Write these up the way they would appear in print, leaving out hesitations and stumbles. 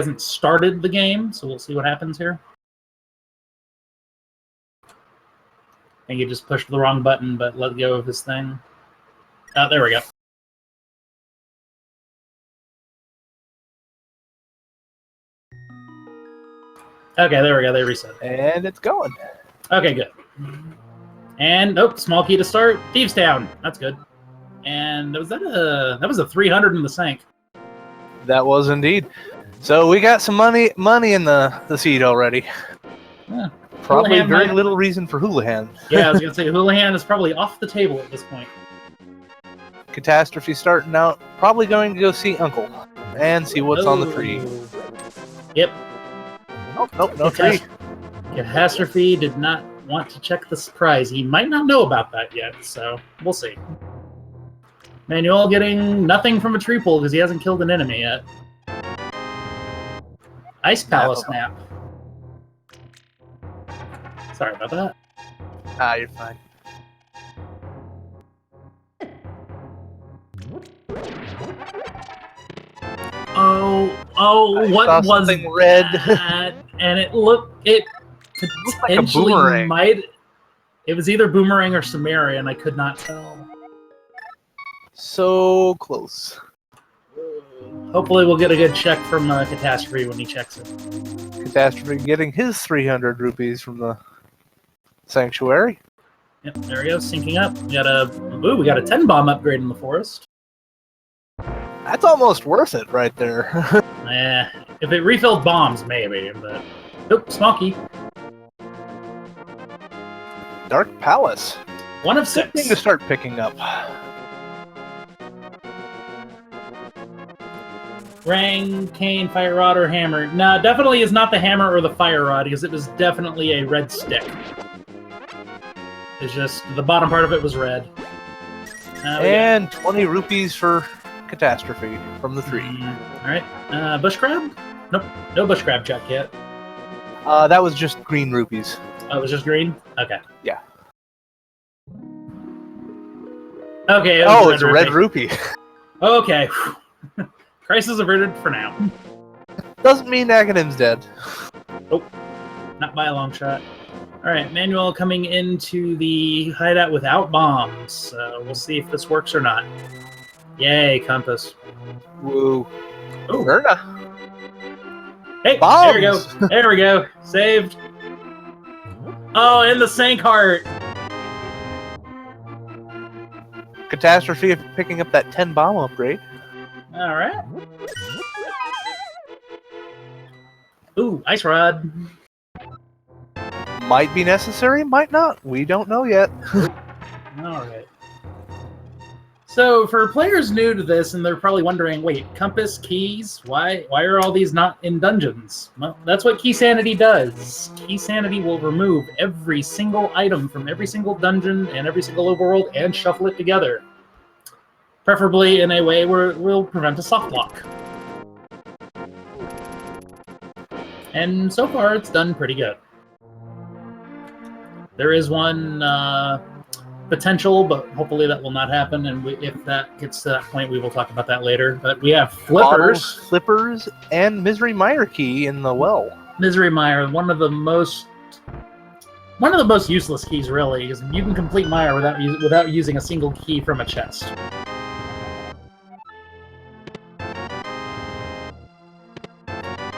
hasn't started the game, so we'll see what happens here. I think he just pushed the wrong button, but let go of his thing. Oh, there we go. Okay, there we go. They reset. And it's going. Okay, good. And small key to start. Thieves Town. That's good. And was that was a 300 in the sink. That was indeed. So we got some money in the seed already. Yeah. Probably Houlihan very little reason for Houlihan. Yeah, I was gonna say Houlihan is probably off the table at this point. Catastrophe starting out. Probably going to go see Uncle and see what's on the tree. Yep. Oh, nope, no tree. Catastrophe did not want to check the surprise. He might not know about that yet, so we'll see. Manuel getting nothing from a tree pull because he hasn't killed an enemy yet. Ice Palace map. Sorry about that. Ah, you're fine. What was something red? That? And it looked potentially like a might. It was either Boomerang or Sumerian. I could not tell. So close. Hopefully, we'll get a good check from Catastrophe when he checks it. Catastrophe getting his 300 rupees from the sanctuary. Yep, there he goes, syncing up. We got a 10 bomb upgrade in the forest. That's almost worth it right there. If it refilled bombs, maybe, but small key. Dark Palace. 1 of 6. Thing to start picking up. Rang, cane, fire rod, or hammer. No, definitely is not the hammer or the fire rod, because it was definitely a red stick. It's just the bottom part of it was red. And 20 rupees for Catastrophe from the tree. Alright. Bush crab? Nope. No bush crab check yet. That was just green rupees. Oh, it was just green? Okay. Yeah. Okay. It's a red rupee. Okay. Crisis averted for now. Doesn't mean Akadem's dead. Nope. Not by a long shot. Alright, Manuel coming into the hideout without bombs. We'll see if this works or not. Yay, compass. Woo. Oh, Verna. Hey, bombs. There we go. There we go. Saved. Oh, and the sank heart. Catastrophe picking up that 10 bomb upgrade. Alright. Ooh, ice rod. Might be necessary, might not. We don't know yet. Alright. So, for players new to this, and they're probably wondering, wait, compass, keys? Why are all these not in dungeons? Well, that's what Keysanity does. Keysanity will remove every single item from every single dungeon and every single overworld and shuffle it together. Preferably in a way where it will prevent a soft lock. And so far, it's done pretty good. There is one potential, but hopefully that will not happen. And if that gets to that point, we will talk about that later. But we have flippers, Flippers, and Misery Mire key in the well. Misery Mire, one of the most useless keys, really, because you can complete Mire without using a single key from a chest.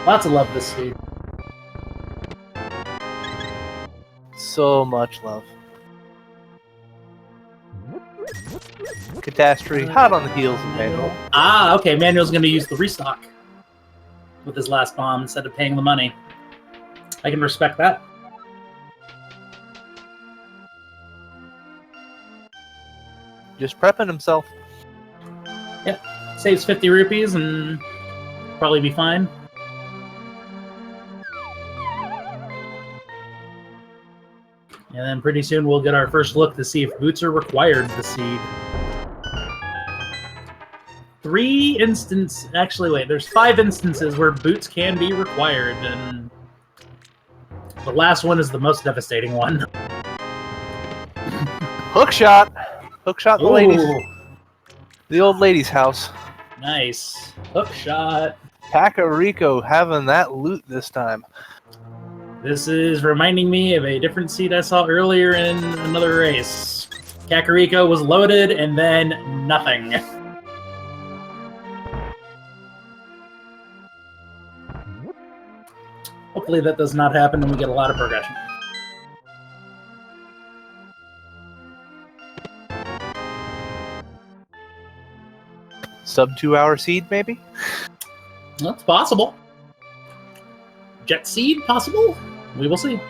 Lots of love this seed. So much love. Catastrophe, hot on the heels of Manuel. Ah, okay, Manuel's going to use the restock with his last bomb instead of paying the money. I can respect that. Just prepping himself. Yep, saves 50 rupees and probably be fine. And then pretty soon we'll get our first look to see if boots are required to seed. There's 5 instances where boots can be required, and the last one is the most devastating one. Hookshot! Hookshot the Ooh. ladies. The old lady's house. Nice. Hook shot. Kakariko having that loot this time. This is reminding me of a different seed I saw earlier in another race. Kakariko was loaded and then nothing. Hopefully that does not happen and we get a lot of progression. Sub 2 hour seed, maybe? That's possible. Jet seed, possible? We will see.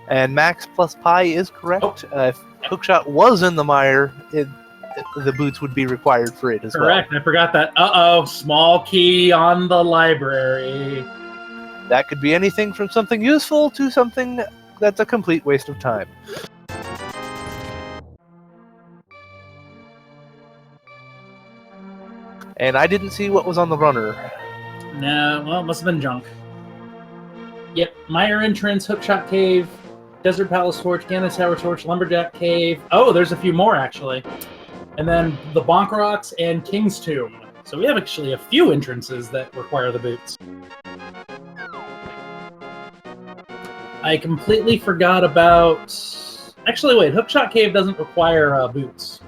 And Max plus Pi is correct. If Hookshot was in the mire, the boots would be required for it as well. Correct, I forgot that. Uh-oh, small key on the library. That could be anything from something useful to something that's a complete waste of time. And I didn't see what was on the runner. No, well, it must have been junk. Yep, Mire Entrance, Hookshot Cave, Desert Palace Torch, Ganon Tower Torch, Lumberjack Cave. Oh, there's a few more, actually. And then the Bonk Rocks and King's Tomb. So we have actually a few entrances that require the boots. I completely forgot about... Actually, wait, Hookshot Cave doesn't require boots.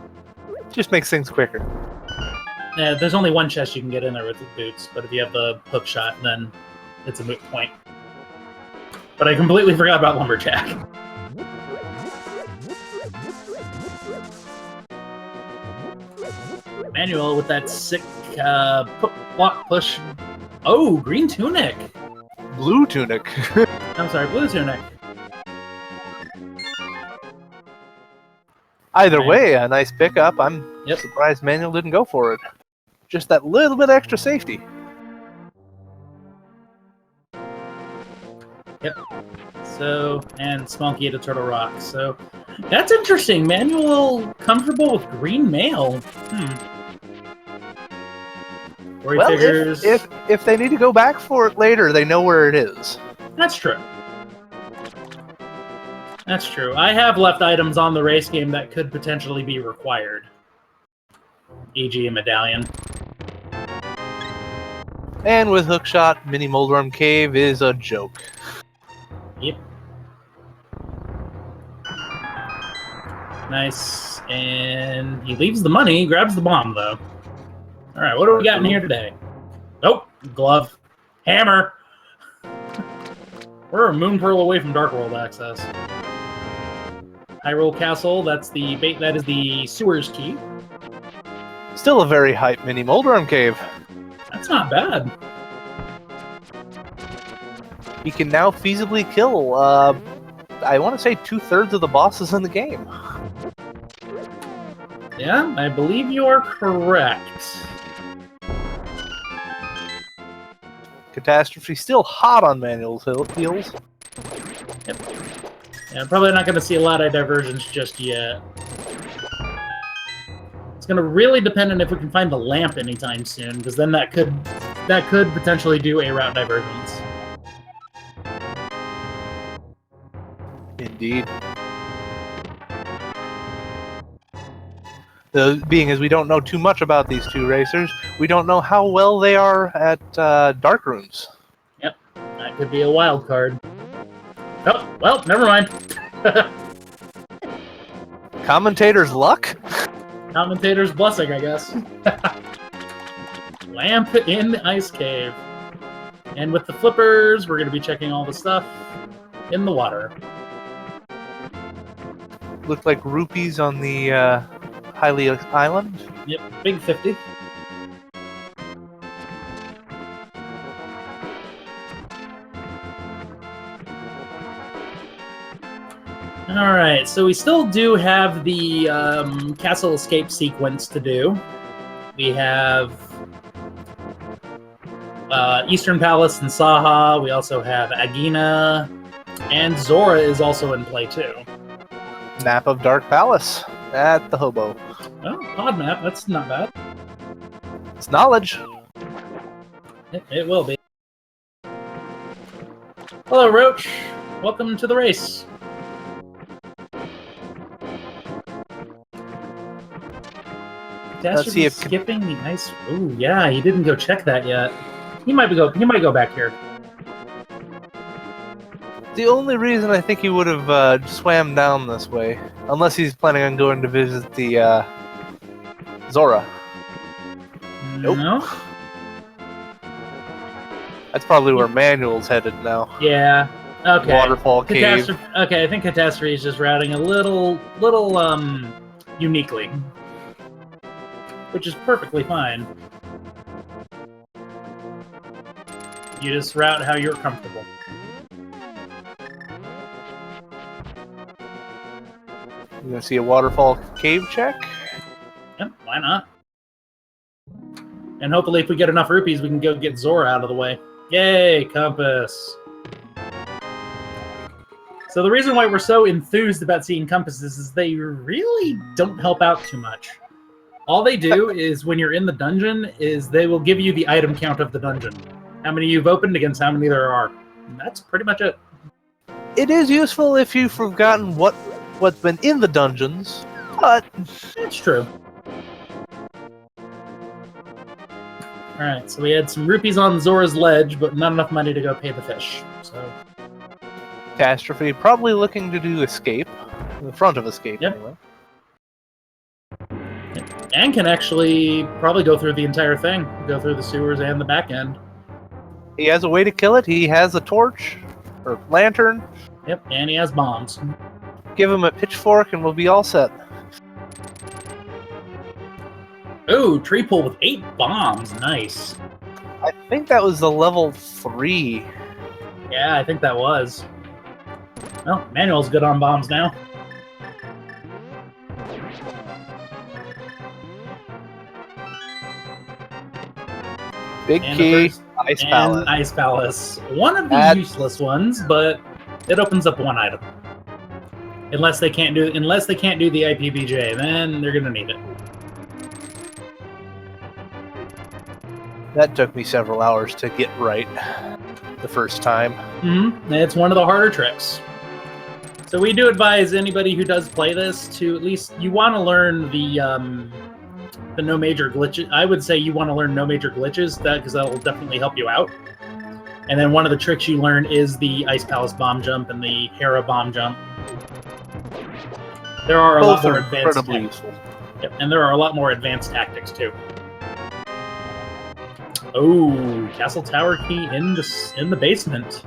Just makes things quicker. Yeah, there's only one chest you can get in there with the boots, but if you have the Hookshot, then it's a moot point. But I completely forgot about Lumberjack. Manuel with that sick block push. Oh, green tunic. Blue tunic. I'm sorry, blue tunic. Either way, a nice pickup. I'm Yep. surprised Manuel didn't go for it. Just that little bit extra safety. Yep. So, and Smoky at a Turtle Rock. So, that's interesting. Manuel comfortable with green mail. Where he Well, figures... if they need to go back for it later, they know where it is. That's true. That's true. I have left items on the race game that could potentially be required. E.g. a medallion. And with Hookshot, Mini Moldworm Cave is a joke. Yep. Nice. And he leaves the money, grabs the bomb, though. Alright, what do we got in here today? Nope. Glove. Hammer. We're a moon pearl away from Dark World access. Hyrule Castle, that is the sewers key. Still a very hype Mini Moldworm Cave. That's not bad. He can now feasibly kill, I want to say 2/3 of the bosses in the game. Yeah, I believe you are correct. Catastrophe still hot on Manuel's heels. Yep. Yeah, probably not going to see a lot of diversions just yet. It's going to really depend on if we can find the lamp anytime soon, because then that could potentially do a route divergence. Indeed. Being as we don't know too much about these two racers, we don't know how well they are at dark rooms. Yep, that could be a wild card. Oh, well, never mind. Commentator's luck? Commentator's blessing, I guess. Lamp in the ice cave. And with the flippers, we're going to be checking all the stuff in the water. Looked like rupees on the Hylia Island. Yep, big 50. Alright, so we still do have the castle escape sequence to do. We have Eastern Palace and Saha. We also have Agina. And Zora is also in play, too. Map of Dark Palace at the Hobo. Oh, pod map. That's not bad. It's knowledge. It will be. Hello, Roach. Welcome to the race. Let's see if skipping the ice. Ooh, yeah, he didn't go check that yet. He might go back here. The only reason I think he would have swam down this way, unless he's planning on going to visit the Zora. Nope. No. That's probably where Manuel's headed now. Yeah. Okay. Waterfall cave. Okay, I think Catastrophe is just routing a little uniquely, which is perfectly fine. You just route how you're comfortable. You gonna see a waterfall cave check? Yep, why not? And hopefully if we get enough rupees, we can go get Zora out of the way. Yay, compass! So the reason why we're so enthused about seeing compasses is they really don't help out too much. All they do is when you're in the dungeon is they will give you the item count of the dungeon. How many you've opened against how many there are. And that's pretty much it. It is useful if you've forgotten what's been in the dungeons, but it's true. Alright, so we had some rupees on Zora's ledge, but not enough money to go pay the fish. So Catastrophe probably looking to do escape. The front of escape, yep. Anyway. And can actually probably go through the entire thing. Go through the sewers and the back end. He has a way to kill it. He has a torch, or lantern. Yep, and he has bombs. Give him a pitchfork and we'll be all set. Ooh, tree pull with 8 bombs. Nice. I think that was the level 3. Yeah, I think that was. Well, Manuel's good on bombs now. Big key, Ice Palace. Ice Palace. One of the useless ones, but it opens up one item. Unless they can't do the IPBJ, then they're gonna need it. That took me several hours to get right the first time. Mm-hmm. It's one of the harder tricks. So we do advise anybody who does play this to at least you want to learn the no major glitches. I would say you want to learn no major glitches because that will definitely help you out. And then one of the tricks you learn is the Ice Palace bomb jump and the Hera bomb jump. There are a lot more advanced tactics. Yep, and there are a lot more advanced tactics too. Oh, castle tower key in the basement.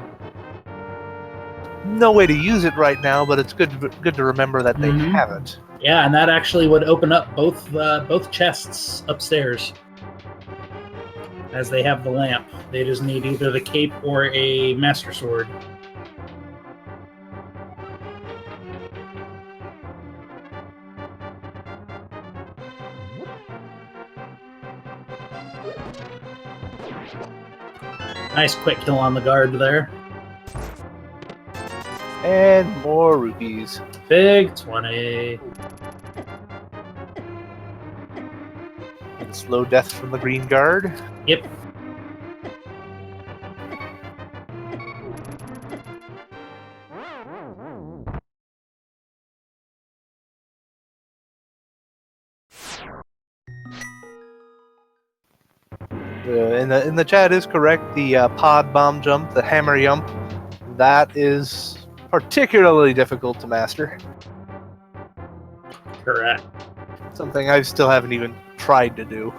No way to use it right now, but it's good to remember that they have it. Yeah, and that actually would open up both chests upstairs, as they have the lamp. They just need either the cape or a master sword. Nice quick kill on the guard there. And more rupees. Big 20. And slow death from the green guard. Yep. In the chat is correct. The pod bomb jump, the hammer jump, that is particularly difficult to master. Correct. Something I still haven't even tried to do.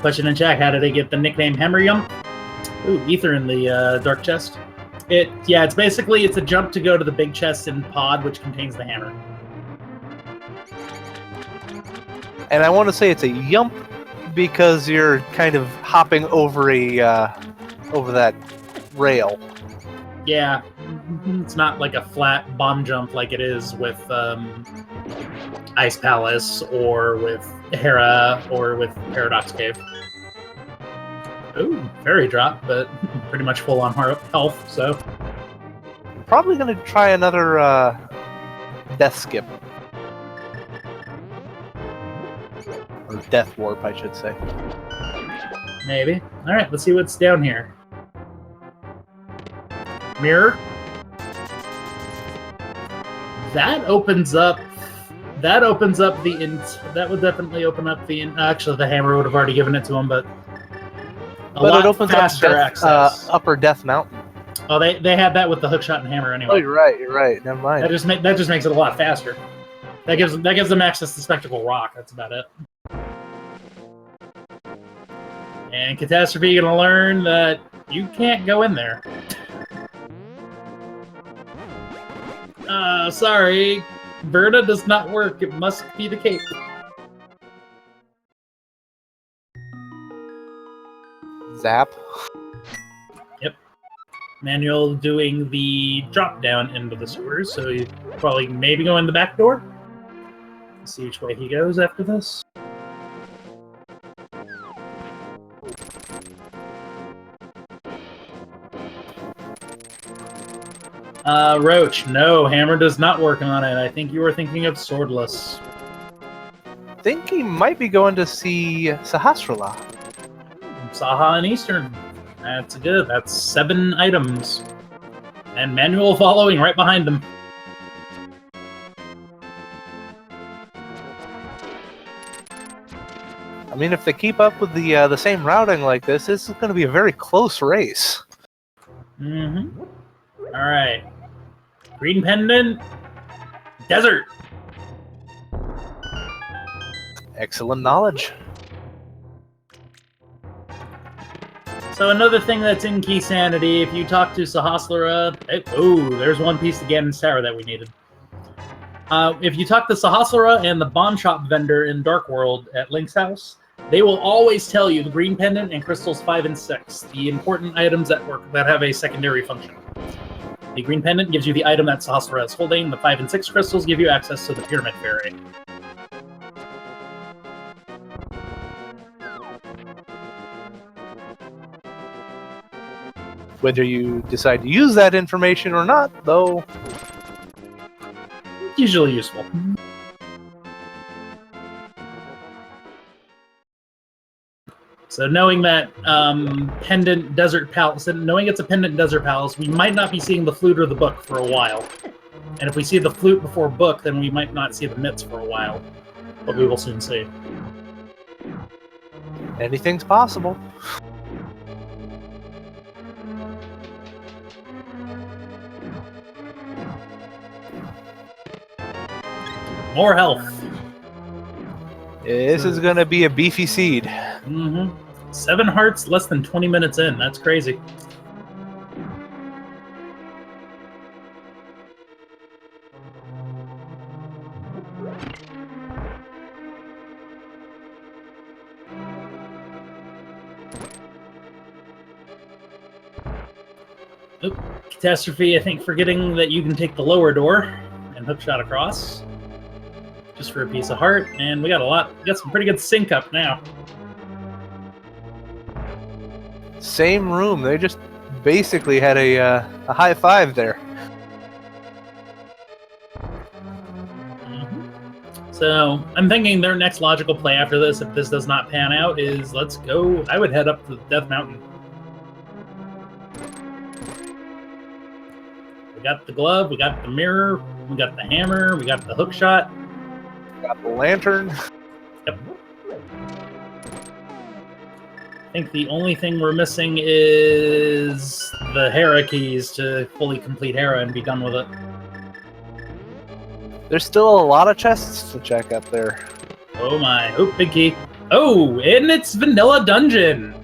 Question in chat, how did they get the nickname Hammer Jump? Ooh, ether in the dark chest. It's basically a jump to go to the big chest in pod, which contains the hammer. And I want to say it's a yump because you're kind of hopping over over that rail. Yeah, it's not like a flat bomb jump like it is with Ice Palace or with Hera or with Paradox Cave. Ooh, fairy drop, but pretty much full on health, so. Probably going to try another death skip. Or death warp, I should say. Maybe. Alright, let's see what's down here. Mirror. That opens up. That opens up the. That would definitely open up the. Actually, the hammer would have already given it to him, but. But it opens up access. Upper Death Mountain. Oh, they had that with the hookshot and hammer anyway. Oh, you're right. You're right. Never mind. That just makes it a lot faster. That gives them access to Spectacle Rock. That's about it. And Catastrophe gonna learn that you can't go in there. Sorry. Berta does not work. It must be the cape. Zap. Yep. Manuel doing the drop down into the sewers, so you probably maybe go in the back door. Let's see which way he goes after this. Roach, no, hammer does not work on it. I think you were thinking of swordless. I think he might be going to see Sahasrara. Saha and Eastern. That's good. That's 7 items. And Manuel following right behind them. I mean, if they keep up with the same routing like this is going to be a very close race. Mm-hmm. All right. Green pendant. Desert. Excellent knowledge. So another thing that's in Keysanity, if you talk to Sahasrara, there's one piece of Ganon Tower that we needed. If you talk to Sahasrara and the Bond Shop vendor in Dark World at Link's house, they will always tell you the green pendant and crystals 5 and 6, the important items that have a secondary function. The green pendant gives you the item that Sahasrara is holding. The 5 and 6 crystals give you access to the Pyramid Fairy. Whether you decide to use that information or not, though, usually useful. So knowing that Pendant Desert Palace, knowing it's a Pendant Desert Palace, we might not be seeing the flute or the book for a while. And if we see the flute before book, then we might not see the mitts for a while. But we will soon see. anything's possible. More health. This is going to be a beefy seed. Mm-hmm. 7 hearts, less than 20 minutes in. That's crazy. Oop. Catastrophe, I think, forgetting that you can take the lower door and hookshot across. Just for a piece of heart, and we got some pretty good sync up now. Same room. They just basically had a high five there. Mm-hmm. So I'm thinking their next logical play after this, if this does not pan out, is let's go. I would head up to the Death Mountain. We got the glove, we got the mirror, we got the hammer, we got the hook shot. Got the lantern. Yep. I think the only thing we're missing is the Hera keys to fully complete Hera and be done with it. There's still a lot of chests to check up there. Oh my. Oh, big key. Oh, and it's Vanilla Dungeon.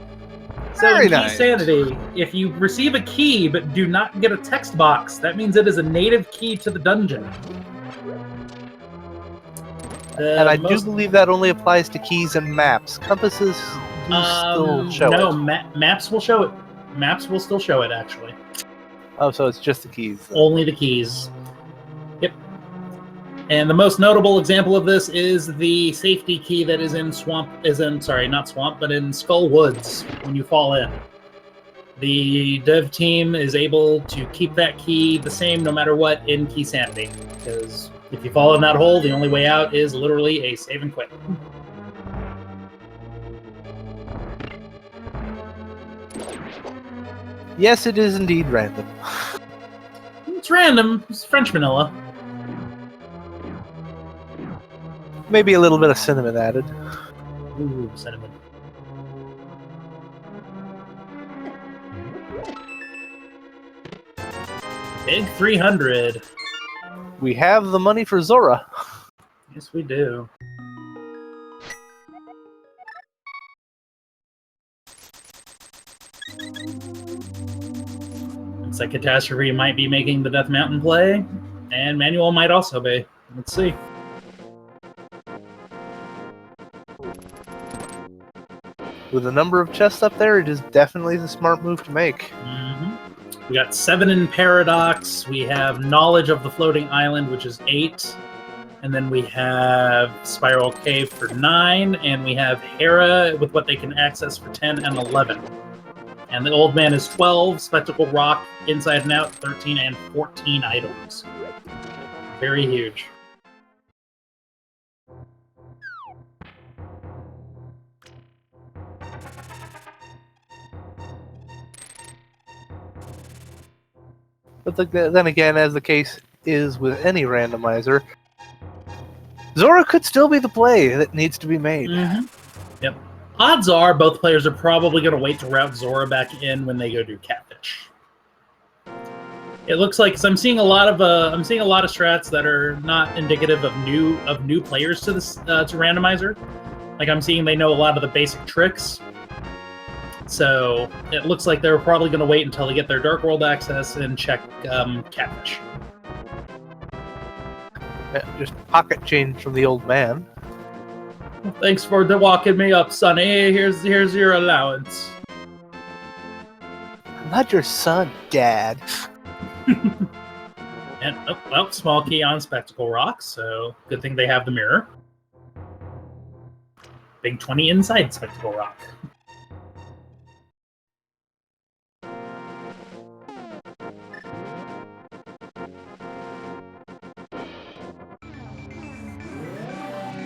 So Very in nice. Keysanity, if you receive a key but do not get a text box, that means it is a native key to the dungeon. And I do believe that only applies to keys and maps. Compasses do still show it. No, maps will show it. Maps will still show it, actually. Oh, so it's just the keys. Only the keys. Yep. And the most notable example of this is the safety key that is in not Swamp, but in Skull Woods when you fall in. the dev team is able to keep that key the same no matter what in Keysanity. Because if you fall in that hole, the only way out is literally a save and quit. Yes, it is indeed random. It's random. It's French vanilla. Maybe a little bit of cinnamon added. Ooh, cinnamon. Big 300. We have the money for Zora. Yes, we do. Looks like Catastrophe might be making the Death Mountain play, and Manuel might also be. Let's see. With the number of chests up there, it is definitely the smart move to make. We got 7 in Paradox. We have Knowledge of the Floating Island, which is 8. And then we have Spiral Cave for 9. And we have Hera with what they can access for 10 and 11. And the Old Man is 12. Spectacle Rock, Inside and Out, 13 and 14 items. Very huge. But then again, as the case is with any randomizer, Zora could still be the play that needs to be made. Yep. Odds are both players are probably going to wait to route Zora back in when they go do Catfish. It looks like, so I'm seeing a lot of strats that are not indicative of new players to this to randomizer. Like I'm seeing they know a lot of the basic tricks. So it looks like they're probably going to wait until they get their Dark World access and check Catfish. Yeah, just pocket change from the Old Man. Thanks for walking me up, Sonny. Here's your allowance. I'm not your son, Dad. And well, small key on Spectacle Rock, so good thing they have the mirror. Big 20 inside Spectacle Rock.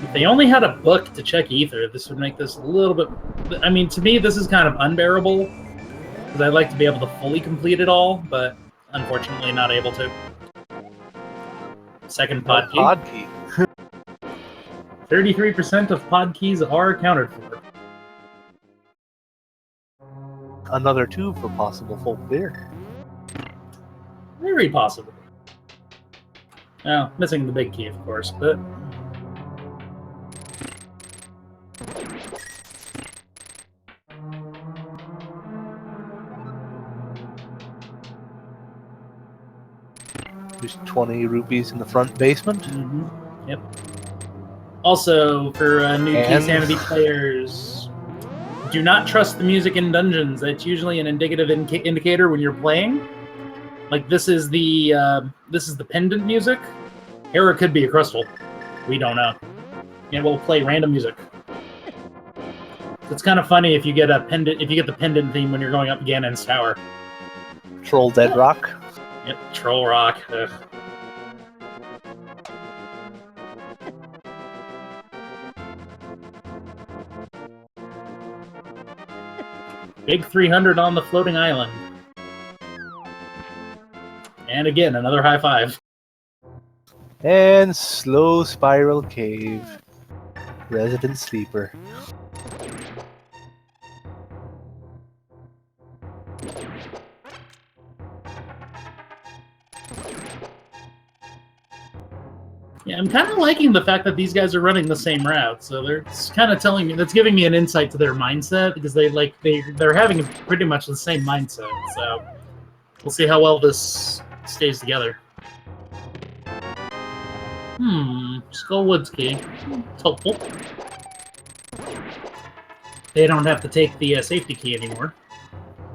If they only had a book to check Ether, this would make this a little bit... I mean, to me, this is kind of unbearable, because I'd like to be able to fully complete it all, but unfortunately not able to. Second pod key. Pod key. 33% of pod keys are accounted for. Another 2 for possible full clear. Very possible. Well, missing the big key, of course, but... There's 20 rupees in the front basement. Yep. Also, for new And- Keysanity players, do not trust the music in dungeons. That's usually an indicative indicator when you're playing. Like this is the pendant music. Hera could be a crystal. We don't know. And we'll play random music. It's kind of funny if you get a pendant. If you get the pendant theme when you're going up Ganon's tower. Troll Dead Rock. Yep, Troll Rock. Ugh. Big 300 on the floating island. And again, another high five. And Slow Spiral Cave. Resident Sleeper. Yeah, I'm kind of liking the fact that these guys are running the same route. So it's kind of telling me, that's giving me an insight to their mindset, because they're having pretty much the same mindset. So we'll see how well this stays together. Skullwood's key. It's helpful. They don't have to take the safety key anymore.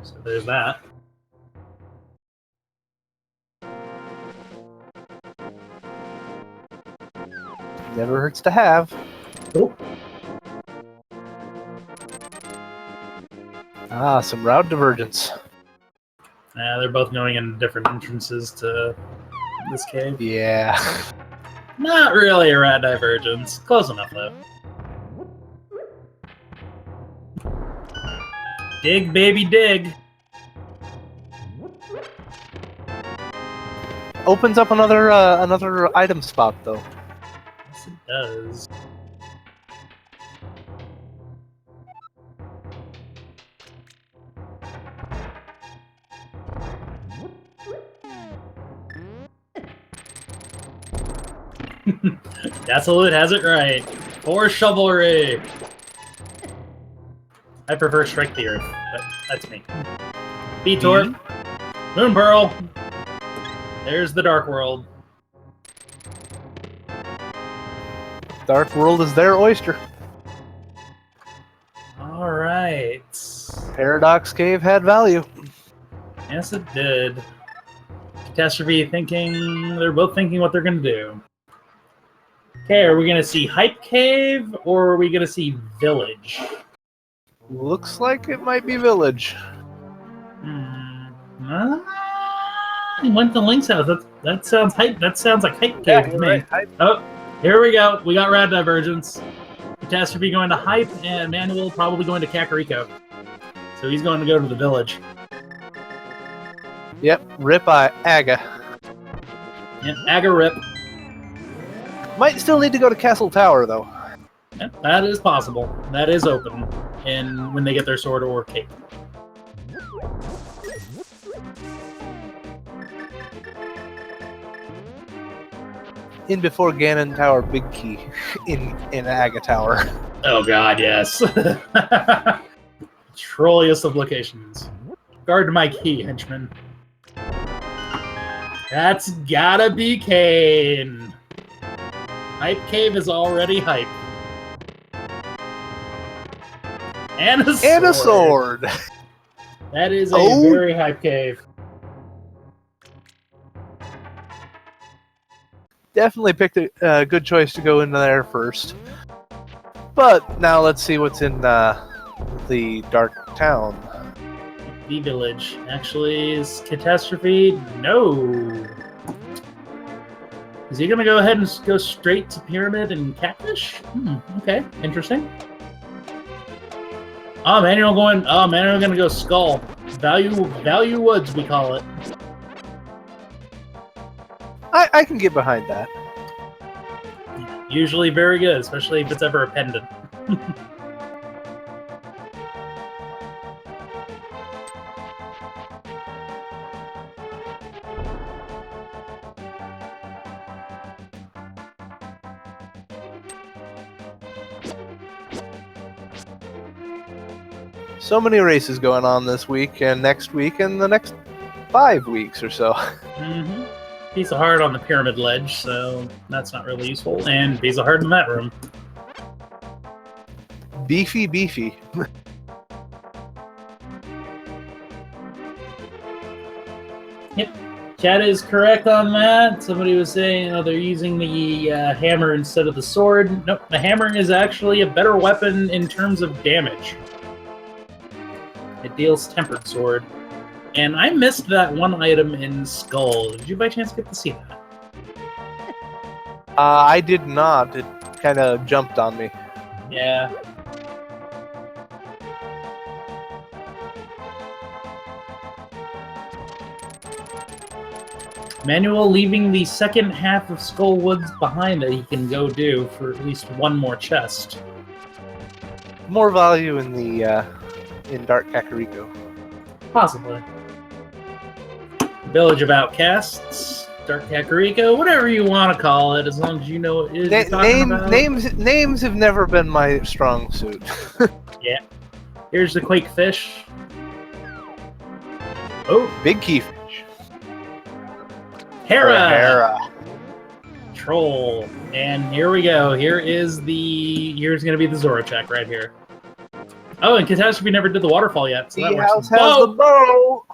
So there's that. Never hurts to have. Oh. Ah, some route divergence. They're both going in different entrances to this cave. Yeah. Not really a rat divergence. Close enough, though. Dig, baby, dig. Opens up another item spot though. Yes, it does. Desolate has it right. For chivalry. I prefer strike the earth, but that's me. B-Torp. Moon Pearl. There's the Dark World. Dark World is their oyster. Alright. Paradox Cave had value. Yes, it did. Catastrophe thinking... They're both thinking what they're going to do. Okay, are we going to see Hype Cave, or are we going to see Village? Looks like it might be Village. He went to Link's house. That sounds hype. That sounds like Hype Cave to me. Right. Hype. Oh, here we go. We got Rad Divergence. Catastrophe going to Hype, and Manuel probably going to Kakariko. So he's going to go to the Village. Yep, Rip Aga. Yeah, Aga Rip. Might still need to go to Castle Tower though. Yeah, that is possible. That is open, and when they get their sword or cape. In before Ganon Tower, Big Key in Aga Tower. Oh god, yes. Trolliest of locations. Guard my key, henchman. That's gotta be Kane. Hype Cave is already hype. And a sword. And a sword. That is a very hype cave. Definitely picked a good choice to go into there first. But now let's see what's in the Dark Town. The Village. Actually, is Catastrophe? No. Is he going to go ahead and go straight to Pyramid and Catfish? Okay, interesting. Oh, Manuel going to go Skull. Value Woods, we call it. I can get behind that. Usually very good, especially if it's ever a pendant. So many races going on this week and next week and the next 5 weeks or so. Piece of heart on the pyramid ledge, so that's not really useful. And piece of heart in that room. Beefy. Yep. Chat is correct on that. Somebody was saying, they're using the hammer instead of the sword. Nope, the hammer is actually a better weapon in terms of damage. It deals tempered sword. And I missed that one item in Skull. Did you by chance get to see that? I did not. It kind of jumped on me. Yeah. Manuel leaving the second half of Skull Woods behind that he can go do for at least one more chest. More value in the in Dark Kakariko. Possibly. Village of Outcasts, Dark Kakariko, whatever you want to call it, as long as you know what it is you're talking about. Names have never been my strong suit. Yeah. Here's the Quake Fish. Oh, Big Key Fish. Hera. Troll. And here we go. Here's going to be the Zora check right here. Oh, and Catastrophe never did the waterfall yet. So Sea House has the bow.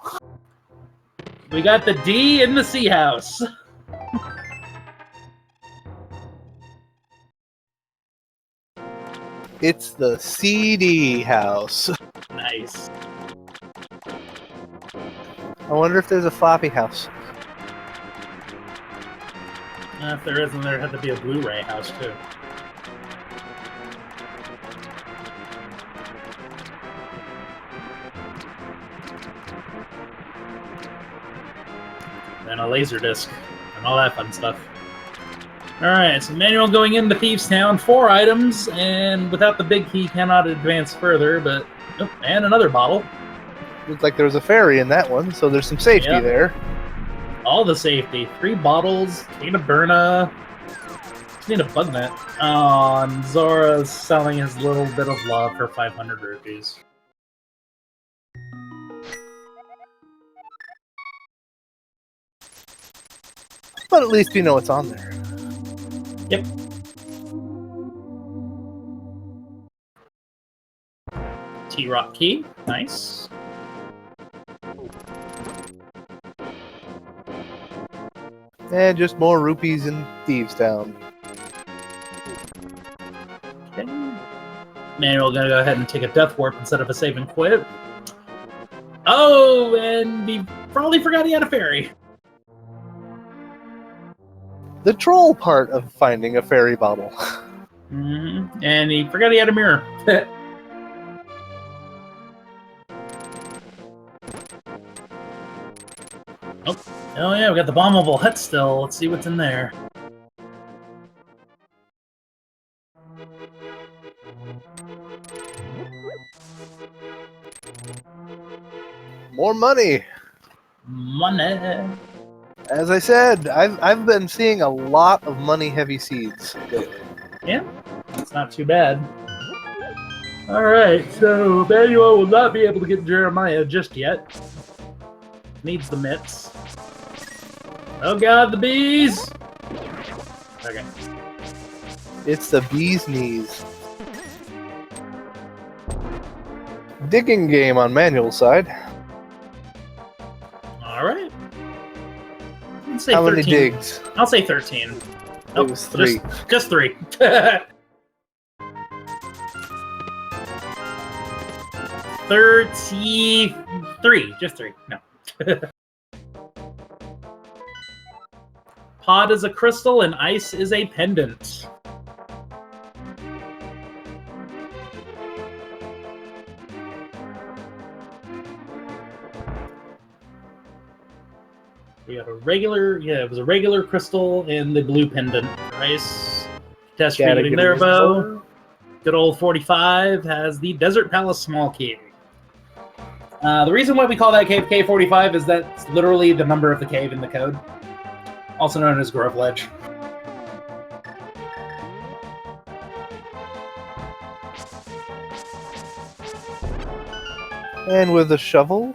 We got the D in the Sea House. It's the CD house. Nice. I wonder if there's a floppy house. If there isn't, there had to be a Blu-ray house too. And a laser disc and all that fun stuff. Alright, so manual going into Thieves Town, 4 items, and without the big key cannot advance further, but... Oh, and another bottle. Looks like there was a ferry in that one, so there's some safety there. All the safety. 3 bottles, Tina Burna. Just need a bug net. Oh, and Zora's selling his little bit of love for 500 rupees. But at least we know what's on there. Yep. T-Rock key. Nice. And just more rupees in Thieves Town. Okay. Manuel gonna go ahead and take a death warp instead of a save and quit. Oh, and he probably forgot he had a fairy. The troll part of finding a fairy bottle. Mm-hmm. And he forgot he had a mirror. Oh yeah, we got the bombable hut still. Let's see what's in there. More money. Money. As I said, I've been seeing a lot of money-heavy seeds lately. Yeah, that's not too bad. Alright, so Manuel will not be able to get Jeremiah just yet. Needs the mitts. Oh god, the bees! Okay. It's the bee's knees. Digging game on Manuel's side. Alright. Let's say How 13. many digs? I'll say 13. It was 3. Just 3. 33. Just 3. No. Pod is a crystal and ice is a pendant. We got a regular, it was a regular crystal and the blue pendant. Ice. Catastrophe there, bow. Good old 45 has the Desert Palace small key. The reason why we call that cave K45 is that's literally the number of the cave in the code. Also known as Grove Ledge. And with a shovel,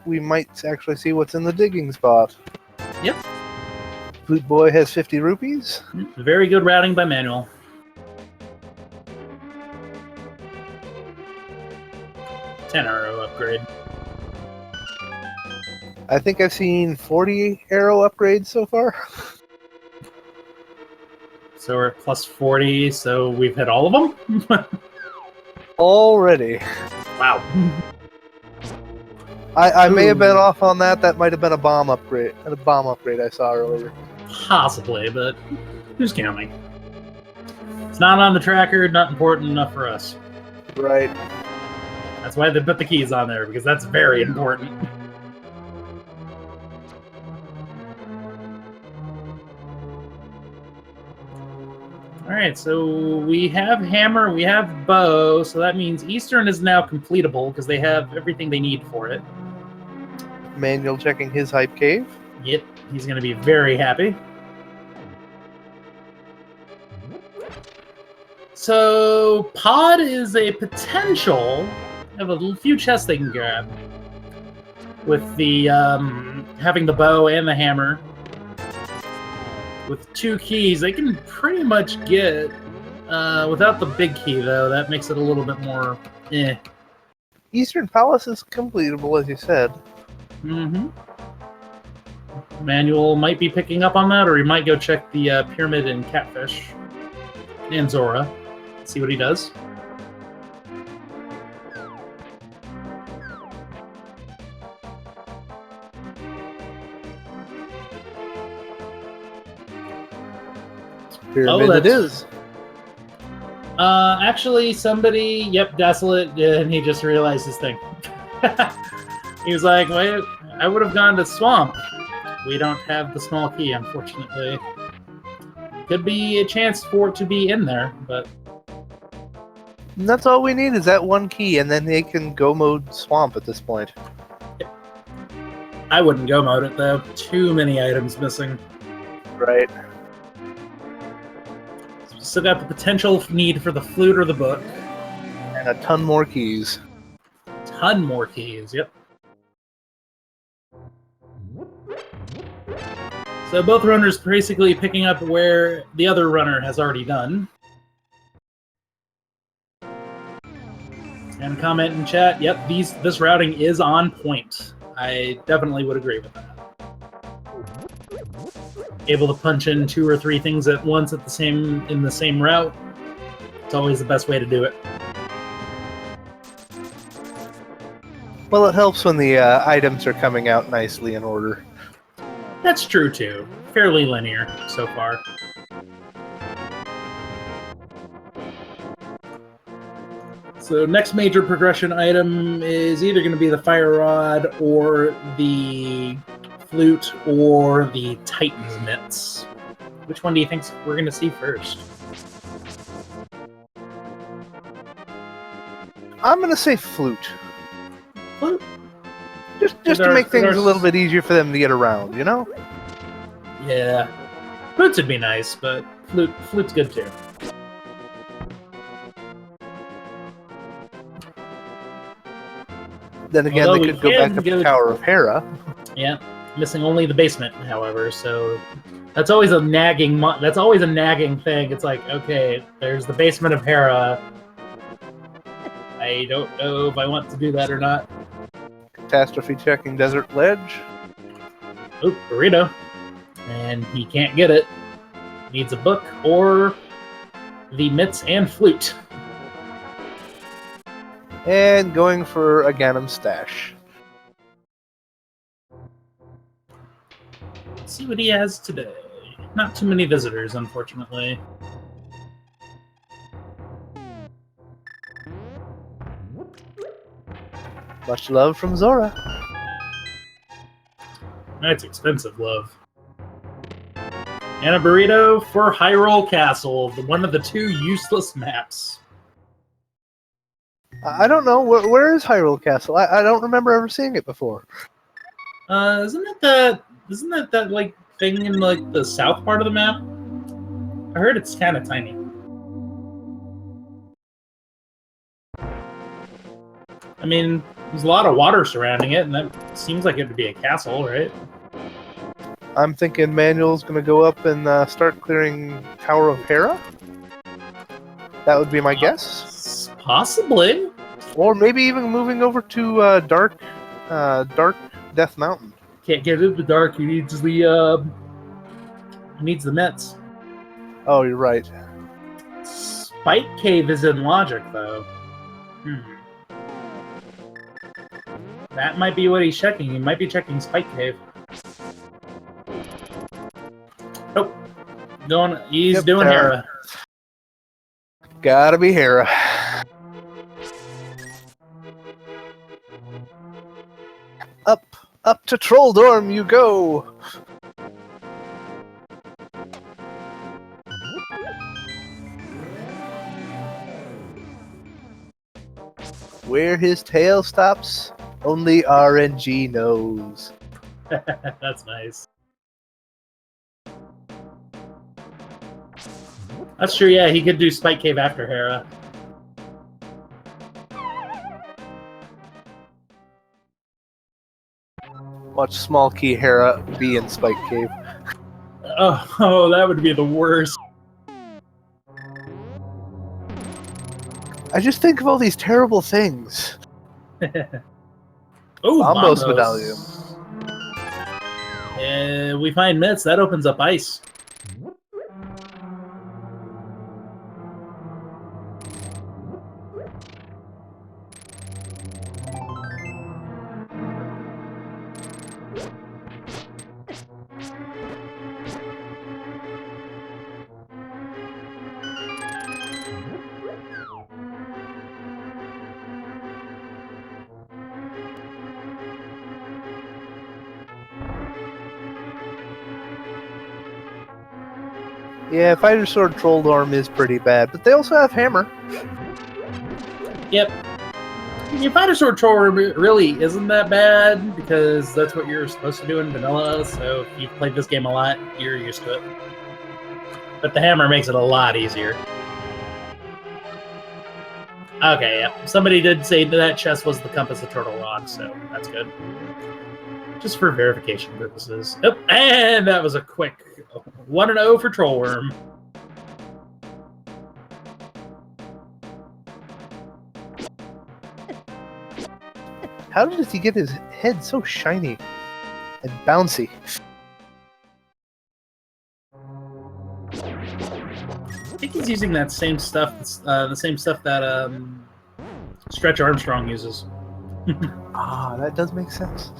we might actually see what's in the digging spot. Yep. Flute Boy has 50 rupees. Very good routing by Manuel. $10 upgrade. I think I've seen 40 arrow upgrades so far. So we're at plus 40, so we've hit all of them? Already. Wow. I may have been off on that. That might have been a bomb upgrade. A bomb upgrade I saw earlier. Possibly, but who's counting? It's not on the tracker, not important enough for us. Right. That's why they put the keys on there, because that's very important. Alright, so we have hammer, we have bow, so that means Eastern is now completable, because they have everything they need for it. Manuel checking his hype cave. Yep, he's going to be very happy. So, Pod is a potential of a few chests they can grab. With the, having the bow and the hammer. With 2 keys, they can pretty much get, without the big key though, that makes it a little bit more, eh. Eastern Palace is completable, as you said. Mm-hmm. Manuel might be picking up on that, or he might go check the pyramid and catfish. And Zora. See what he does. Pyramid it is. Actually, somebody, yep, Desolate, and he just realized his thing. He was like, wait, I would have gone to Swamp. We don't have the small key, unfortunately. Could be a chance for it to be in there, but... And that's all we need is that one key, and then they can go mode Swamp at this point. I wouldn't go mode it, though. Too many items missing. Right. Still got the potential need for the flute or the book. And a ton more keys. Ton more keys, yep. So both runners basically picking up where the other runner has already done. And comment in chat, yep, this routing is on point. I definitely would agree with that. Able to punch in 2 or 3 things at once in the same route. It's always the best way to do it. Well, it helps when the items are coming out nicely in order. That's true too. Fairly linear so far. So next major progression item is either going to be the fire rod or the flute or the Titan's mitts. Which one do you think we're going to see first? I'm going to say flute. Flute? Just to make things a little bit easier for them to get around, you know? Yeah. Flutes would be nice, but flute's good too. Then again, Although they could go back up to Tower of Hera. Yeah, missing only the basement, however. So that's always a nagging. That's always a nagging thing. It's like, okay, there's the basement of Hera. I don't know if I want to do that or not. Catastrophe checking Desert Ledge. Oop, burrito, and he can't get it. Needs a book or the mitts and flute. And going for a Ganem stash. Let's see what he has today. Not too many visitors, unfortunately. Much love from Zora. That's expensive love. And a burrito for Hyrule Castle, one of the 2 useless maps. I don't know. Where is Hyrule Castle? I don't remember ever seeing it before. Isn't that like thing in like the south part of the map? I heard it's kind of tiny. I mean, there's a lot of water surrounding it, and that seems like it would be a castle, right? I'm thinking Manuel's going to go up and start clearing Tower of Hera. That would be my guess. Possibly. Or maybe even moving over to Dark Death Mountain. Can't get into the dark. He needs the Mets. Oh, you're right. Spike Cave is in logic, though. That might be what he's checking. He might be checking Spike Cave. Nope. He's doing Hera. Gotta be Hera. Up to Trolldorm you go! Where his tail stops, only RNG knows. That's nice. That's true, yeah, he could do Spike Cave after Hera. Watch Small Key Hera be in Spike Cave. Oh, that would be the worst. I just think of all these terrible things. Oh, Bombos medallion. We find mitts. That opens up ice. Yeah, Fighter Sword Troll Arm is pretty bad, but they also have Hammer. Yep. Your Fighter Sword Troll really isn't that bad because that's what you're supposed to do in vanilla. So if you've played this game a lot, you're used to it. But the hammer makes it a lot easier. Okay, yeah. Somebody did say that chest was the compass of Turtle Rock, so that's good. Just for verification purposes. Oh, and that was a quick 1-0 for Trollworm. How does he get his head so shiny and bouncy? I think he's using that same stuff. The same stuff that Stretch Armstrong uses. Ah, that does make sense.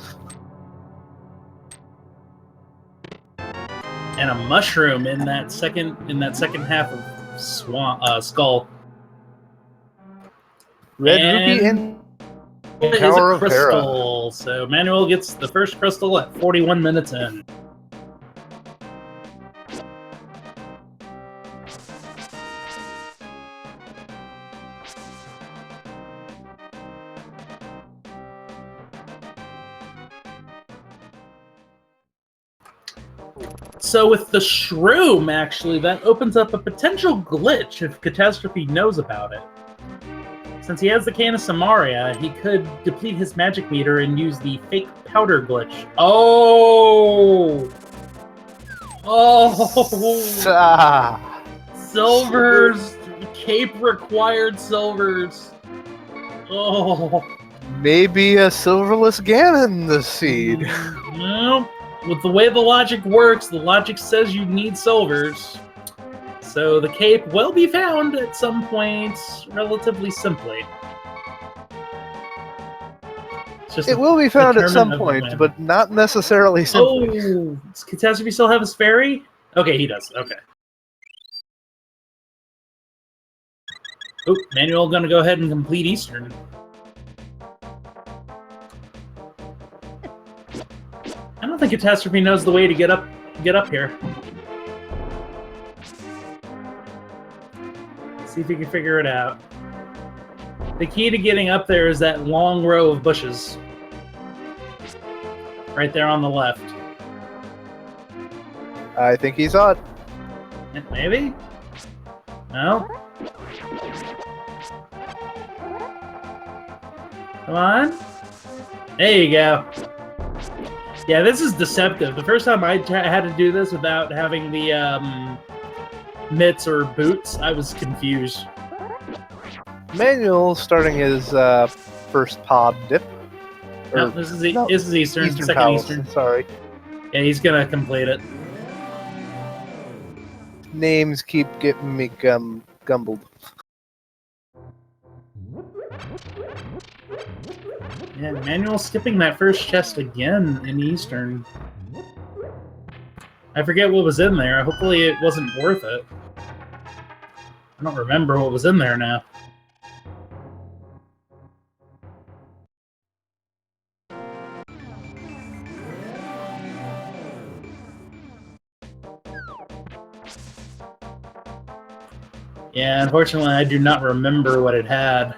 And a mushroom in that second half of Skull. Red Ruby and it is Tower a of Hera. crystal. So Manuel gets the first crystal at 41 minutes in. So with the shroom, actually, that opens up a potential glitch if Catastrophe knows about it. Since he has the Can of Samaria, he could deplete his magic meter and use the fake powder glitch. Oh! Oh! Ah, Silvers! Cape required silvers. Oh. maybe a silverless Ganon the seed. No. With the way the logic works, the logic says you need silvers. So the cape will be found at some point relatively simply. It will be found at some determinant point, of but not necessarily simply. Oh, does Catastrophe still have his fairy? Okay, he does. Okay. Oh, Manuel gonna go ahead and complete Eastern. I don't think Catastrophe knows the way to get up here. See if he can figure it out. The key to getting up there is that long row of bushes. Right there on the left. I think he saw it. Maybe? No? Come on. There you go. Yeah, this is deceptive. The first time I had to do this without having the mitts or boots, I was confused. Manuel starting his first pod dip. No, this is Eastern. Second Palace, Eastern. Sorry. Yeah, he's gonna complete it. Names keep getting me gumbled. Yeah, Manuel skipping that first chest again in Eastern. I forget what was in there. Hopefully it wasn't worth it. I don't remember what was in there now. Yeah, unfortunately I do not remember what it had.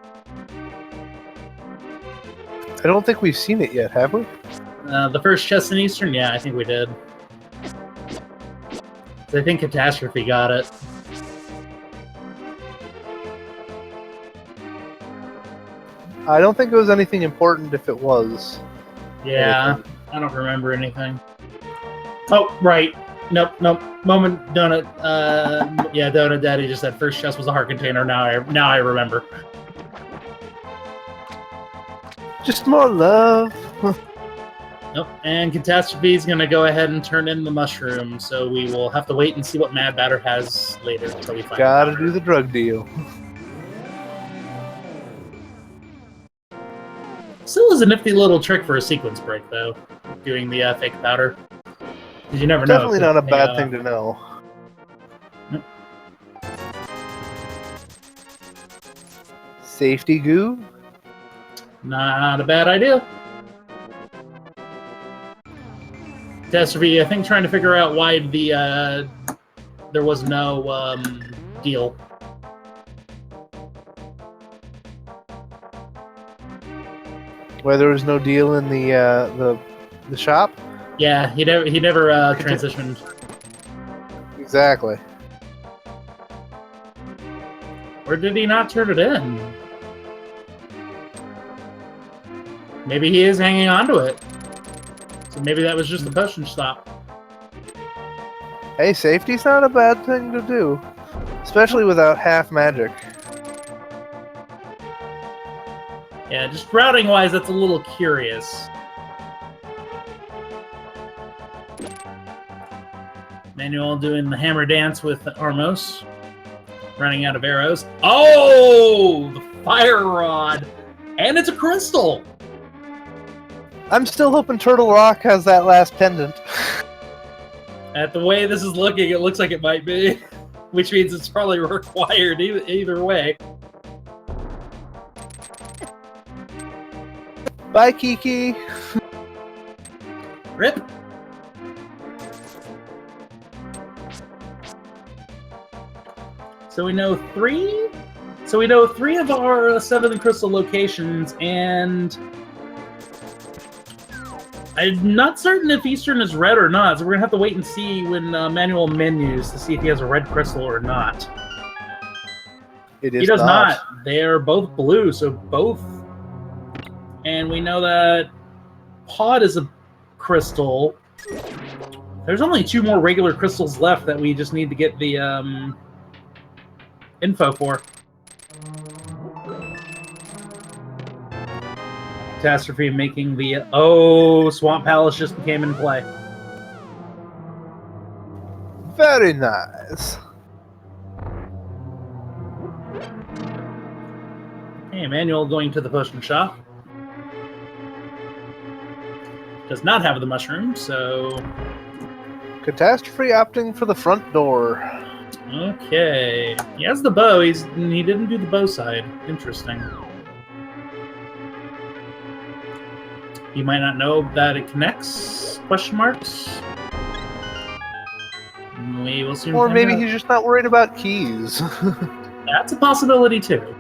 I don't think we've seen it yet, have we? The first chest in Eastern? Yeah, I think we did. I think Catastrophe got it. I don't think it was anything important if it was. Yeah, I don't remember anything. Oh, right. Nope. Moment Donut. Yeah, Donut Daddy just said first chest was a heart container. Now I remember. Just more love. Nope. And Catastrophe is going to go ahead and turn in the mushroom, so we will have to wait and see what Mad Batter has later until we find out. Gotta do the drug deal. Still is a nifty little trick for a sequence break, though, doing the fake powder. Because you never know. Definitely not a bad thing to know. Nope. Safety goo? Not a bad idea. Catastrophe, I think, trying to figure out why the there was no deal. Where there was no deal in the shop? Yeah, he never transitioned. Exactly. Or did he not turn it in? Maybe he is hanging on to it. So maybe that was just a potion stop. Hey, safety's not a bad thing to do. Especially without half magic. Yeah, just routing-wise, that's a little curious. Manuel doing the hammer dance with Armos. Running out of arrows. Oh! The fire rod! And it's a crystal! I'm still hoping Turtle Rock has that last pendant. At the way this is looking, it looks like it might be. Which means it's probably required either way. Bye, Kiki. Rip! So we know three? So we know 3 of our 7 crystal locations, and I'm not certain if Eastern is red or not, so we're gonna have to wait and see when Manual menus to see if he has a red crystal or not. It is He does not. They are both blue, so both. And we know that Pod is a crystal. There's only 2 more regular crystals left that we just need to get the info for. Catastrophe making the... Oh, Swamp Palace just came in play. Very nice. Hey, Emmanuel going to the potion shop. Does not have the mushroom, so... Catastrophe opting for the front door. Okay. He has the bow. He didn't do the bow side. Interesting. You might not know that it connects? Question marks? We will soon Or find maybe out. he's just not worried about keys. That's a possibility, too.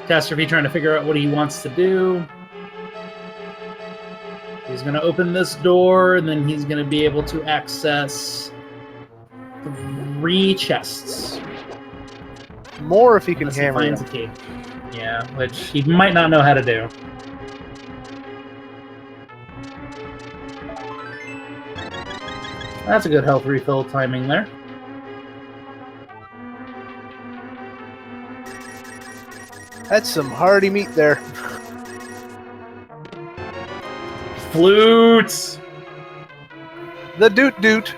Catastrophe trying to figure out what he wants to do. He's going to open this door, and then he's going to be able to access 3 chests. More if he can Unless he hammer finds them. a key. Yeah, which he might not know how to do. That's a good health refill timing there. That's some hearty meat there. Flutes! The doot doot.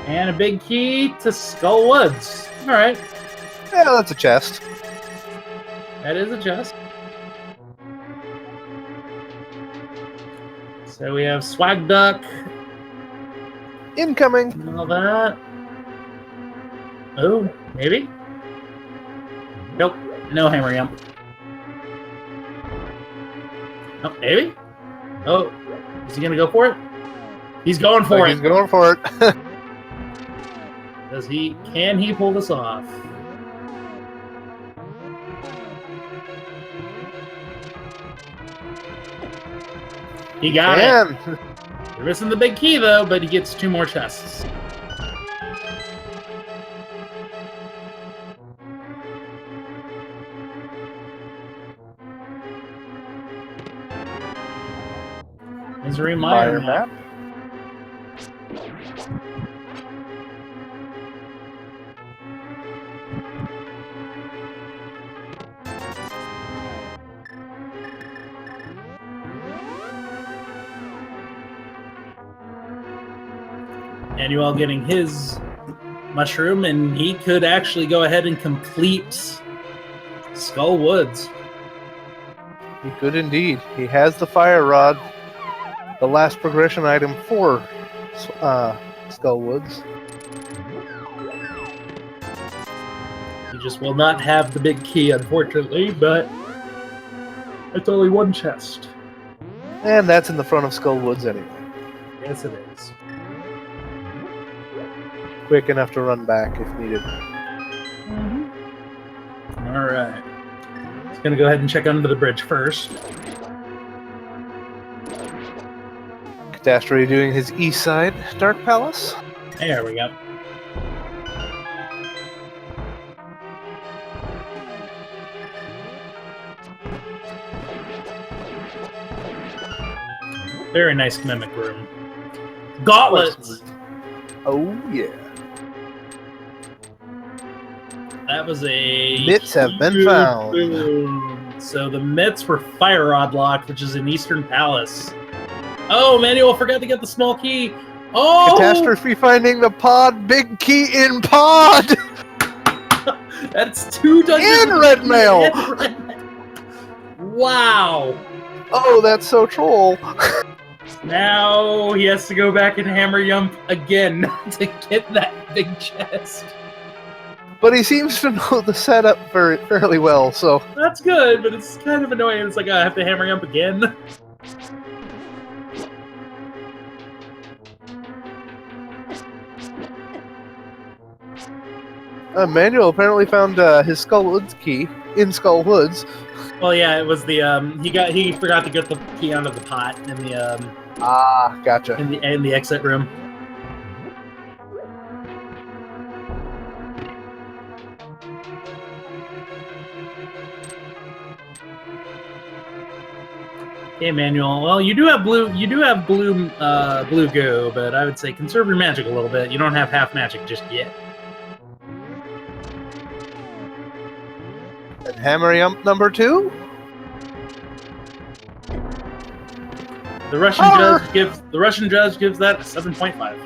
And a big key to Skull Woods. Alright, Yeah, that's a chest. that is a chest. So we have Swag Duck Incoming. and all that. Oh, maybe? Nope, no hammer yump. Oh, maybe? Oh, is he gonna go for it? He's going for it. He's going for it. Can he pull this off? He got it. You're missing the big key though, but he gets 2 more chests. Misery Mire map. And you all getting his mushroom, and he could actually go ahead and complete Skull Woods. He could indeed. He has the fire rod. The last progression item for Skull Woods. He just will not have the big key, unfortunately, but it's only 1 chest. And that's in the front of Skull Woods anyway. Yes, it is. Quick enough to run back if needed. All right. Just gonna go ahead and check under the bridge first. Catastrophe doing his east side Dark Palace. There we go. Very nice mimic room. Gauntlets! Oh, yeah. That was a... Mitts have been found. So the mitts were Fire Rod locked, which is in Eastern Palace. Oh, Manuel forgot to get the small key. Oh! Catastrophe finding the pod. Big key in pod! That's 2 dungeons. In red mail! Wow. Oh, that's so troll. Now he has to go back and hammer Yump again to get that big chest. But he seems to know the setup fairly well, so... That's good, but it's kind of annoying. It's like, I have to hammer Yump again. Manuel apparently found his Skull Woods key in Skull Woods. Well, yeah, it was the he forgot to get the key out of the pot in the Gotcha. in the exit room. Okay, Manuel. Well, you do have blue blue goo, but I would say conserve your magic a little bit. You don't have half magic just yet. And hammer Yump number 2? The Russian judge gives that a 7.5.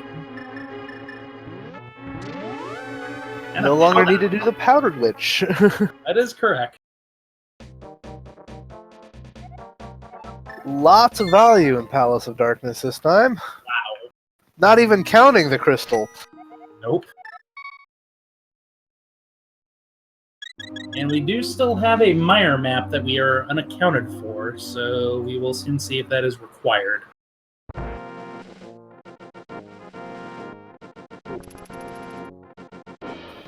No longer need to do the Powdered Witch. That is correct. Lots of value in Palace of Darkness this time. Wow. Not even counting the crystal. Nope. And we do still have a mire map that we are unaccounted for, so we will soon see if that is required.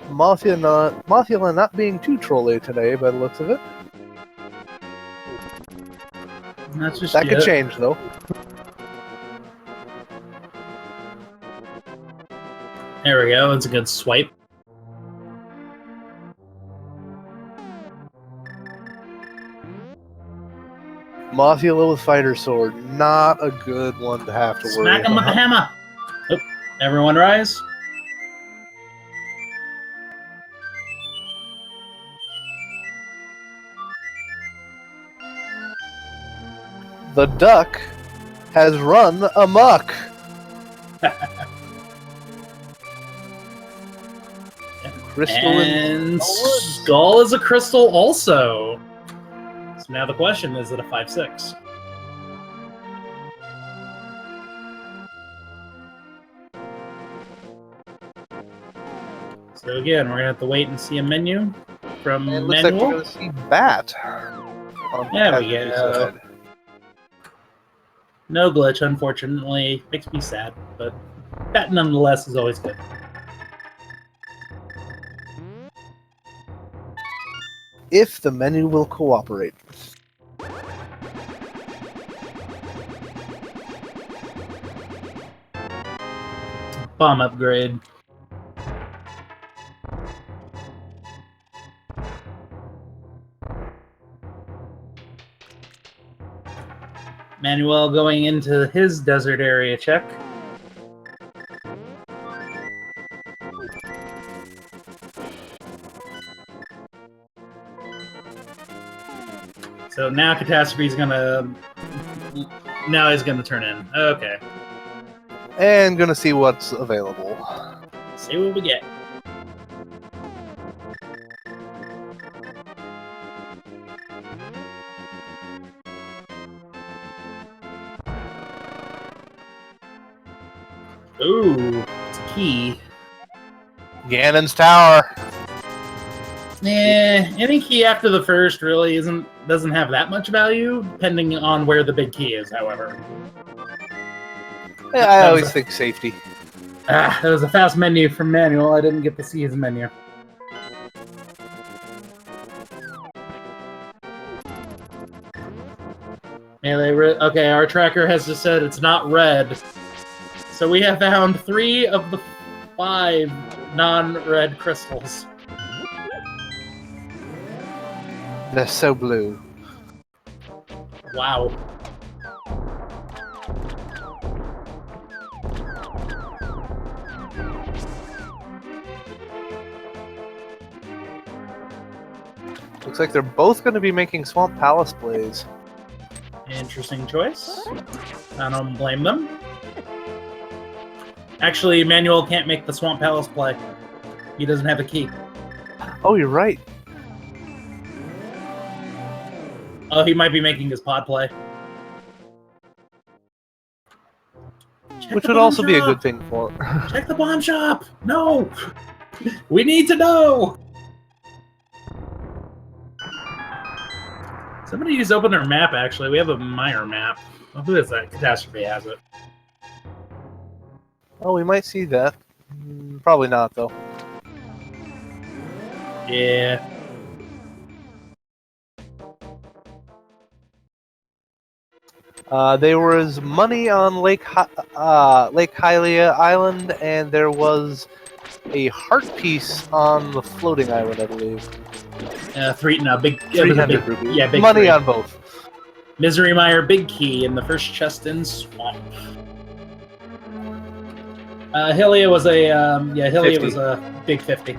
Mothula not being too trolly today by the looks of it. That's just That could change, though. There we go. That's a good swipe. Mothula with Fighter Sword. Not a good one to have to worry Smack him with the about. hammer. Oh, everyone rise. The duck has run amok. Crystal And Skull is a crystal also. So now the question, is it a 5/6? So again, we're gonna have to wait and see a menu from It looks like Manuel. we're going to see Bat. There we go. No glitch, unfortunately. Makes me sad, but that nonetheless is always good. If the menu will cooperate. Bomb upgrade. Manuel going into his desert area check. So now Catastrophe's gonna... Now he's gonna turn in. Okay. And gonna see what's available. See what we get. Ooh, it's a key. Ganon's Tower. Any key after the first really isn't doesn't have that much value, depending on where the big key is, however. Yeah, I always think safety. That was a fast menu from manual. I didn't get to see his menu. Okay, our tracker has just said it's not red. So we have found 3 of the 5 non-red crystals. They're so blue. Wow. Looks like they're both going to be making Swamp Palace plays. Interesting choice. I don't blame them. Actually, Manuel can't make the Swamp Palace play. He doesn't have a key. Oh, you're right. Oh, he might be making his pod play. Which would also be a good thing for... Check the bomb shop! No! We need to know! Somebody just opened their map, actually. We have a Meyer map. Oh, who is that? Catastrophe has it. Oh, we might see that. Probably not, though. Yeah. There was money on Lake Hylia Island, and there was a heart piece on the floating island, I believe. Big 300 rupees. Yeah, big money 3. on both. Misery Meyer, big key in the first chest in Swamp. Hylia was a Hylia 50. was a big 50.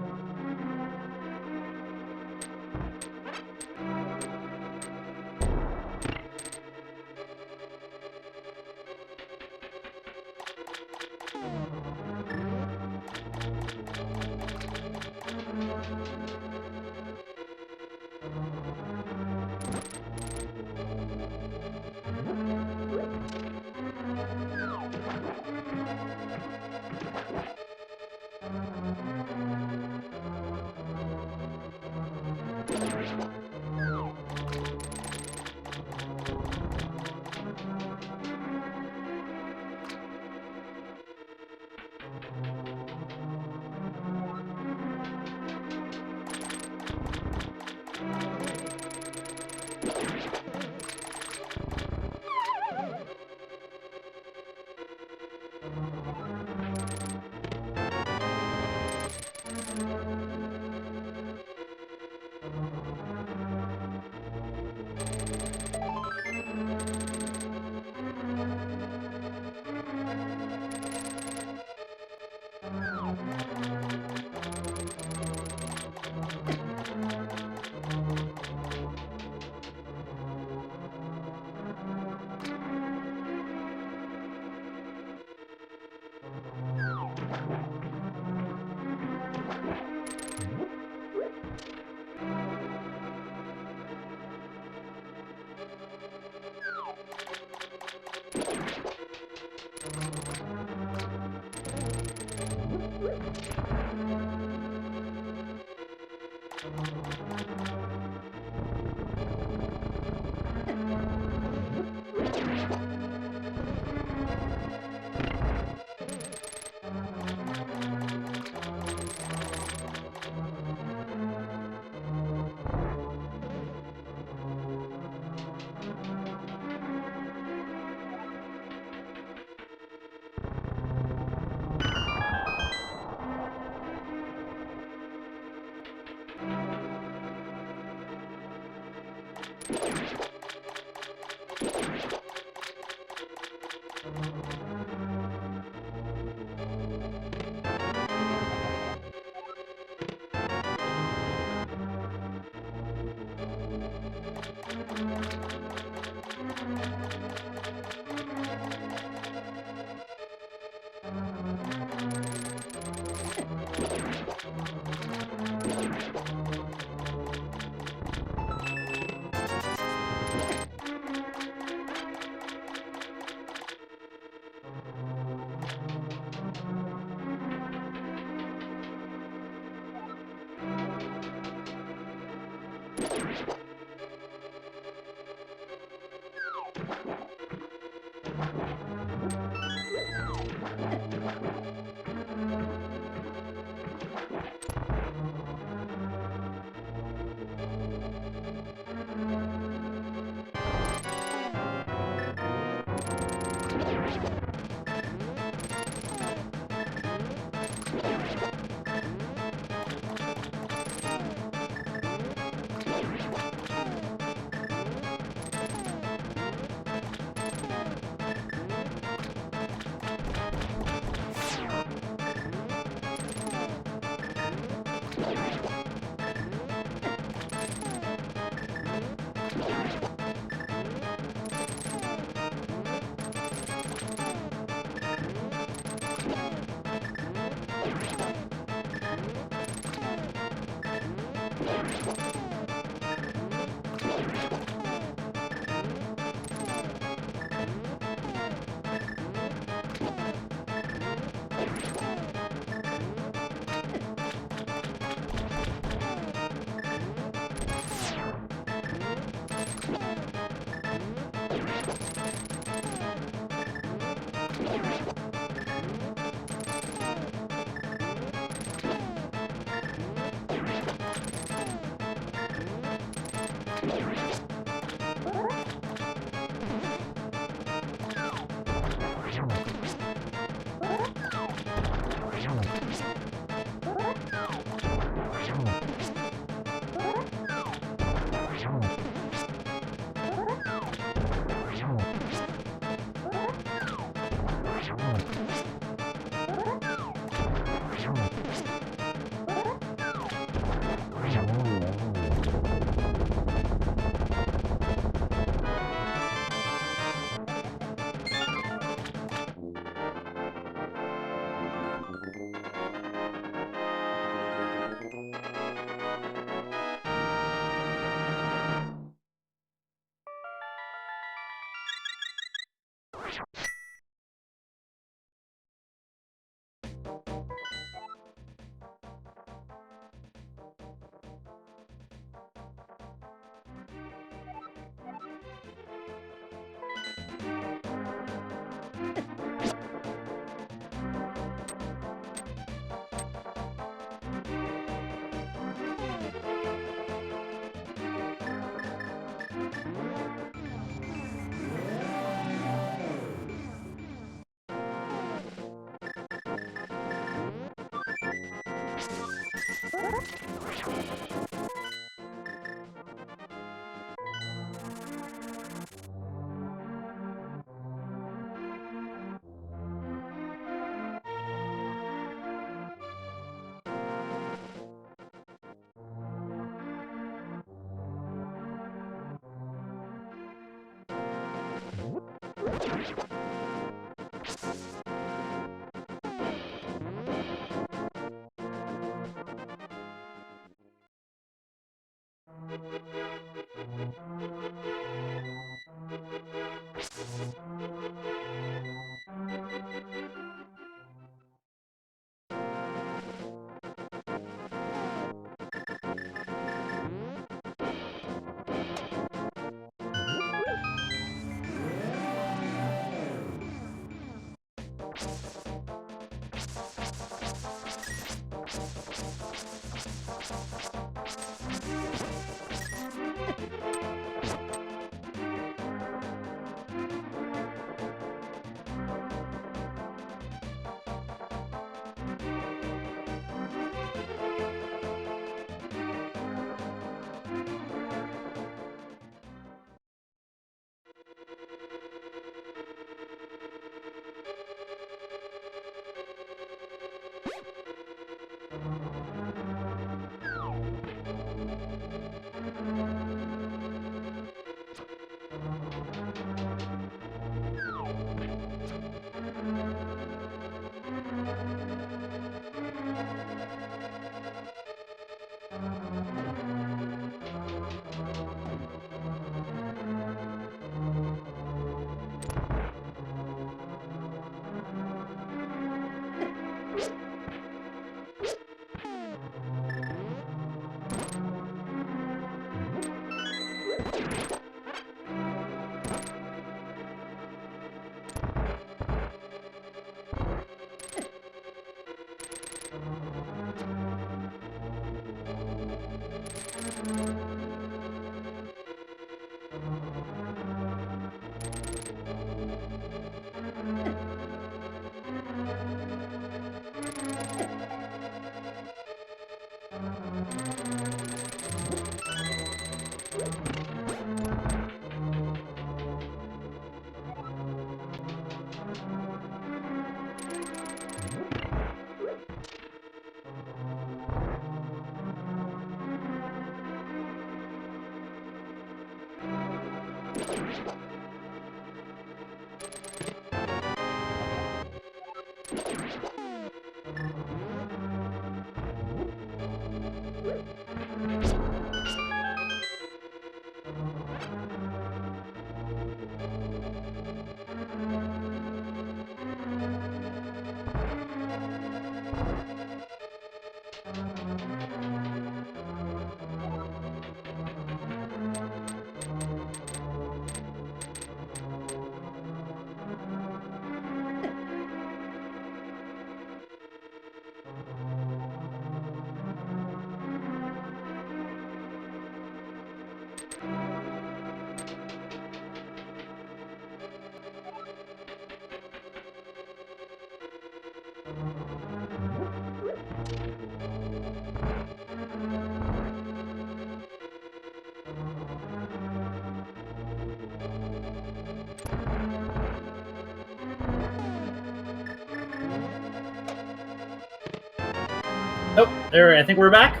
Oh, there. I think we're back.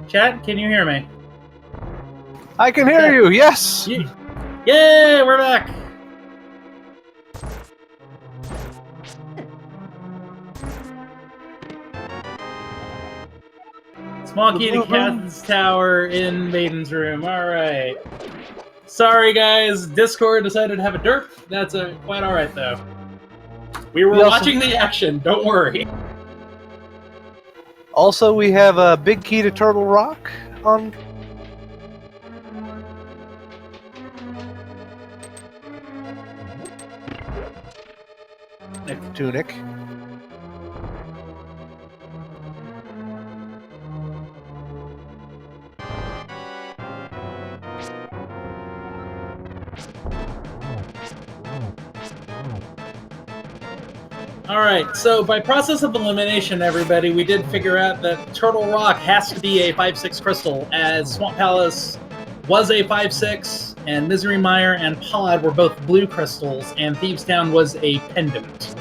Chat, can you hear me? I can hear you. Yes. Yay, we're back. Small key to Cat's Tower in Maiden's room. All right. Sorry, guys. Discord decided to have a derp. That's quite all right, though. We were watching the action. Don't worry. Also, we have a big key to Turtle Rock on. Tunic. Alright, so by process of elimination, everybody, we did figure out that Turtle Rock has to be a 5/6 crystal, as Swamp Palace was a 5/6, and Misery Mire and Pod were both blue crystals, and Thieves Town was a pendant.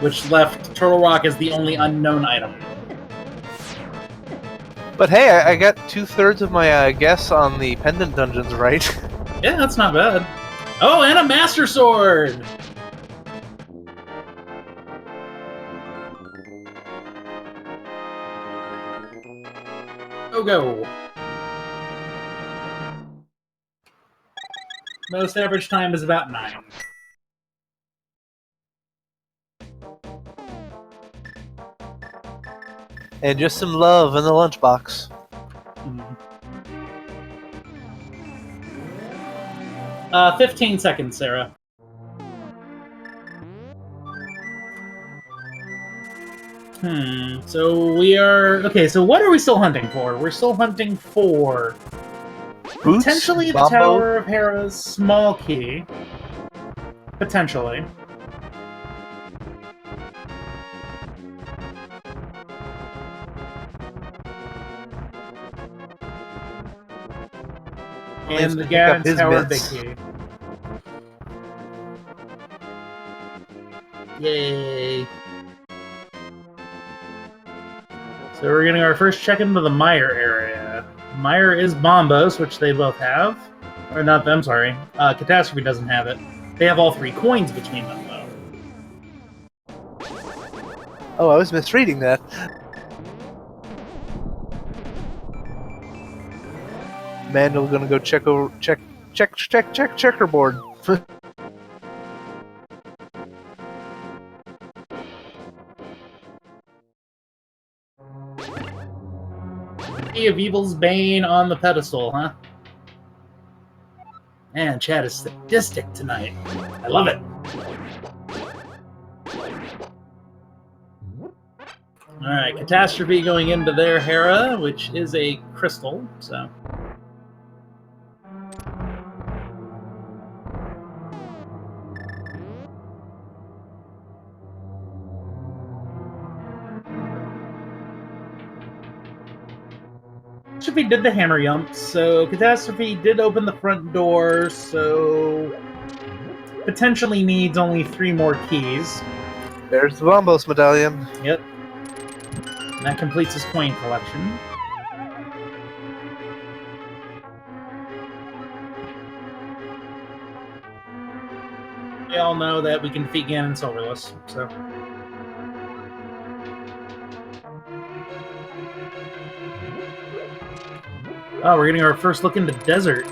Which left Turtle Rock as the only unknown item. But hey, I got 2/3 of my guess on the pendant dungeons right. Yeah, that's not bad. Oh, and a Master Sword! Go. Most average time is about 9. And just some love in the lunchbox. 15 seconds, Sarah. So we are... Okay, so what are we still hunting for? We're still hunting for... Boots? Potentially the Bombo? Tower of Hera's small key. Potentially. And the Gad's Tower big key. Yay! So we're getting our first check into the Mire area. Mire is Bombos, which they both have. Or not them, sorry. Catastrophe doesn't have it. They have all 3 coins between them, though. Oh, I was misreading that. Mandel gonna go check checkerboard. Key of Evil's Bane on the pedestal, huh? Man, chat is sadistic tonight. I love it. Alright, Catastrophe going into their Hera, which is a crystal, so... Catastrophe did the hammer yump, so Catastrophe did open the front door, so potentially needs only 3 more keys. There's the Bombos medallion. Yep. And that completes his coin collection. we all know that we can defeat Ganon Silverless. So. Oh, we're getting our first look into desert.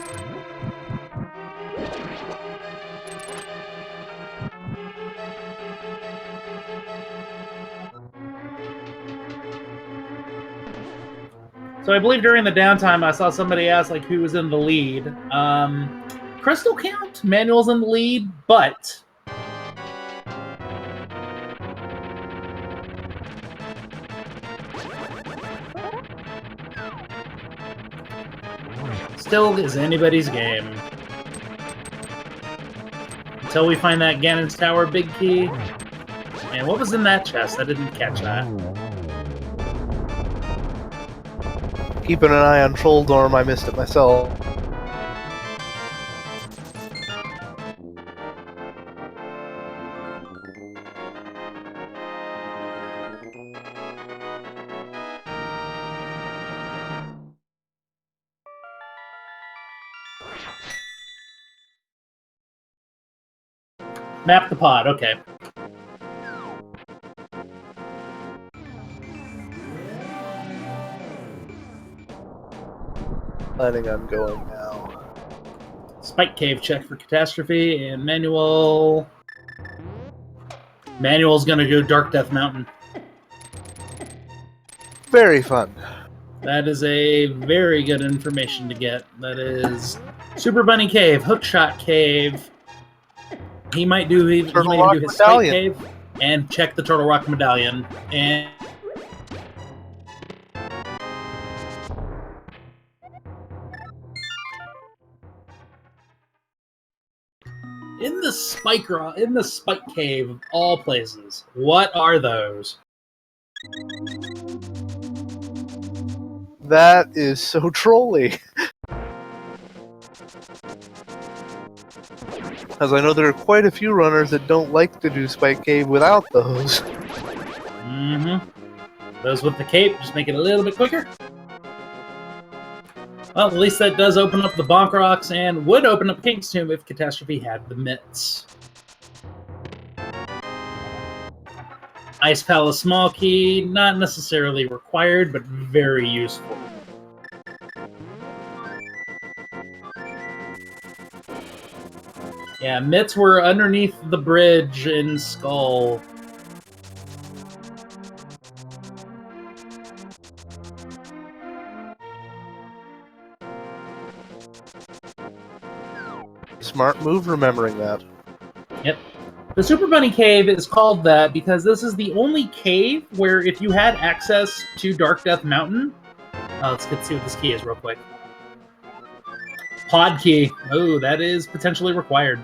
So I believe during the downtime, I saw somebody ask like who was in the lead. Crystal Count, Manuel's in the lead, but still is anybody's game. Until we find that Ganon's Tower big key. And what was in that chest? I didn't catch that. Keeping an eye on Troll Dorm, I missed it myself. Map the pod, okay. Planning on going now. Spike Cave check for Catastrophe, and Manuel's gonna go Dark Death Mountain. Very fun. That is a very good information to get. That is Super Bunny Cave, Hookshot Cave. He might do his Spike Cave and check the Turtle Rock Medallion. And in the Spike Cave of all places, what are those? That is so trolly. As I know there are quite a few runners that don't like to do Spike Cave without those. Mm-hmm. Those with the cape just make it a little bit quicker. Well, at least that does open up the Bonk Rocks and would open up King's Tomb if Catastrophe had the mitts. Ice Palace Small Key, not necessarily required, but very useful. Yeah, mitts were underneath the bridge in Skull. Smart move remembering that. Yep. The Super Bunny Cave is called that because this is the only cave where if you had access to Dark Death Mountain... let's see what this key is real quick. Pod key. Oh, that is potentially required.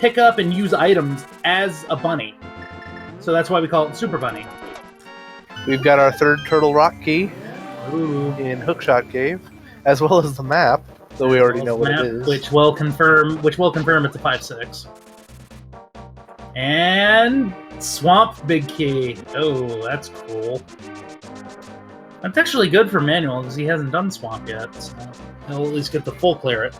Pick up and use items as a bunny. So that's why we call it Super Bunny. We've got our third Turtle Rock key. Ooh. In Hookshot Cave, as well as the map, though we already know what it is. Which will confirm it's a 5/6. And Swamp Big Key. Oh, that's cool. That's actually good for Manuel because he hasn't done Swamp yet. So he'll at least get the full clear it.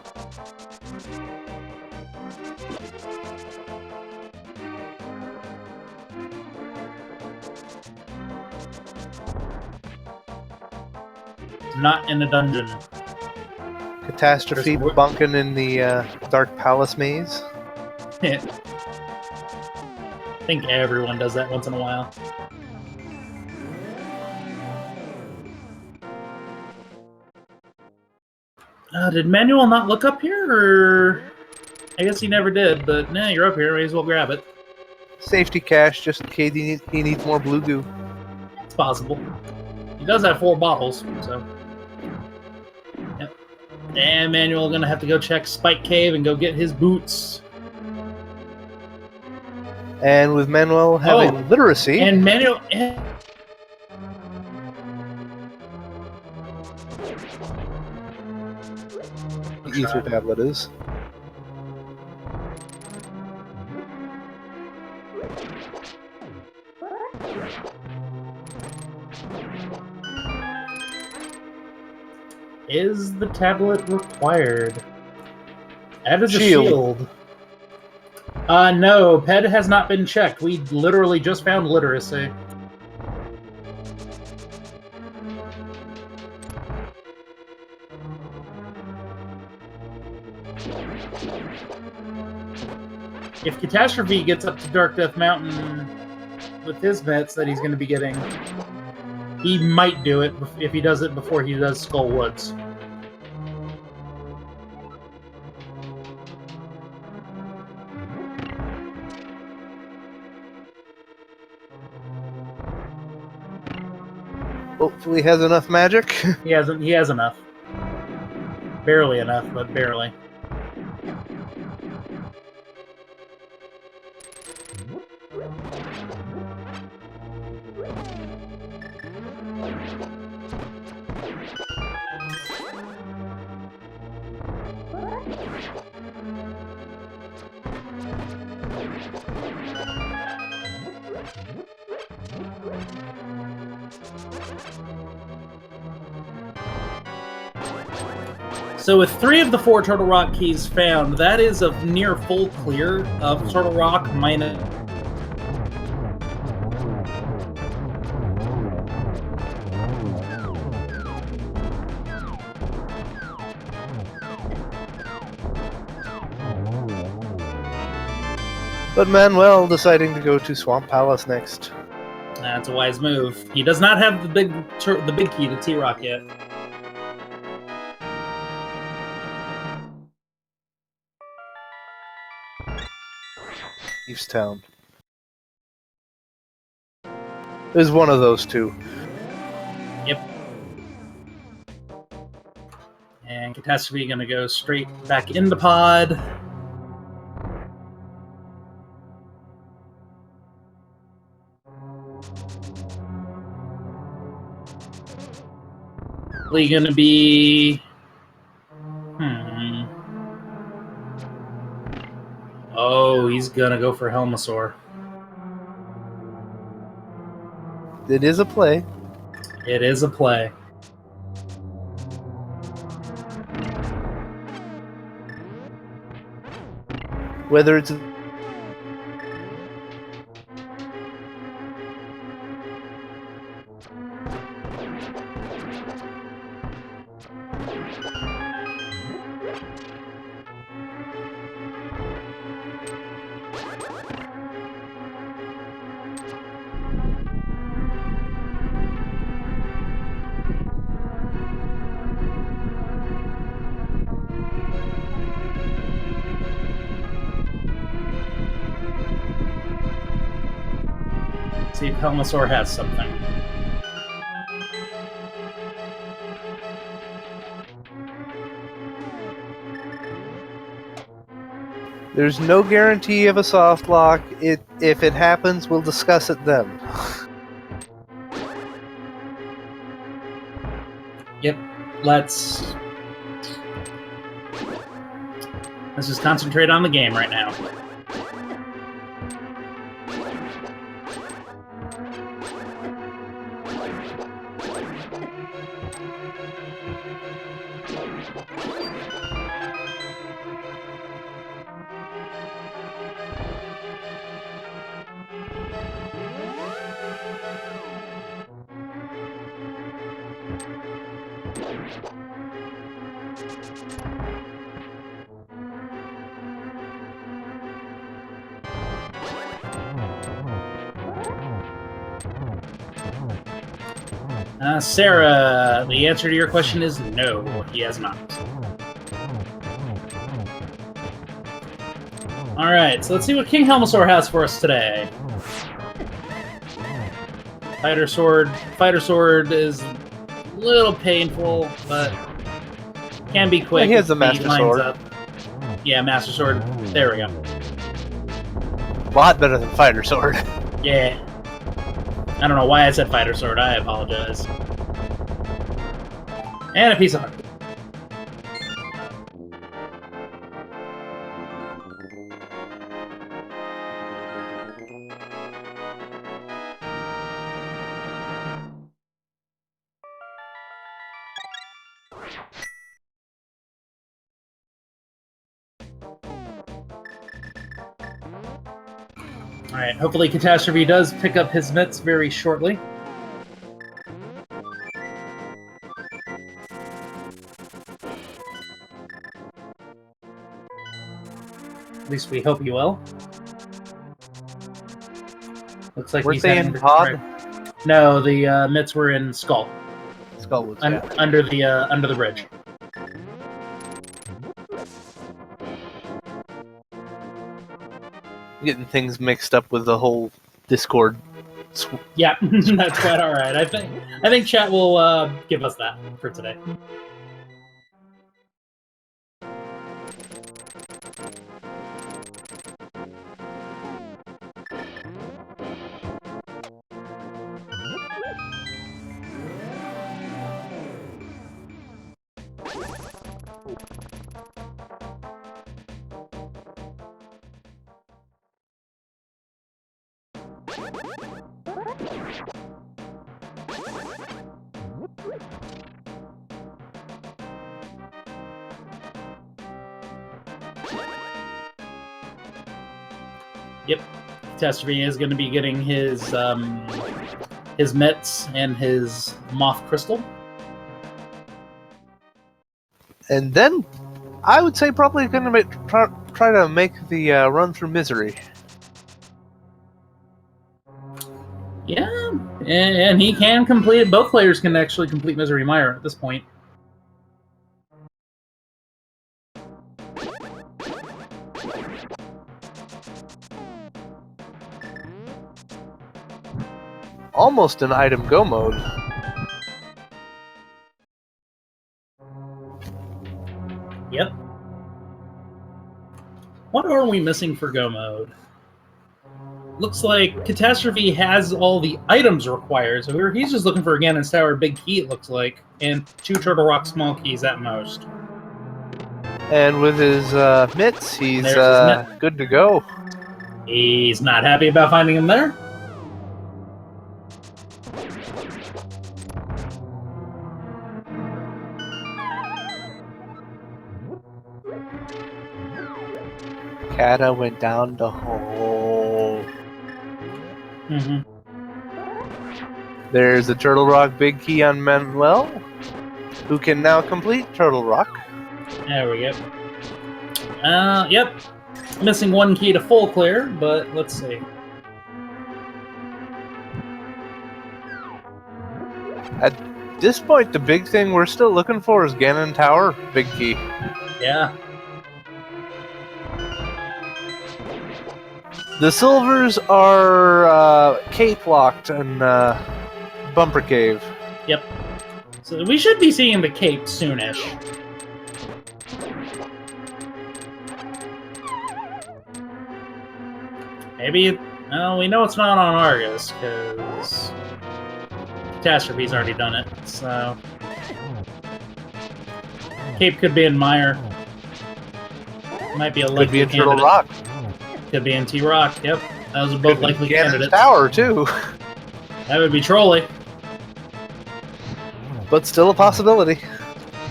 Not in a dungeon. Catastrophe bunking in the Dark Palace maze. I think everyone does that once in a while. Did Manuel not look up here, or I guess he never did? But nah, you're up here. May as well grab it. Safety cache, just in case he needs more blue goo. It's possible. He does have 4 bottles, so. Yep. And Manuel gonna have to go check Spike Cave and go get his boots. And with Manuel having literacy, and Manuel. Ether tablet is. Is the tablet required? That is a Shield. shield. No, PED has not been checked. We literally just found literacy. If Catastrophe gets up to Dark Death Mountain with his meds that he's going to be getting, he might do it if he does it before he does Skull Woods. Hopefully he has enough magic. He hasn't. He has enough. Barely enough, but barely. So with 3 of the 4 Turtle Rock keys found, that is a near full clear of Turtle Rock minus... But Manuel deciding to go to Swamp Palace next. That's a wise move. He does not have the big key to T-Rock yet. Easttown. There's one of those two. Yep. And Catastrophe gonna go straight back in the pod. Probably gonna be... Oh, he's gonna go for Helmasaur. It is a play. It is a play. Whether it's See if Helmasaur has something. there's no guarantee of a soft lock. If it happens, we'll discuss it then. Yep. Let's just concentrate on the game right now. Sarah, the answer to your question is no, he has not. Alright, so let's see what King Helmasaur has for us today. Fighter Sword. Fighter Sword is a little painful, but can be quick. Yeah, he has the if Master lines Sword. up. Yeah, Master Sword. There we go. A lot better than Fighter Sword. Yeah. I don't know why I said Fighter Sword. I apologize. And a piece of heart. Alright, hopefully Catastrophe does pick up his mitts very shortly. At least we hope he will. Looks like Weren't they in pod? No, the mitts were in Skull. Skull was, yeah. Under the bridge. Getting things mixed up with the whole Discord. Yeah, that's quite all right. I think chat will give us that for today. Yep, Catastrophe is going to be getting his mitts and his moth crystal. And then, I would say probably going to try to make the run through Misery. Yeah, and he can complete it. Both players can actually complete Misery Mire at this point. Almost an item go mode. Yep. What are we missing for go mode? Looks like Catastrophe has all the items required, so he's just looking for a Ganon's Tower big key, it looks like, and 2 Turtle Rock small keys at most. And with his mitts, he's good to go. He's not happy about finding him there. Kata went down the hole. Mm-hmm. There's a Turtle Rock big key on Manuel, who can now complete Turtle Rock. There we go. Yep. Missing 1 key to full clear, but let's see. At this point, the big thing we're still looking for is Ganon Tower big key. Yeah. The silvers are Cape Locked and Bumper Cave. Yep. So we should be seeing the Cape soonish. Maybe. No, we know it's not on Argus because Catastrophe's already done it. So Cape could be in Mire. Might be a likely Could be in candidate. Turtle Rock. Could be in T-Rock, yep. Those are both Could be likely Ganon's candidates. Tower, too. That would be Trolley. But still a possibility.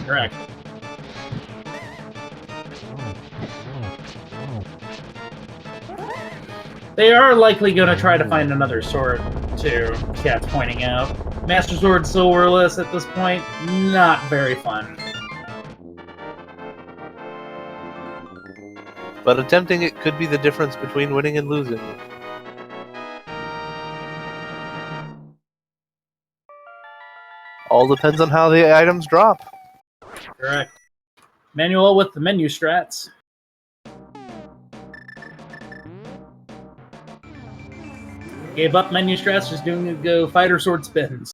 Correct. They are likely going to try to find another sword, too, Cat's pointing out. Master Sword Silverless at this point, not very fun. But attempting it could be the difference between winning and losing. All depends on how the items drop. Correct. Manual with the menu strats. Gave up menu strats, just doing it go fighter sword spins.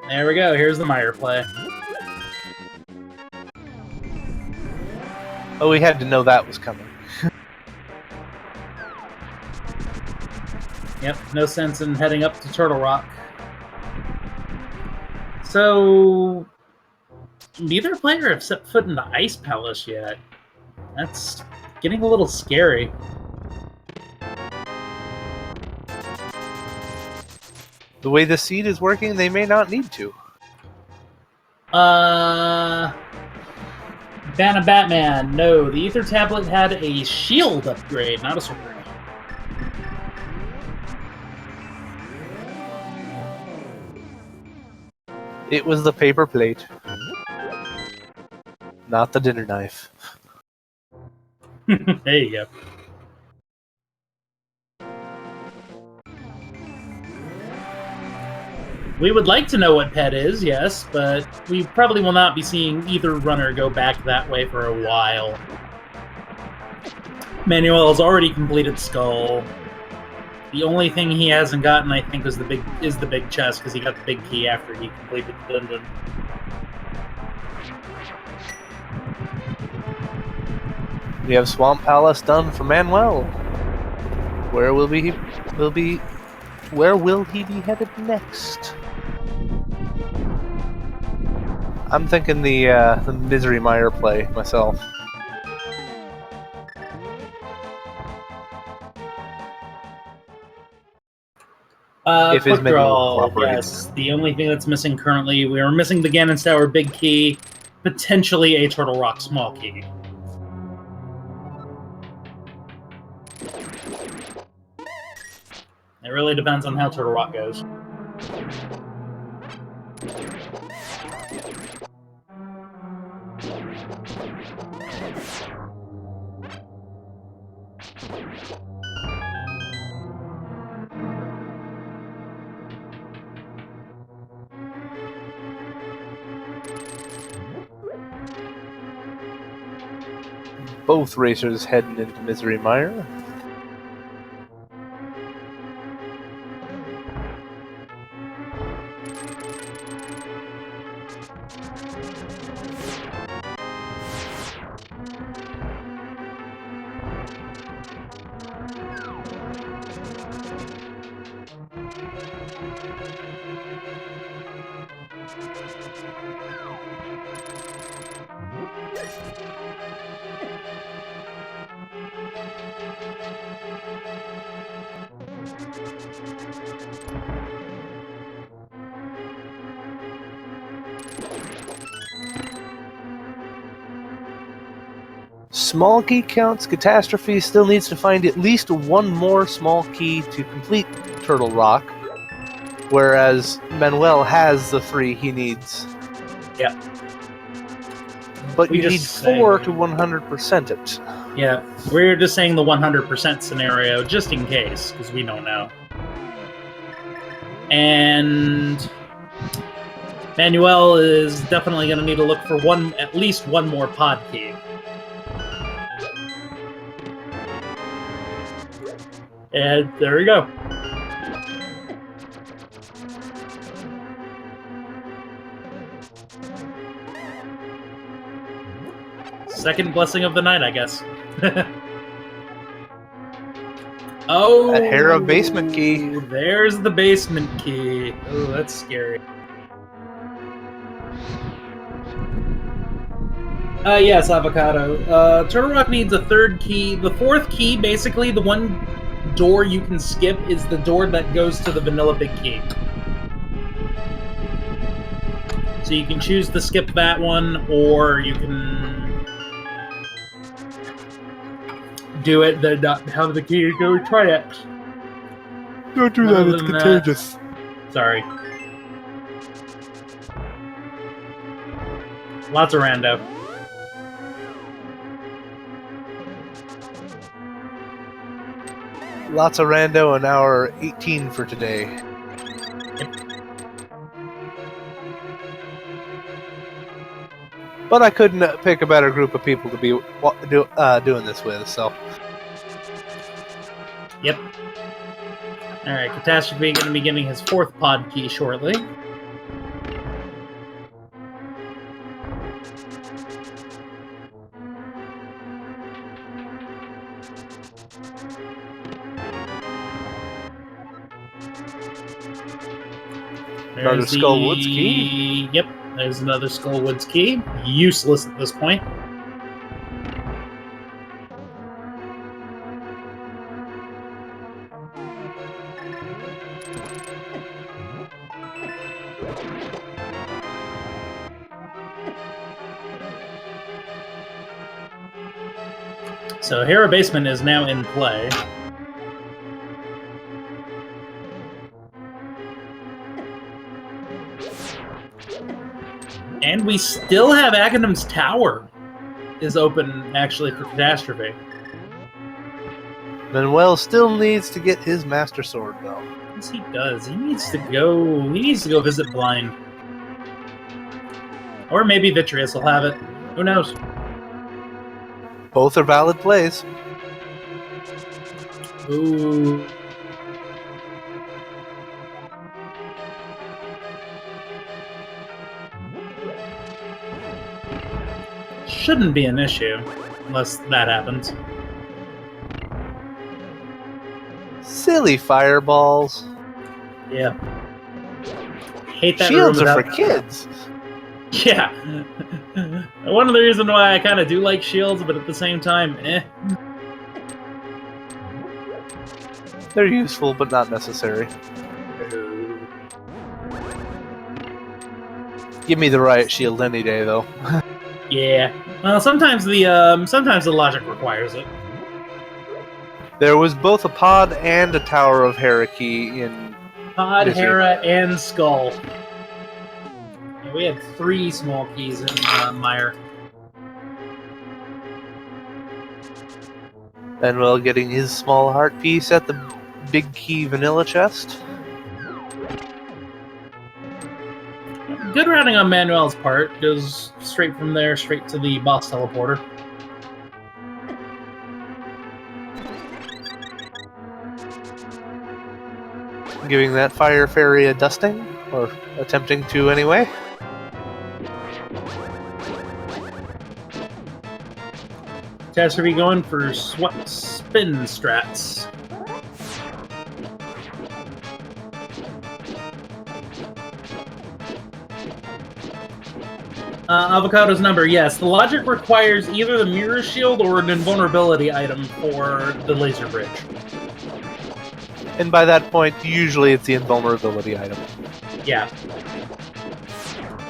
There we go, here's the Mire play. Oh, we had to know that was coming. Yep, no sense in heading up to Turtle Rock. So, neither player have set foot in the Ice Palace yet. That's getting a little scary. The way the seed is working, they may not need to. Batman. No, the Ether Tablet had a shield upgrade, not a sword. It was the paper plate, not the dinner knife. There you go. We would like to know what pet is, yes, but we probably will not be seeing either runner go back that way for a while. Manuel's already completed Skull. The only thing he hasn't gotten, I think, is the big chest, because he got the big key after he completed the dungeon. We have Swamp Palace done for Manuel. Where will he be headed next? I'm thinking the Misery Mire play myself. If his Quick menu draw, cooperates. yes. The only thing that's missing currently, we are missing the Ganon's Tower big key, potentially a Turtle Rock small key. It really depends on how Turtle Rock goes. Both racers heading into Misery Mire. Small key counts. Catastrophe still needs to find at least one more small key to complete Turtle Rock, whereas Manuel has the 3 he needs. Yeah. But We you need just 4 say- to 100% it. Yeah, we're just saying the 100% scenario, just in case, because we don't know. And Manuel is definitely going to need to look for at least one more pod key. And there we go. Second blessing of the night, I guess. Oh, That Hera basement key. There's the basement key. Oh, that's scary. Yes, Avocado. Turtle Rock needs a 3rd key. The 4th key, basically, the one door you can skip is the door that goes to the vanilla big key. So you can choose to skip that one, or you can do it, then not have the key to go try it. Don't do Other that, it's than that- contagious. Sorry. Lots of rando. Lots of rando in hour 18 for today. Yep. But I couldn't pick a better group of people to be doing this with, so. Yep. Alright, Catastrophe going to be getting his 4th pod key shortly. Another There's Skullwoods key. Yep, there's another Skullwoods key. Useless at this point. So Hera Basement is now in play. And we still have Aghanim's Tower is open, actually, for Catastrophe. Manuel still needs to get his Master Sword, though. Yes, he does. He needs to go visit Blind. Or maybe Vitreous will have it. Who knows? Both are valid plays. Ooh. Shouldn't be an issue, unless that happens. Silly fireballs. Yeah. Hate that Shields room are without... for kids. Yeah. One of the reasons why I kind of do like shields, but at the same time, eh. They're useful, but not necessary. Give me the riot shield any day, though. Yeah. Well, sometimes the logic requires it. There was both a pod and a Tower of Hera key in Pod, Misery. Hera, and Skull. Yeah, we had 3 small keys in Meyer. Manuel getting his small heart piece at the big key vanilla chest. Good routing on Manuel's part. Goes straight from there, straight to the boss teleporter. Giving that fire fairy a dusting, or attempting to anyway. Catastrophe going for spin strats. Avocado's number, yes. The logic requires either the mirror shield or an invulnerability item for the laser bridge. And by that point, usually it's the invulnerability item. Yeah.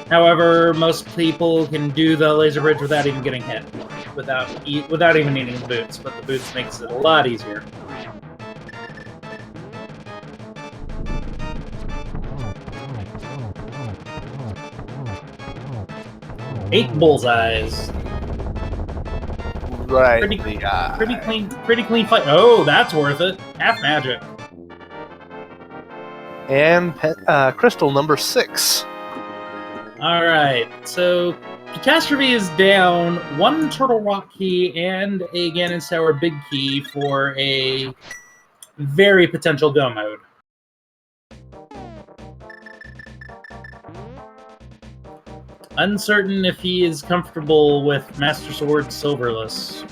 However, most people can do the laser bridge without even getting hit, without even needing the boots. But the boots makes it a lot easier. Eight bullseyes. Right. Pretty clean fight. Oh, that's worth it. Half magic. And crystal number 6. All right, so Catastrophe is down 1 Turtle Rock key and a Ganon's Tower big key for a very potential go mode. Uncertain if he is comfortable with Master Sword Silverless.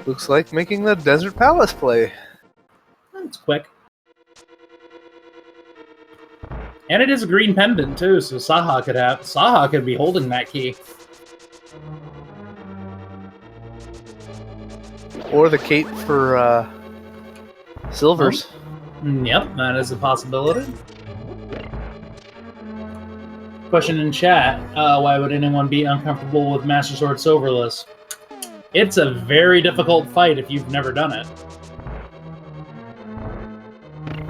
Looks like making the Desert Palace play. That's quick. And it is a green pendant too, so Saha could be holding that key. Or the cape for Silvers. Yep, that is a possibility. Question in chat, why would anyone be uncomfortable with Master Sword Silverless? It's a very difficult fight if you've never done it.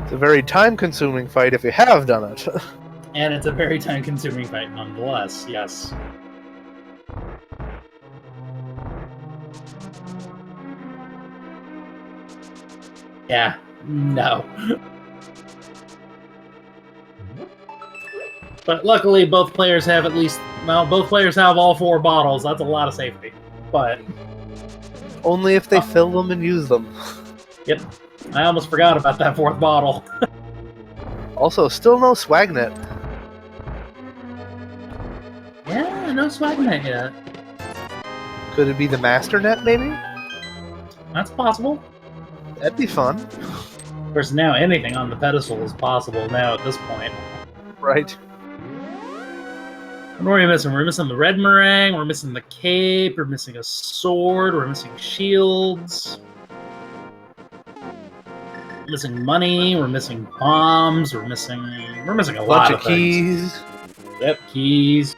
It's a very time-consuming fight if you have done it. And it's a very time-consuming fight nonetheless, yes. Yeah, no. But luckily both players have both players have all 4 bottles. That's a lot of safety. But only if they fill them and use them. Yep. I almost forgot about that 4th bottle. Also, still no Swagnet. Yeah, no Swagnet yet. Could it be the Master Net, maybe? That's possible. That'd be fun. Of course, now anything on the pedestal is possible now at this point. Right. What are we missing? We're missing the red meringue, we're missing the cape, we're missing a sword, we're missing shields. We're missing money, we're missing bombs, we're missing a lot Bunch of of things. keys. Yep, keys.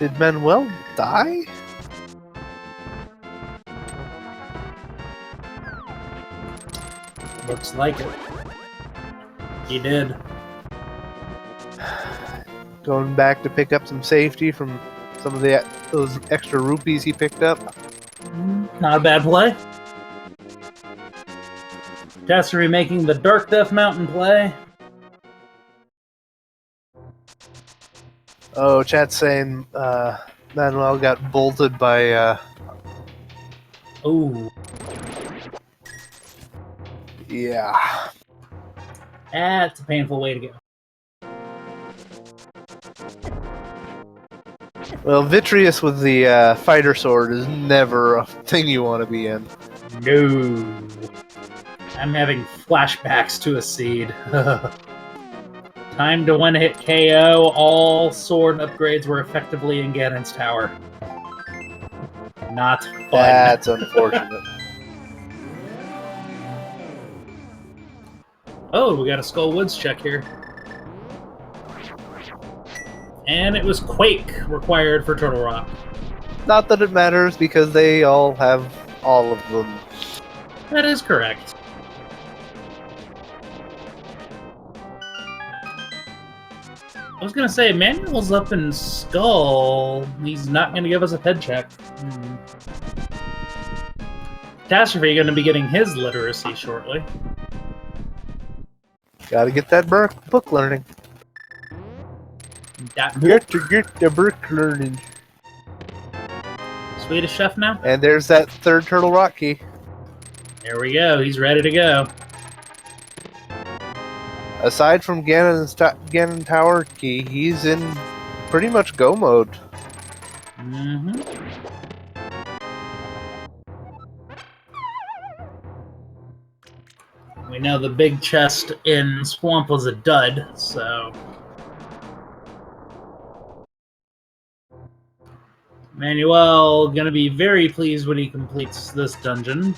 Did Manuel die? Looks like it. He did. Going back to pick up some safety from some of those extra rupees he picked up. Not a bad play. Catastrophe making the Dark Death Mountain play. Oh, chat's saying Manuel got bolted by... Ooh. Yeah. That's a painful way to go. Well, Vitreous with the fighter sword is never a thing you want to be in. No. I'm having flashbacks to a seed. Time to one-hit KO. All sword upgrades were effectively in Ganon's tower. Not fun. That's unfortunate. Oh, we got a Skull Woods check here. And it was Quake required for Turtle Rock. Not that it matters, because they all have all of them. That is correct. I was gonna say, Manuel's up in Skull. He's not gonna give us a head check. Catastrophe gonna be getting his literacy shortly. Gotta get that book learning. That Get the book learning. Swedish chef now? And there's that third Turtle Rock key. There we go. He's ready to go. Aside from Ganon Tower key, he's in pretty much go mode. Mm-hmm. We know the big chest in Swamp was a dud, so... Manuel gonna be very pleased when he completes this dungeon.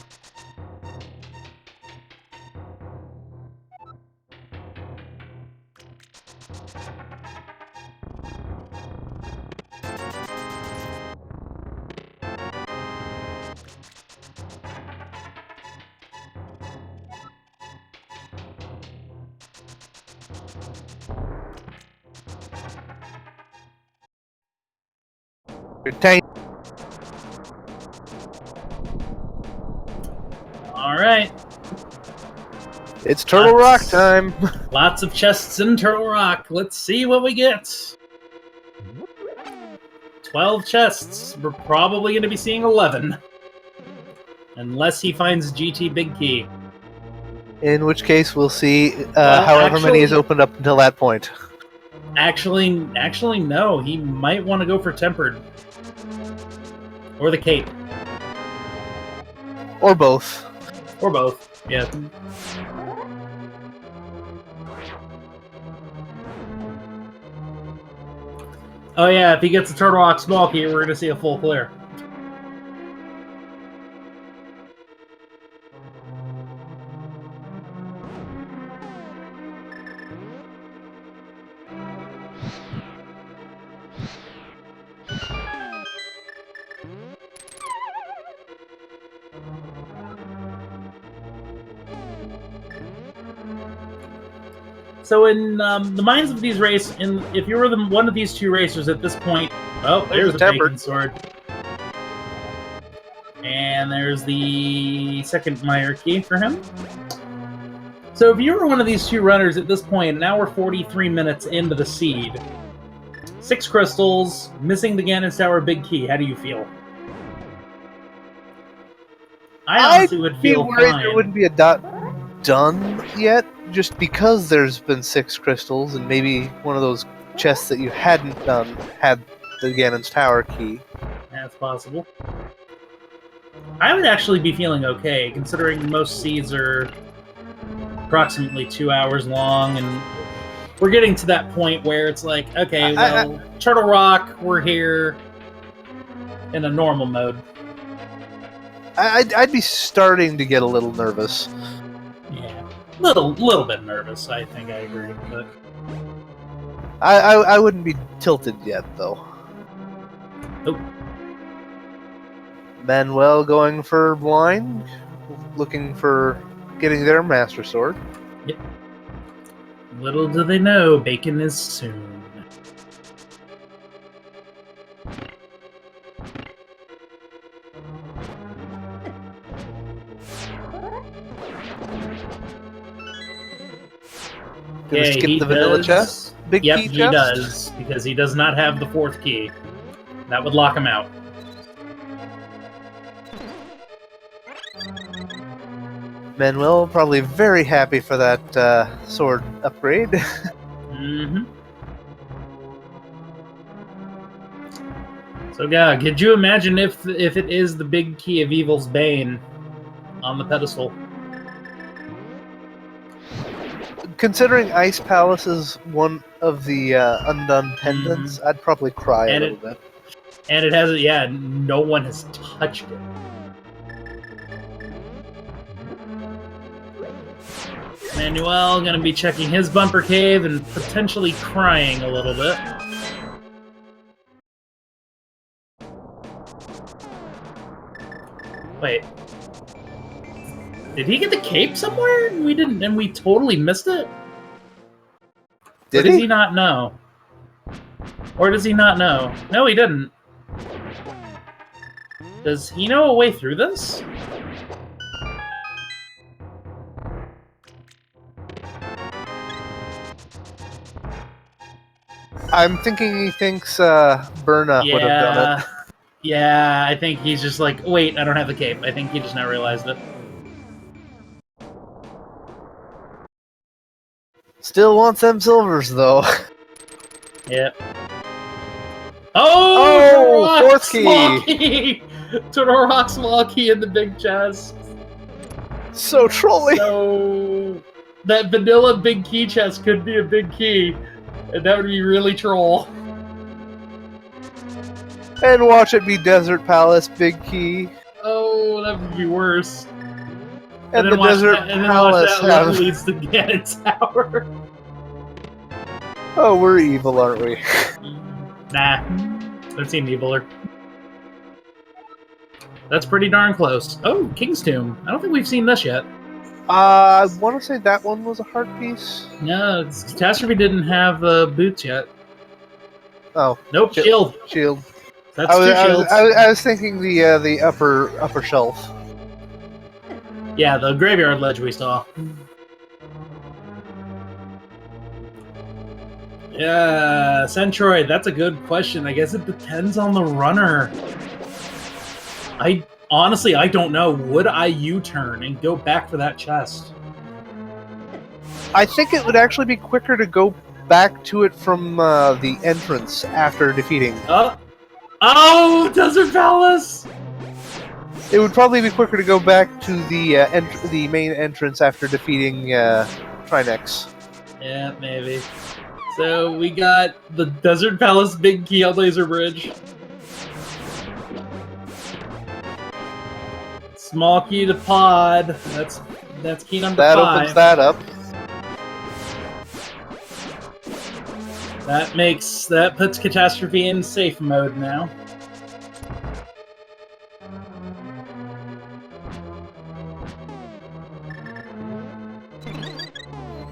Alright. It's Turtle Rock time. Lots of chests in Turtle Rock. Let's see what we get. 12 chests. We're probably going to be seeing 11. Unless he finds GT Big Key. In which case, we'll see however many is opened up until that point. Actually, no. He might want to go for Tempered. Or the Cape. Or both. Or both, yeah. Oh yeah, if he gets a Turtle Rock small key, we're going to see a full clear. So in the minds of these if you were one of these two racers at this point, oh, there's a Tempered sword. And there's the second Meyer key for him. So if you were one of these two runners at this point, now we're 43 minutes into the seed. 6 crystals, missing the Ganon's Tower Big Key. How do you feel? I honestly would feel worried fine. There wouldn't be a dot done yet, just because there's been 6 crystals, and maybe one of those chests that you hadn't done had the Ganon's Tower key. That's possible. I would actually be feeling okay, considering most seeds are approximately 2 hours long, and we're getting to that point where it's like, okay, well, Turtle Rock, we're here in a normal mode. I'd be starting to get a little nervous. Yeah, little bit nervous. I think I agree, but I wouldn't be tilted yet, though. Oh, Manuel going for blind, looking for getting their Master Sword. yep. Little do they know, bacon is soon. Gonna Okay, skip he the vanilla does. chest? Big Yep, key he chest? does, because he does not have the 4th key. That would lock him out. Manuel probably very happy for that sword upgrade. Mm-hmm. So, yeah, could you imagine if it is the big key of Evil's Bane on the pedestal? Considering Ice Palace is one of the undone pendants, I'd probably cry a little bit. And it has, yeah, no one has touched it. Manuel gonna be checking his bumper cave and potentially crying a little bit. Wait. Did he get the cape somewhere? We didn't, and we totally missed it? Or does he not know? Or does he not know? No, he didn't. Does he know a way through this? I'm thinking he thinks Burna would have done it. Yeah, I think he's just like, wait, I don't have the cape. I think he just now realized it. Still wants them silvers, though. Yep. Oh! 4th key! Todorock small key in the big chest. So trolly! So, that vanilla big key chest could be a big key, and that would be really troll. And watch it be Desert Palace, big key. Oh, that would be worse. And the Desert Palace that leads to Ganon Tower. Oh, we're evil, aren't we? Nah, I've seen eviler. That's pretty darn close. Oh, King's Tomb. I don't think we've seen this yet. I want to say that one was a heart piece. No, Catastrophe didn't have boots yet. Oh, nope, shield. Shield. That's two shields. I was thinking the upper shelf. Yeah, the graveyard ledge we saw. Yeah, Centroid, that's a good question. I guess it depends on the runner. Honestly, I don't know. Would I U-turn and go back for that chest? I think it would actually be quicker to go back to it from the entrance after defeating. Oh, Desert Palace! It would probably be quicker to go back to the main entrance after defeating Trinex. Yeah, maybe. So we got the Desert Palace big key on Laser Bridge. Small key to pod. That's key number 5. That opens that up. That puts Catastrophe in safe mode now.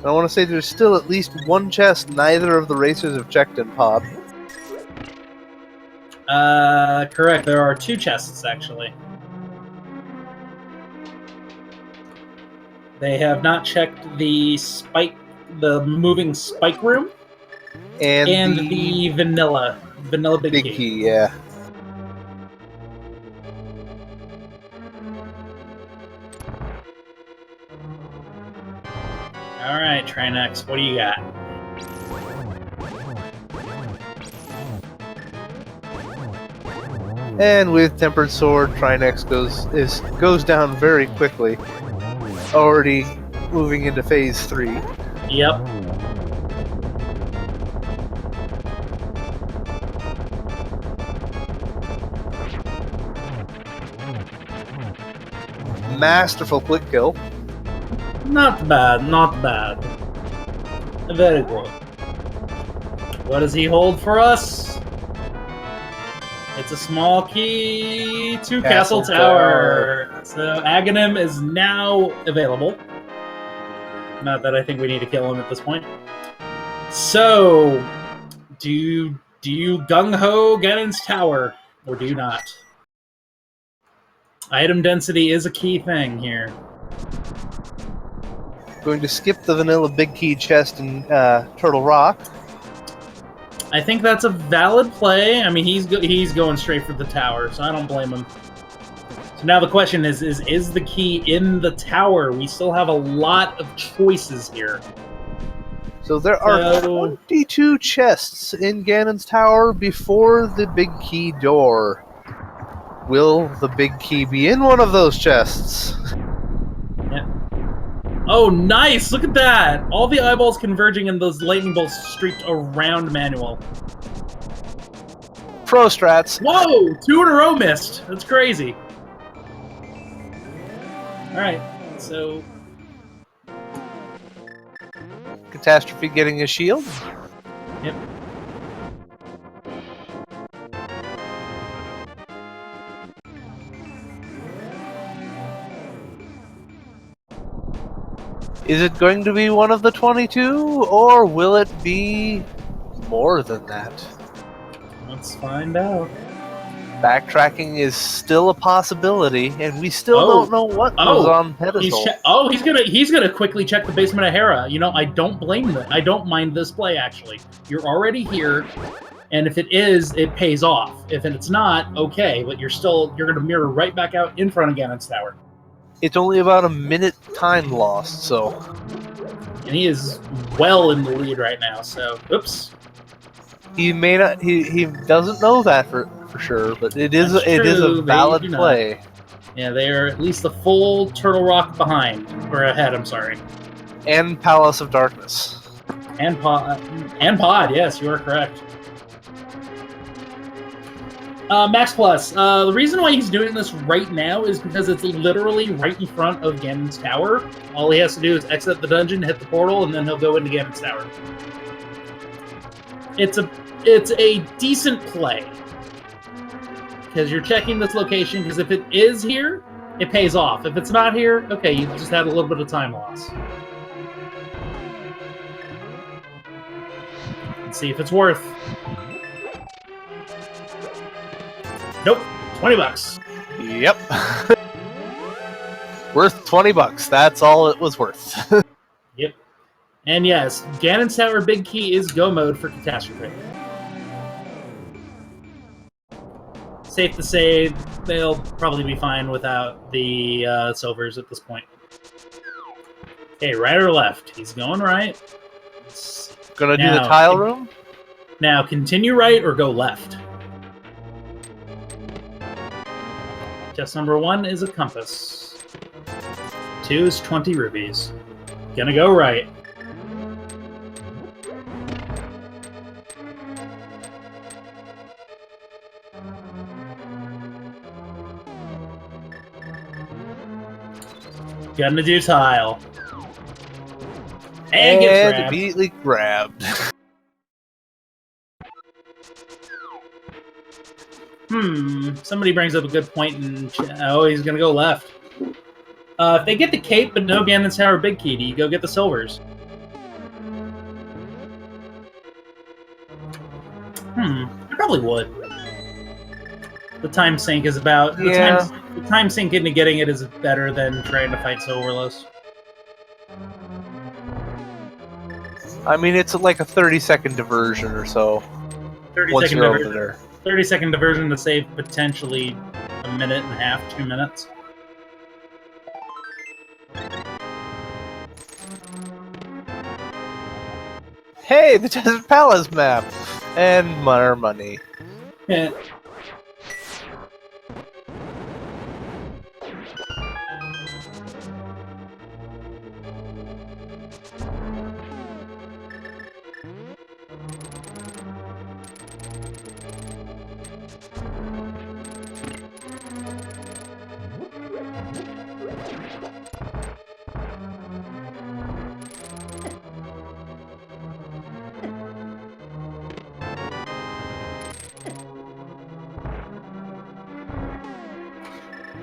I want to say there's still at least one chest neither of the racers have checked in pod. Correct. There are 2 chests, actually. They have not checked the moving spike room, and the vanilla big key. Yeah. All right, Trinex, what do you got? And with Tempered Sword, Trinex goes down very quickly. Already moving into phase 3. Yep. Masterful quick kill. Not bad, not bad. Very good. What does he hold for us? It's a small key to Castle Castle Tower. So Aghanim is now available. Not that I think we need to kill him at this point. So, do you gung-ho Ganon's Tower, or do you not? Item density is a key thing here. Going to skip the vanilla big key chest in Turtle Rock. I think that's a valid play. I mean, he's going straight for the tower, so I don't blame him. So now the question is the key in the tower? We still have a lot of choices here. So there are 22 chests in Ganon's Tower before the big key door. Will the big key be in one of those chests? Yeah. Oh, nice! Look at that! All the eyeballs converging and those lightning bolts streaked around Manuel. Pro strats. Whoa! 2 in a row missed! That's crazy. Alright, so... Catastrophe getting a shield. Yep. Is it going to be one of the 22, or will it be more than that? Let's find out. Backtracking is still a possibility, and we still don't know what goes on pedestal. He's gonna quickly check the basement of Hera. You know, I don't blame that. I don't mind this play, actually. You're already here, and if it is, it pays off. If it's not, okay, but you're gonna mirror right back out in front of Ganon's Tower. It's only about a minute time lost, so... And he is well in the lead right now, so... Oops. He may not... He doesn't know that for sure, but it is a valid play. Yeah, they are at least a full Turtle Rock behind. Or ahead, I'm sorry. And Palace of Darkness. And Pod, yes, you are correct. Max Plus. The reason why he's doing this right now is because it's literally right in front of Ganon's Tower. All he has to do is exit the dungeon, hit the portal, and then he'll go into Ganon's Tower. It's a decent play. Because you're checking this location, because if it is here, it pays off. If it's not here, okay, you just had a little bit of time loss. Let's see if it's worth. Nope, $20. Yep. Worth $20. That's all it was worth. Yep. And yes, Ganon's Tower Big Key is go mode for Catastrophe. Safe to say, they'll probably be fine without the silvers at this point. Okay, right or left? He's going right. Gonna do the tile room? Now, continue right or go left. Chest number 1 is a compass. 2 is 20 rubies. Gonna go right. Gonna do tile. And get grabbed. Immediately grabbed. Somebody brings up a good point, and oh, he's gonna go left. If they get the cape but no Ganon's Tower Big Key, do you go get the silvers? I probably would. The time sink is about the time sink into getting it is better than trying to fight Silverless. I mean, it's like a 30-second diversion or so. 30-second diversion. Over there. 30-second diversion to save potentially a minute and a half, 2 minutes. Hey, the Desert Palace map! And more money. Yeah.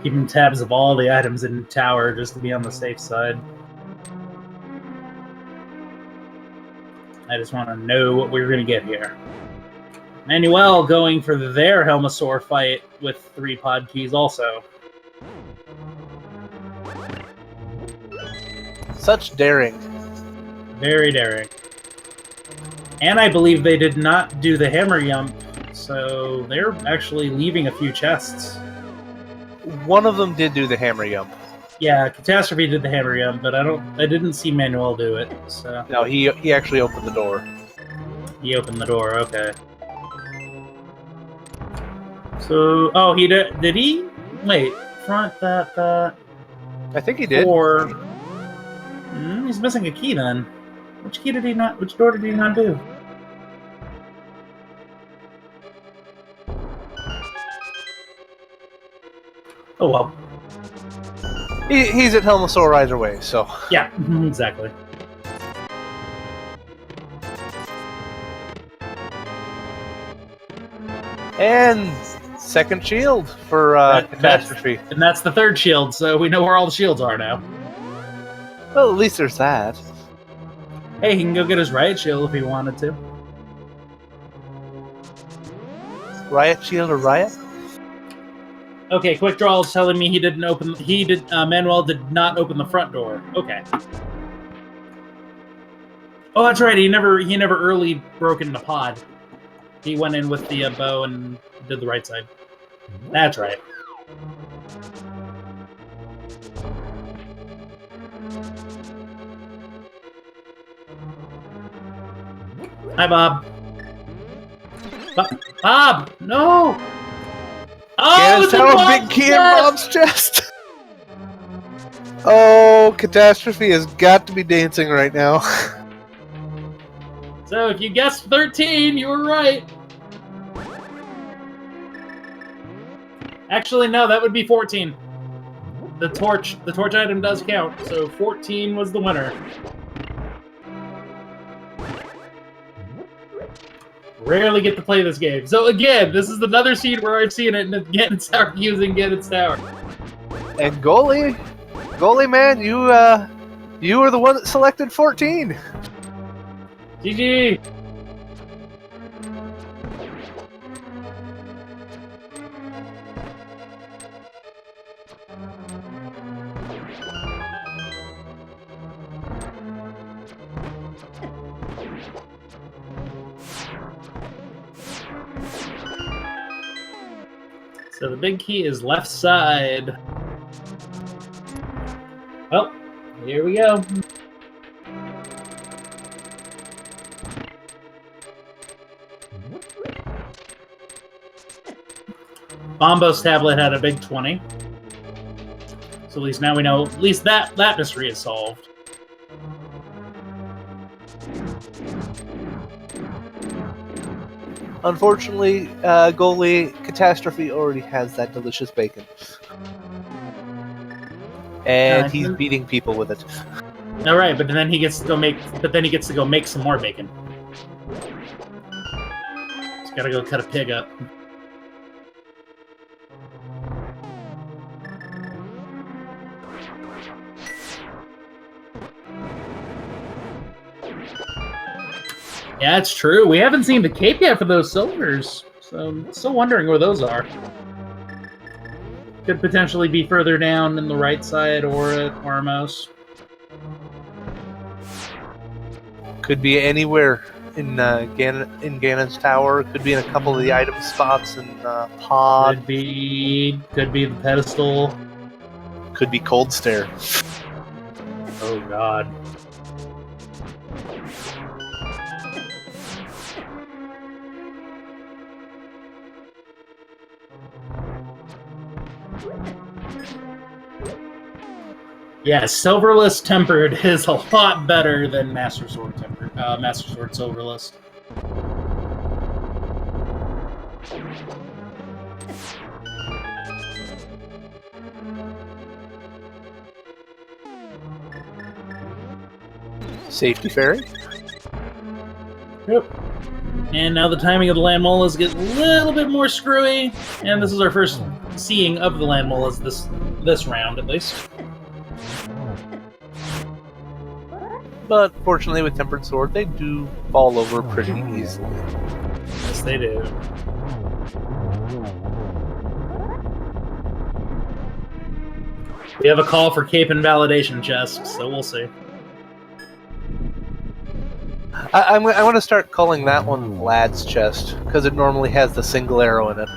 Keeping tabs of all the items in the tower just to be on the safe side. I just want to know what we're going to get here. Manuel going for their Helmasaur fight with 3 pod keys also. Such daring. Very daring. And I believe they did not do the hammer yump, so they're actually leaving a few chests. One of them did do the hammer yump. Yeah, Catastrophe did the hammer yump, but I didn't see Manuel do it. So No, he actually opened the door. he opened the door. Okay. So, oh, he did. Did he? Wait, front that. I think he did. Or he's missing a key then. Which key did he not? Which door did he not do? Oh well. He's at Helmasaur either way, so... Yeah, exactly. And second shield for Catastrophe. And that's the 3rd shield, so we know where all the shields are now. Well, at least there's that. Hey, he can go get his riot shield if he wanted to. Riot shield or riot? Okay, Quick Draw is telling me he didn't open. Manuel did not open the front door. Okay. Oh, that's right. He never early broke into pod. He went in with the bow and did the right side. That's right. Hi, Bob. Bob, no. Oh, Can't tell a big key in Bob's chest. Oh, Catastrophe has got to be dancing right now. So if you guessed 13, you were right. Actually, no, that would be 14. The torch item does count, so 14 was the winner. Rarely get to play this game. So again, this is another scene where I've seen it in Ganon's Tower using Ganon's Tower. And goalie man, you were the one that selected 14. GG. So the big key is left side. Well, here we go. Bombo's tablet had a big 20. So at least now we know, at least that mystery is solved. Unfortunately, goalie Catastrophe already has that delicious bacon. And he's beating people with it. All right, but then he gets to go make. But then he gets to go make some more bacon. He's got to go cut a pig up. Yeah, it's true. We haven't seen the cape yet for those silvers, so I'm still wondering where those are. Could potentially be further down in the right side or at Armos. Could be anywhere in Ganon's Tower. Could be in a couple of the item spots in Pod. Could be the pedestal. Could be Cold Stare. Oh God. Yeah, Silverless Tempered is a lot better than Master Sword Tempered. Master Sword Silverless. Safety Fairy. Yep. And now the timing of the land molas gets a little bit more screwy, and this is our first seeing of the land molas this round, at least. But fortunately, with Tempered Sword, they do fall over pretty easily. Yes, they do. We have a call for cape invalidation chests, so we'll see. I want to start calling that one Lad's Chest, because it normally has the single arrow in it.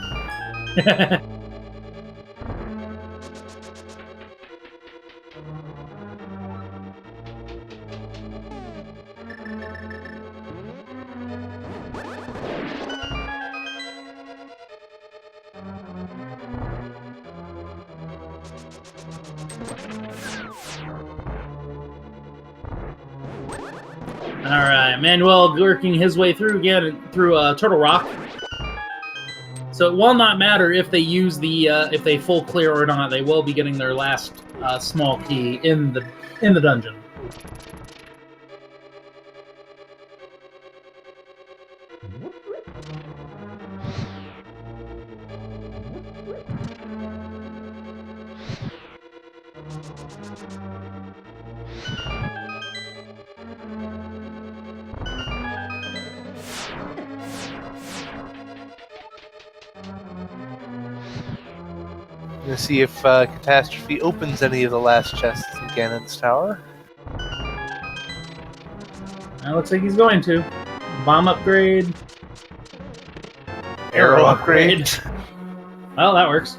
Alright, Manuel working his way through again through Turtle Rock. So it will not matter if they use the if they full clear or not. They will be getting their last small key in the dungeon. Gonna see if Catastrophe opens any of the last chests in Ganon's Tower. Looks like he's going to. Bomb upgrade. Arrow upgrade. Well, that works.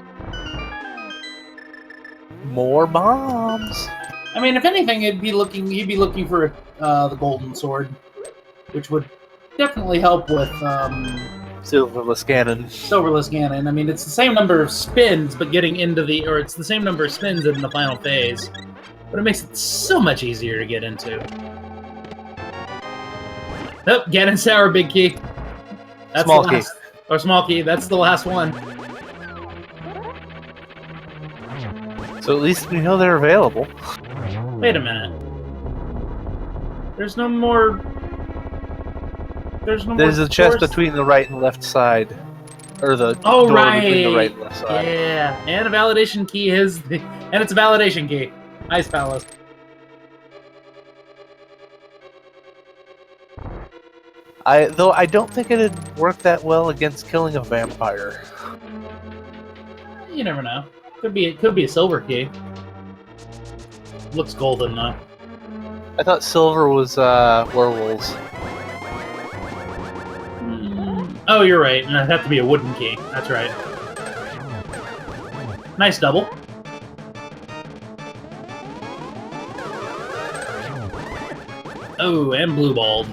More bombs. I mean, if anything, he'd be looking for the golden sword, which would definitely help with Silverless Ganon. Silverless Ganon. I mean, it's the same number of spins, but it's the same number of spins in the final phase, but it makes it so much easier to get into. Nope, Ganon's Tower, big key. That's Small the key. last, or small key. That's the last one. So at least we know they're available. Wait a minute. There's no more. There's a chest between the right and left side. Or the door between the right and left side. Yeah, and a validation key and it's a validation key. Nice, fellas. Though I don't think it'd work that well against killing a vampire. You never know. Could be a silver key. Looks golden though. I thought silver was werewolves. Oh, you're right. And it'd have to be a wooden key. That's right. Nice double. Oh, and blue balled.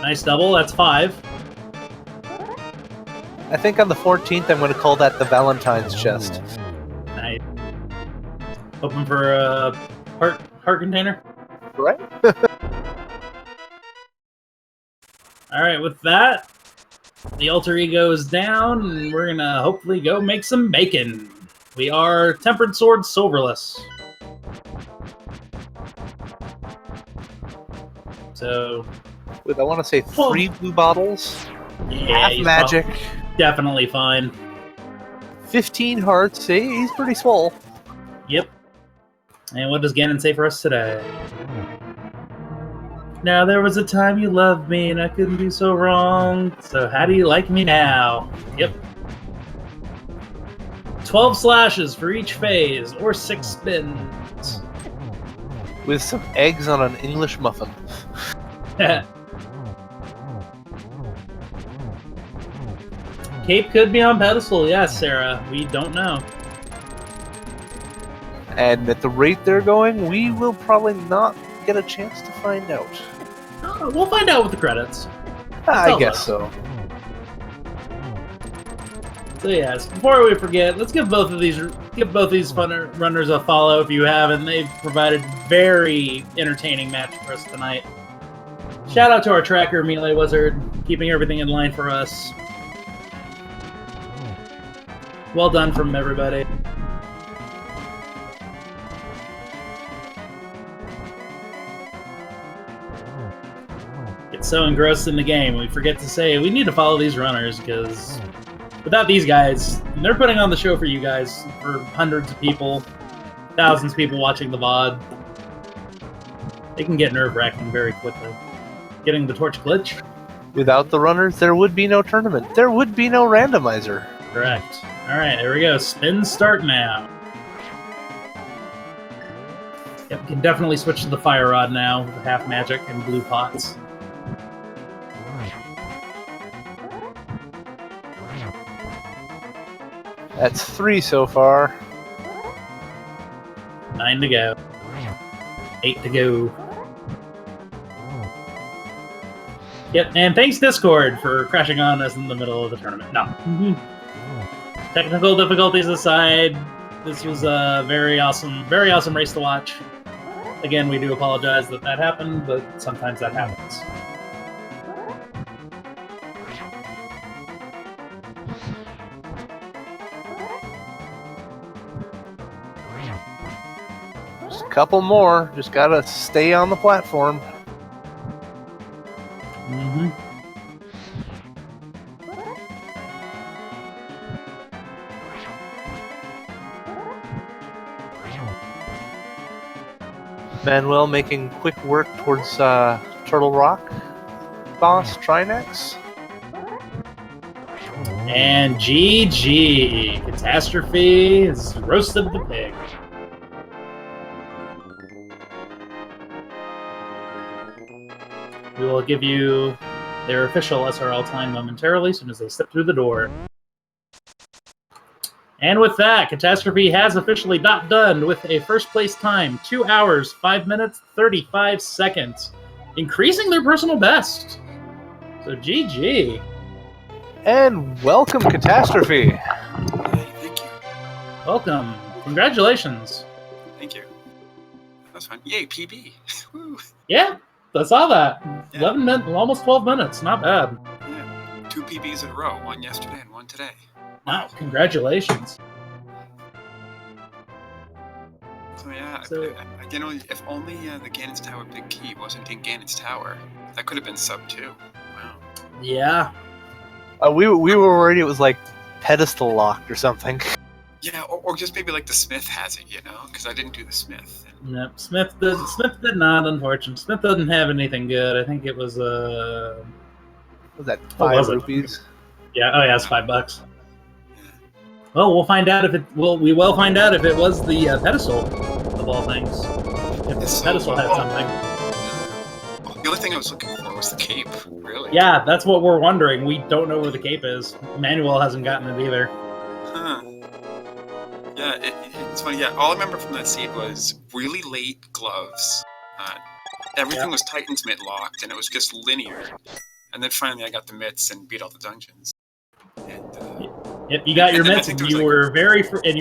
Nice double. That's 5. I think on the 14th I'm going to call that the Valentine's chest. Nice. Hoping for a heart container. Right? Alright, with that, the alter ego is down, and we're gonna hopefully go make some bacon. We are Tempered Sword Silverless. So... With, I want to say 3 blue bottles, yeah, half magic, definitely fine. 15 hearts. See, he's pretty swole. Yep. And what does Ganon say for us today? Now there was a time you loved me and I couldn't be so wrong. So how do you like me now? Yep. 12 slashes for each phase, or 6 spins. With some eggs on an English muffin. Cape could be on pedestal, yes, Sarah. We don't know. And at the rate they're going, we will probably not get a chance to find out. We'll find out with the credits. I guess so. So yes, before we forget, let's give both these fun runners a follow if you haven't. They've provided very entertaining match for us tonight. Shout out to our tracker, Melee Wizard, keeping everything in line for us. Well done from everybody. Get so engrossed in the game, we forget to say we need to follow these runners, because without these guys, they're putting on the show for you guys, for hundreds of people, thousands of people watching the VOD. They can get nerve-wracking very quickly. Getting the torch glitch? Without the runners, there would be no tournament. There would be no randomizer. Correct. Alright, there we go. Spin start now. Yep, we can definitely switch to the fire rod now with the half magic and blue pots. That's 3 so far. 9 to go. 8 to go. Yep, and thanks Discord for crashing on us in the middle of the tournament. No. Technical difficulties aside, this was a very awesome race to watch. Again, we do apologize that that happened, but sometimes that happens. Just a couple more. Just gotta stay on the platform. Mm-hmm. Manuel making quick work towards Turtle Rock. Boss Trinex. And GG. Catastrophe has roasted the pig. We will give you their official SRL time momentarily as soon as they step through the door. And with that, Catastrophe has officially not done with a first place time, 2 hours, 5 minutes, 35 seconds, increasing their personal best. So GG. And welcome, Catastrophe. Hey, thank you. Welcome. Congratulations. Thank you. That was fun. Yay, PB. Woo. Yeah, I saw that. Yeah. 11 minutes, almost 12 minutes. Not bad. Yeah. 2 PBs in a row. One yesterday and one today. Wow, congratulations. So yeah, So- you know, if only the Ganon's Tower Big Key wasn't in Ganon's Tower, that could have been sub 2. Wow. Yeah. We were worried it was like pedestal locked or something. Yeah, or just maybe like the Smith has it, you know, because I didn't do the Smith. Nope, Smith did not, unfortunately. Smith doesn't have anything good. I think it was Was that What 5 was it? rupees? yeah, oh yeah, it's $5. Well, we'll find out if it. Well, we will find out if it was the pedestal of all things. If the So- pedestal had something. The only thing I was looking for was the cape. Really? Yeah, that's what we're wondering. We don't know where the cape is. Manuel hasn't gotten it either. Huh. Yeah, it's funny. Yeah, all I remember from that seed was really late gloves. Everything was Titan's mitt locked, and it was just linear. And then finally, I got the mitts and beat all the dungeons. And Yep, you got your And then I mitts, think and there was, you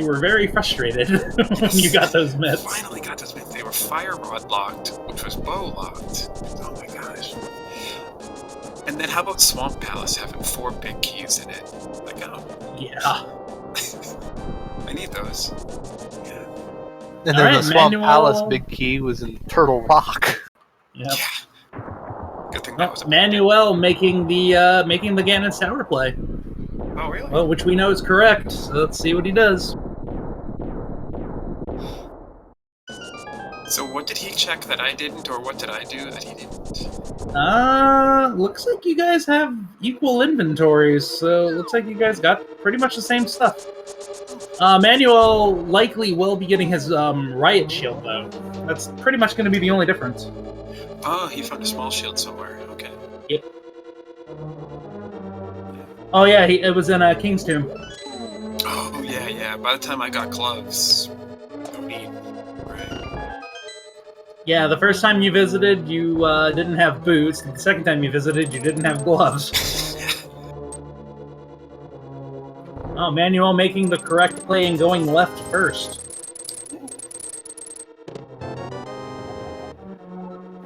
were very frustrated when you got those mitts. Finally got those mitts. They were fire rod locked, which was bow locked. Oh my gosh. And then how about Swamp Palace having 4 big keys in it? Like, Yeah. I need those. Yeah. And then Alright, the Swamp Manuel. Palace big key was in Turtle Rock. Yep. Yeah. Good thing that Well, was a Manuel making the Ganon's Tower play. Oh, really? Well, which we know is correct. So let's see what he does. So what did he check that I didn't, or what did I do that he didn't? Looks like you guys have equal inventories, so it looks like you guys got pretty much the same stuff. Manuel likely will be getting his riot shield, though. That's pretty much going to be the only difference. Oh, he found a small shield somewhere. Okay. Yep. Oh yeah, it was in King's Tomb. Oh, yeah. By the time I got gloves, no need. Right. Yeah, the first time you visited, you didn't have boots. The second time you visited, you didn't have gloves. Oh, Manuel making the correct play and going left first.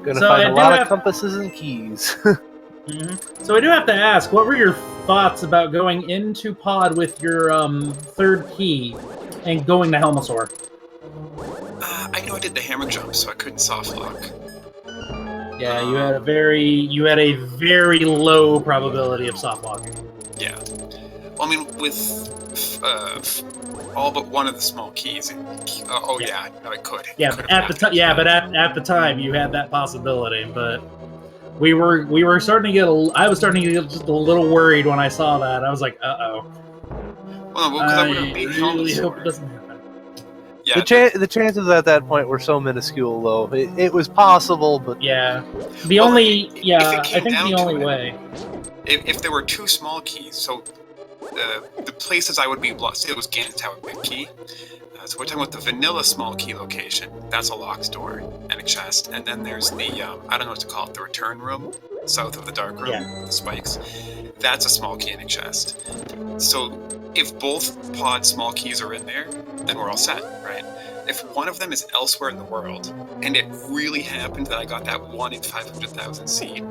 Gonna So find I a do lot of have- compasses and keys. So I do have to ask, what were your thoughts about going into pod with your third key and going to Helmasaur? I know I did the hammer jump, so I couldn't soft lock. Yeah, you had a very low probability of soft locking. Yeah. Well, I mean, with all but one of the small keys. Yeah, no, it could. Yeah, It but could at have the time, happened. yeah, but at the time you had that possibility. But we were starting to get. I was starting to get just a little worried when I saw that. I was like, uh-oh. Well, because I would have I made really helmets hope for it it. doesn't happen. Yeah, The chances at that point were so minuscule, though. It was possible, but Yeah, if it I came think down the to only it, way. if there were two small keys, so the places I would be blocked, say it was Gannon Tower Big Key. So we're talking about the vanilla small key location. That's a locked door and a chest. And then there's the, I don't know what to call it, the return room, south of the dark room, Yeah. the spikes. That's a small key and a chest. So if both pod small keys are in there, then we're all set, right? If one of them is elsewhere in the world, and it really happened that I got that 1 in 500,000 seed,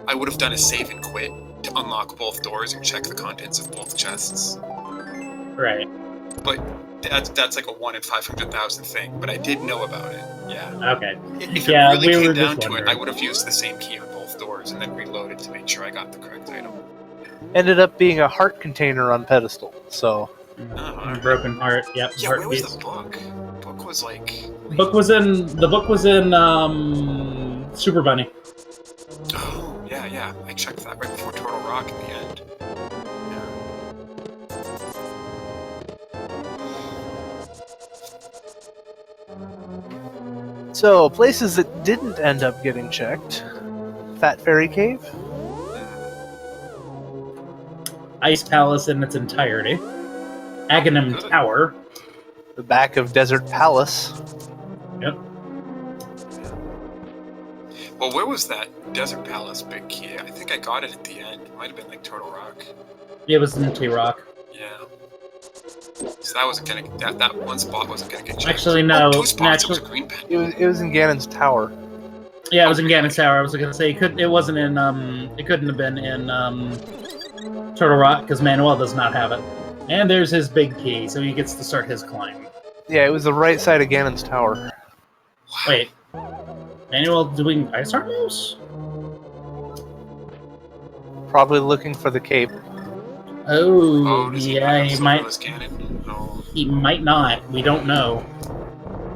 I would have done a save and quit to unlock both doors and check the contents of both chests. Right. But that's like a 1 in 500,000 thing, but I did know about it. Yeah. Okay. If Yeah, it really we were came down just to it, I wondering. would have used the same key on both doors and then reloaded to make sure I got the correct item. ended up being a heart container on pedestal. So alright. Broken heart. Yep. Yeah, heart where was piece. the book? The book was like. The book was in Super Bunny. Oh, yeah. I checked that right before Turtle Rock at the end. So, places that didn't end up getting checked. Fat Fairy Cave. Ice Palace in its entirety. Aghanim Good. Tower. The back of Desert Palace. Yep. Well, where was that Desert Palace big key? I think I got it at the end. It might have been like Turtle Rock. It was in T-Rock. Yeah. So that wasn't gonna. That one spot wasn't gonna get checked. Actually, no. Oh, two spots. Actually, It was a green pen. It was in Ganon's Tower. yeah, it was in Gannon Tower. I was gonna say it wasn't in it couldn't have been in Turtle Rock because Manuel does not have it. And there's his big key, so he gets to start his climb. Yeah, it was the right side of Ganon's Tower. Wow. Wait, Manuel doing ice armors? Probably looking for the cape. Oh, Does he yeah, have he a might. silverless cannon? No. He might not. We don't know.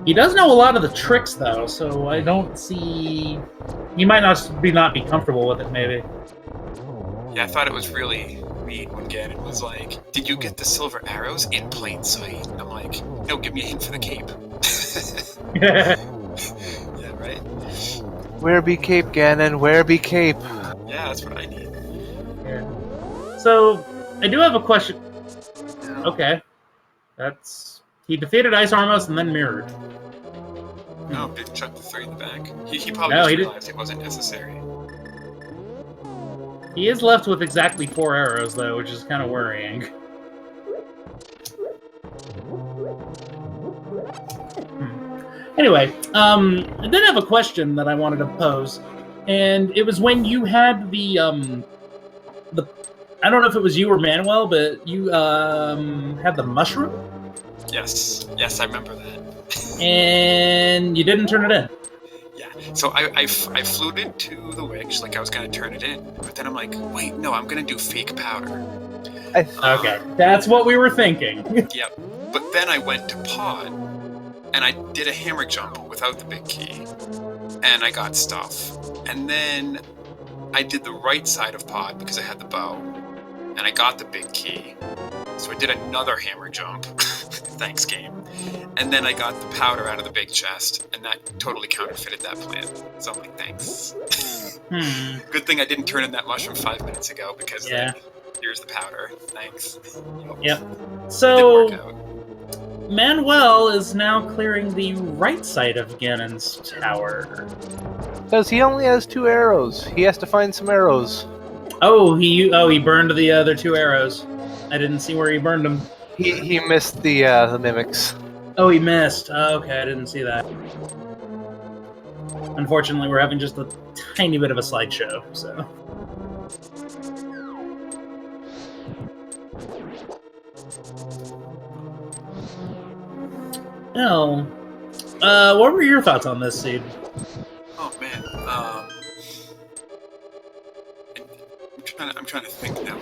He does know a lot of the tricks, though, so I don't see. He might not be comfortable with it. Maybe. Yeah, I thought it was really neat when Ganon was like, "Did you get the silver arrows in plain sight?" And I'm like, "No, give me a hint for the cape." Yeah, right. Where be cape, Ganon? Where be cape? Yeah, that's what I need. Yeah. So I do have a question. Okay, he defeated Ice Armos and then mirrored. No, didn't chuck the 3 in the back. He probably No, just he didn't. realized it wasn't necessary. He is left with exactly 4 arrows, though, which is kind of worrying. Anyway, I did have a question that I wanted to pose, and it was when you had the I don't know if it was you or Manuel, but you had the mushroom, Yes, I remember that. and you didn't turn it in. Yeah, so I fluted to the witch like I was gonna turn it in, but then I'm like, wait, no, I'm gonna do fake powder. Okay, that's what we were thinking. Yep. But then I went to pod, and I did a hammer jump without the big key, and I got stuff. And then I did the right side of pod because I had the bow, and I got the big key. So I did another hammer jump. Thanks, game. And then I got the powder out of the big chest, and that totally counterfeited that plan. So I'm like, thanks. Good thing I didn't turn in that mushroom 5 minutes ago, because then, here's the powder. Thanks. Yep. Didn't So work out. Manuel is now clearing the right side of Ganon's tower. Because he only has 2 arrows. He has to find some arrows. Oh, he burned the other 2 arrows. I didn't see where he burned them. He missed the mimics. Oh, he missed. Oh, okay, I didn't see that. Unfortunately, we're having just a tiny bit of a slideshow, so. Oh. What were your thoughts on this, Seed? Oh man. I'm trying to think now.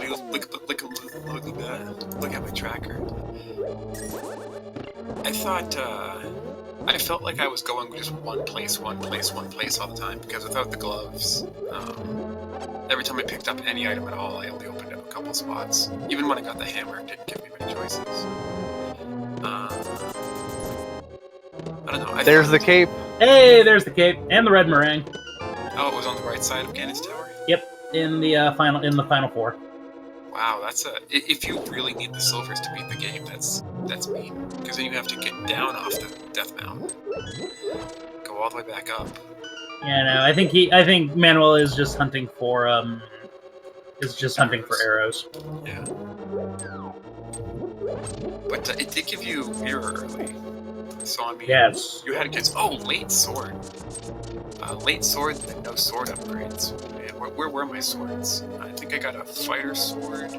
Look at my tracker. I felt like I was going just one place all the time, because without the gloves, every time I picked up any item at all, I only opened up a couple spots. Even when I got the hammer, it didn't give me many choices. I don't know. There's the cape. Hey, there's the cape and the red meringue. Oh, it was on the right side of Ganon's Tower? Yep, in the final 4. Wow, if you really need the silvers to beat the game, that's mean. Because then you have to get down off the Death Mountain, go all the way back up. Yeah, no, I think Manuel is just hunting for arrows. Yeah. But it did give you mirror early. So I mean, yes. You had against late sword. Late sword and no sword upgrades. Man, where were my swords? I think I got a fighter sword.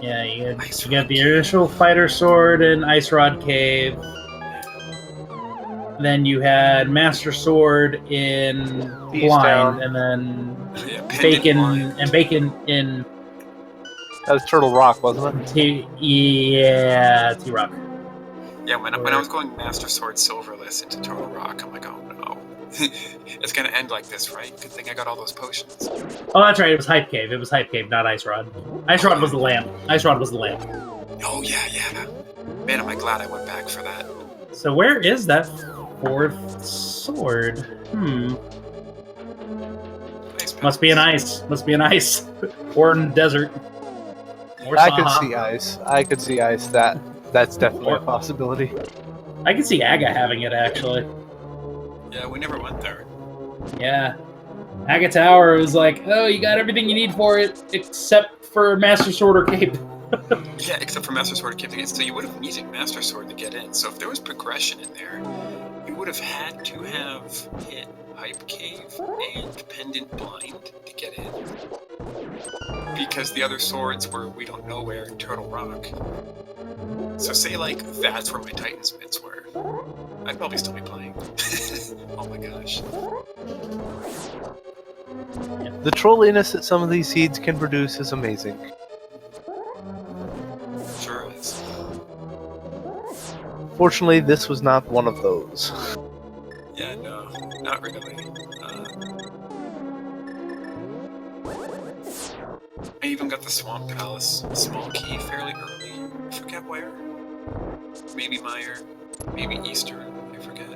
Yeah, you got the initial fighter sword in Ice Rod Cave. Then you had Master Sword in Blind, and then Bacon in. That was Turtle Rock, wasn't it? T-Rock. Yeah, when I was going Master Sword Silverless into Turtle Rock, I'm like, oh no. It's gonna end like this, right? Good thing I got all those potions. Oh, that's right, it was Hype Cave. It was Hype Cave, not Ice Rod. Ice Rod was the lamp. Oh, yeah. Man, am I glad I went back for that. So where is that 4th sword? Must be an ice. Or in the desert. Or I could see ice. That's definitely a possibility. I could see Aga having it, actually. Yeah, we never went there. Yeah. Aga Tower was like, oh, you got everything you need for it, except for Master Sword or Cape. Yeah, except for Master Sword or Cape to get in. So you would have needed Master Sword to get in. So if there was progression in there, you would have had to have hit Hype Cave and Pendant Blind to get in. Because the other swords were we don't know where in Turtle Rock. So say, like, that's where my Titan's mitts were. I'd probably still be playing. Oh my gosh. The trolliness that some of these seeds can produce is amazing. Sure is. Fortunately, this was not one of those. Yeah, no, not really. I even got the Swamp Palace small key fairly early. I forget where. Maybe Meyer, maybe Eastern, I forget.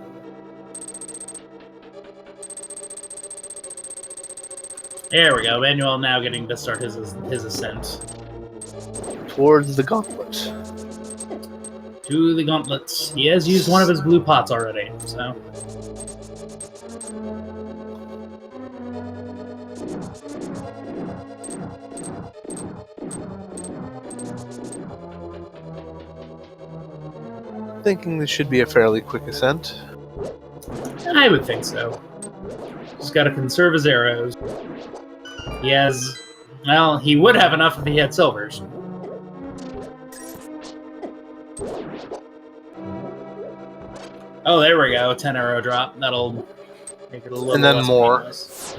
There we go. Manuel now getting to start his ascent. Towards the gauntlet. To the gauntlets. He has used one of his blue pots already, so... Thinking this should be a fairly quick ascent. I would think so. Just gotta conserve his arrows. He has... Well, he would have enough if he had silvers. Oh, there we go. 10 arrow drop. That'll make it a little and then less more. painless.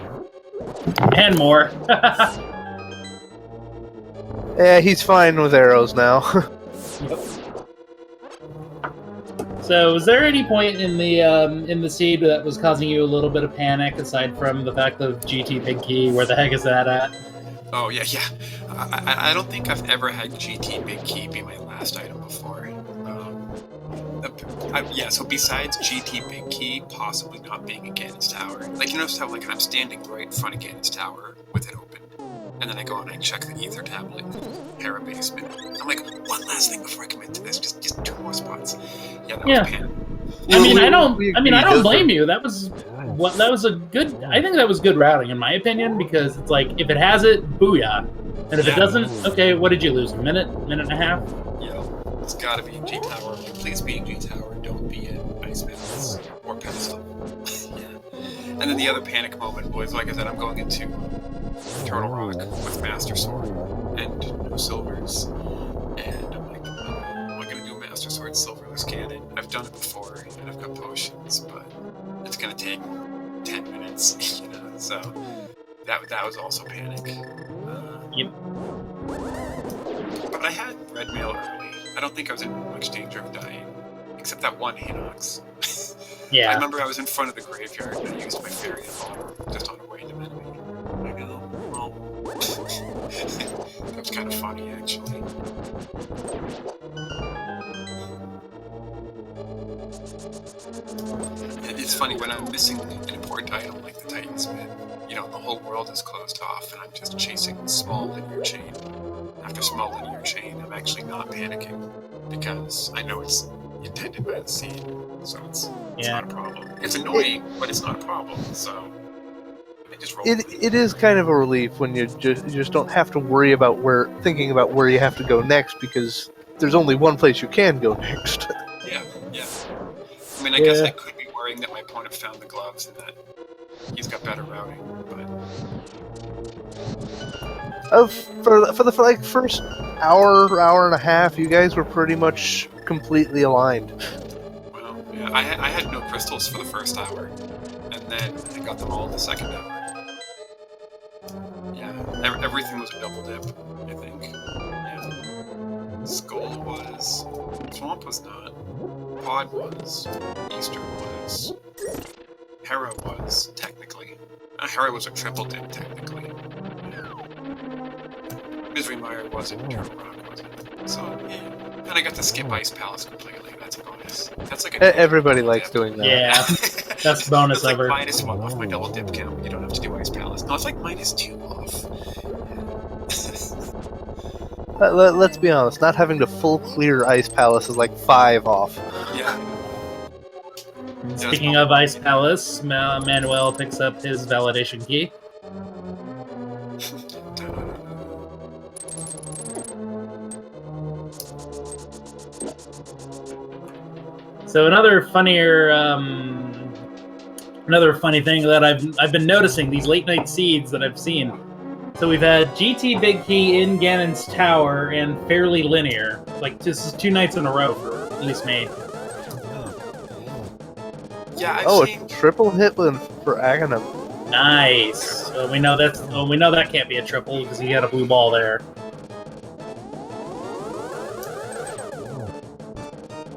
And more. Yeah, he's fine with arrows now. Yep. So, was there any point in the seed that was causing you a little bit of panic, aside from the fact of GT Big Key? Where the heck is that at? Oh, yeah. I don't think I've ever had GT Big Key be my last item before. So besides GT Big Key possibly not being in Ganon's Tower, like, you notice how, like, I'm standing right in front of Ganon's Tower with it open, and then I go and I check the Ether Tablet in the Para Basement. I'm like, one last thing before I commit to this, just 2 more spots. Yeah, that was panic. I mean, I don't blame you. That was a good. I think that was good routing, in my opinion, because it's like, if it has it, booyah, and if it doesn't, okay, what did you lose? A minute and a half? Yeah, it's got to be in G Tower. Please be in G Tower. Don't be in Ice Mountains or Pedestal. Yeah. And then the other panic moment was, like I said, I'm going into Turtle Rock with Master Sword and no silvers, and I'm like, am I going to do Master Sword Silverless Cannon? I've done it before, and I've got potions, but it's going to take 10 minutes, you know, so that was also panic. Yep. But I had red mail early. I don't think I was in much danger of dying, except that one Hinox. Yeah. I remember I was in front of the graveyard and I used my fairy evolver just on the way to enemy. I go, well, that was kind of funny actually. It's funny when I'm missing an important item like the Titansmith. You know, the whole world is closed off and I'm just chasing small linear chain. After small linear chain, I'm actually not panicking because I know it's intended by the seed, so it's not a problem. It's annoying, but it's not a problem. So I just roll. It is kind of a relief when you just don't have to worry about thinking about where you have to go next, because there's only one place you can go next. Yeah. I mean, I guess I could be worrying that my opponent found the gloves and that he's got better routing, but For the first hour and a half, you guys were pretty much completely aligned. well, yeah, I had no crystals for the first hour, and then I got them all in the second hour. Yeah, everything was a double dip, I think. Yeah. Skull was, Swamp was not, Pod was, Easter was, Hera was, technically. Hera was a triple dip, technically. Misery Mire wasn't, Turtle Rock wasn't. So, yeah. And I got to skip Ice Palace completely. That's a bonus. That's like a Everybody likes doing that. Yeah, that's bonus like ever. -1 off my double dip count. You don't have to do Ice Palace. No, it's like -2 off. Let's be honest, not having to full clear Ice Palace is like 5 off. Yeah. Speaking of Ice Palace, Manuel picks up his validation key. So another funny thing that I've been noticing, these late night seeds that I've seen. So we've had GT Big Key in Ganon's Tower and fairly linear. Like, this is 2 nights in a row for at least me. Yeah, a triple hit for Aghanim. Nice. So we know that can't be a triple because he had a blue ball there.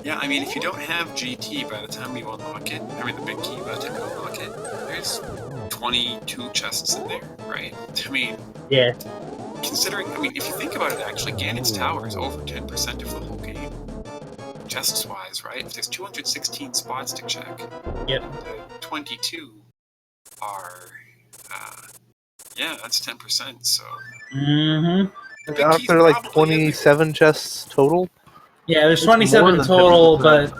Yeah, I mean, if you don't have GT by the time you unlock it, I mean the big key by the time you unlock it, there's 22 chests in there, right? I mean, yeah. Considering, I mean, if you think about it, actually, Ganon's Tower is over 10% of the whole game, chests-wise, right? If there's 216 spots to check, yep. 22 are, yeah, that's 10%. So. Mm-hmm. Aren't there like 27 chests total? Yeah, there's 27 total, but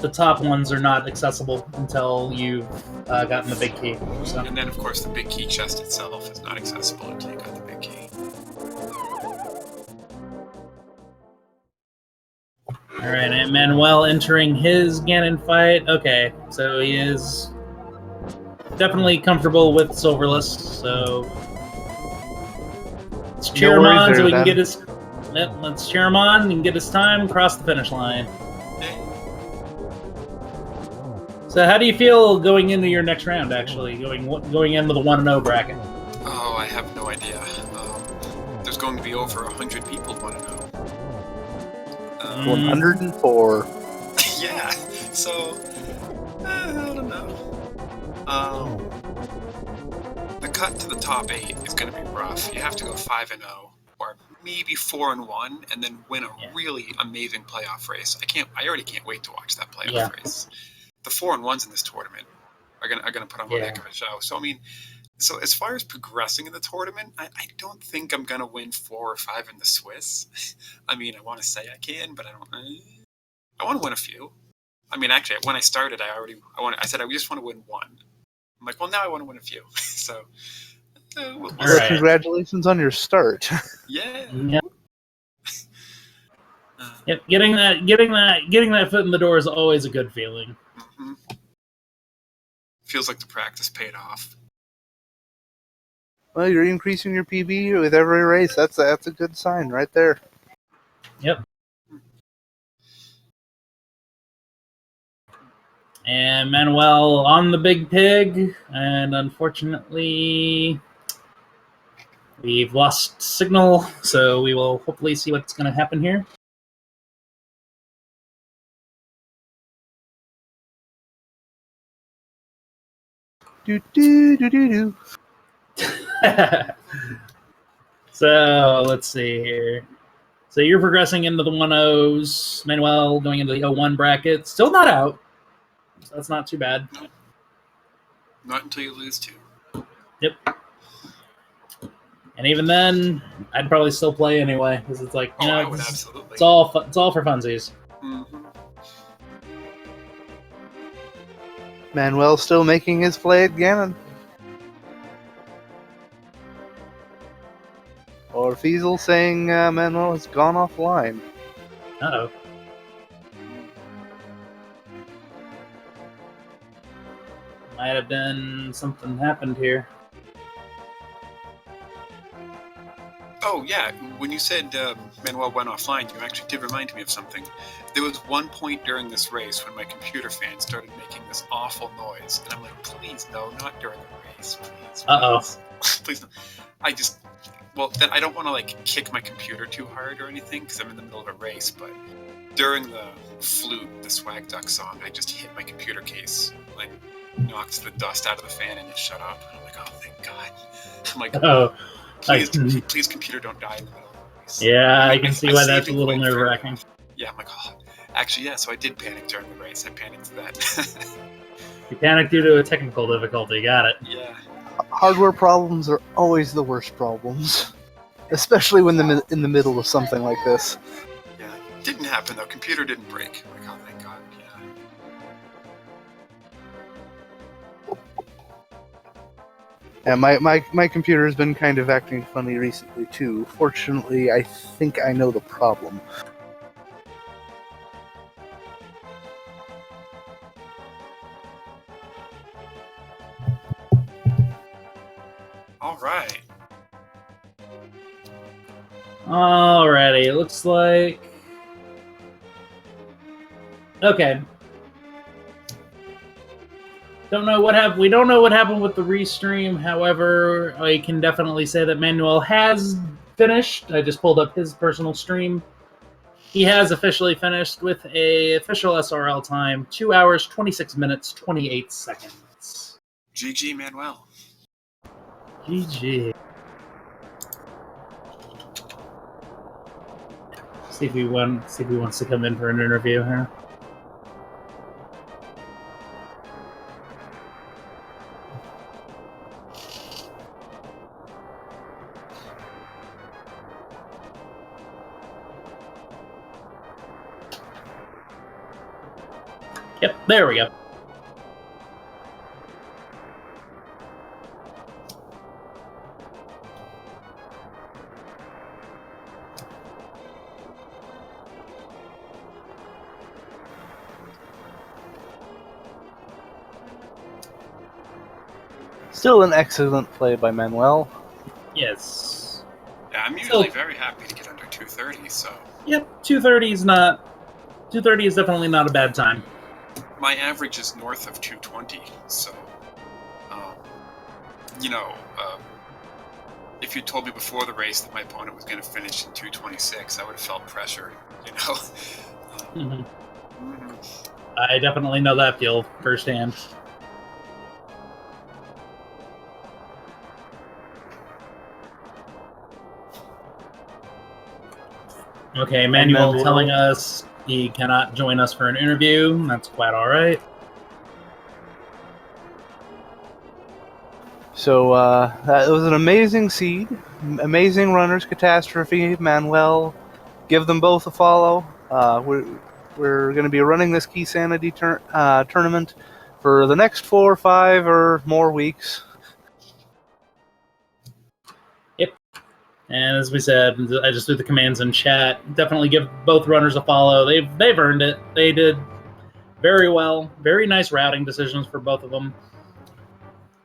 the top ones are not accessible until you've gotten the big key. So. And then, of course, the big key chest itself is not accessible until you got the big key. All right, and Manuel entering his Ganon fight. Okay, so he is definitely comfortable with Silverless. So let's cheer him on so we can get his. Yep, let's cheer him on and get his time across the finish line. So how do you feel going into your next round, actually? Going into the 1-0 bracket? Oh, I have no idea. There's going to be over 100 people 1-0. 104. Yeah, so... I don't know. The cut to the top 8 is going to be rough. You have to go 5-0. Or maybe 4-1, and then win a really amazing playoff race. I already can't wait to watch that playoff race. The 4-1s in this tournament are gonna put on one heck of a show. So I mean, so as far as progressing in the tournament, I don't think I'm gonna win 4 or 5 in the Swiss. I mean, I want to say I can, but I don't. I want to win a few. I mean, actually, when I started, I said I just want to win 1. I'm like, well, now I want to win a few. So. We'll right. Congratulations on your start. Yeah. Yep. Getting that foot in the door is always a good feeling. Mm-hmm. Feels like the practice paid off. Well, you're increasing your PB with every race. That's a good sign right there. Yep. And Manuel on the big pig, and unfortunately, We've lost signal, so we will hopefully see what's going to happen here. Do do do do do. So let's see here. So you're progressing into the 1-0s. Manuel going into the 0-1 bracket. Still not out. So that's not too bad. Not until you lose two. Yep. And even then, I'd probably still play anyway, because it's like, I would absolutely. It's all for funsies. Mm-hmm. Manuel still making his play at Ganon. Or Fiesel saying Manuel has gone offline. Uh-oh. Might have been something happened here. Oh, yeah. When you said Manuel went offline, you actually did remind me of something. There was one point during this race when my computer fan started making this awful noise. And I'm like, please, no, not during the race. Please. Uh-oh. Please, no. Well, then I don't want to, kick my computer too hard or anything, because I'm in the middle of a race, but during the flute, the Swag Duck song, I just hit my computer case, knocked the dust out of the fan and it shut up. And I'm like, oh, thank God. I'm like, Oh. Please, computer, don't die in the middle of the race. Yeah, I can see why that's a little nerve-wracking. Yeah, I'm like, oh. Actually, yeah, so I did panic during the race. I panicked then. You panicked due to a technical difficulty. Got it. Yeah. Hardware problems are always the worst problems. Especially when they're in the middle of something like this. Yeah, didn't happen though. Computer didn't break. I'm like, oh, thank God, yeah. And my computer has been kind of acting funny recently too. Fortunately, I think I know the problem. All right. Alrighty, it looks like... Okay. We don't know what happened with the restream. However, I can definitely say that Manuel has finished. I just pulled up his personal stream. He has officially finished with a official SRL time, 2 hours, 26 minutes, 28 seconds. GG, Manuel. GG. See if he wants to come in for an interview here. Yep, there we go. Still an excellent play by Manuel. Yes. Yeah, I'm usually very happy to get under 230, so... Yep, 230 is not... 230 is definitely not a bad time. My average is north of 220, so... if you told me before the race that my opponent was going to finish in 226, I would have felt pressure, I definitely know that feel firsthand. Okay, Manuel telling us he cannot join us for an interview. That's quite all right. So that was an amazing seed, amazing runners, Catastrophe, Manuel. Give them both a follow. We're going to be running this Keysanity tournament for the next 4 or 5 or more weeks. Yep. And as we said, I just threw the commands in chat. Definitely give both runners a follow. They've earned it. They did very well. Very nice routing decisions for both of them.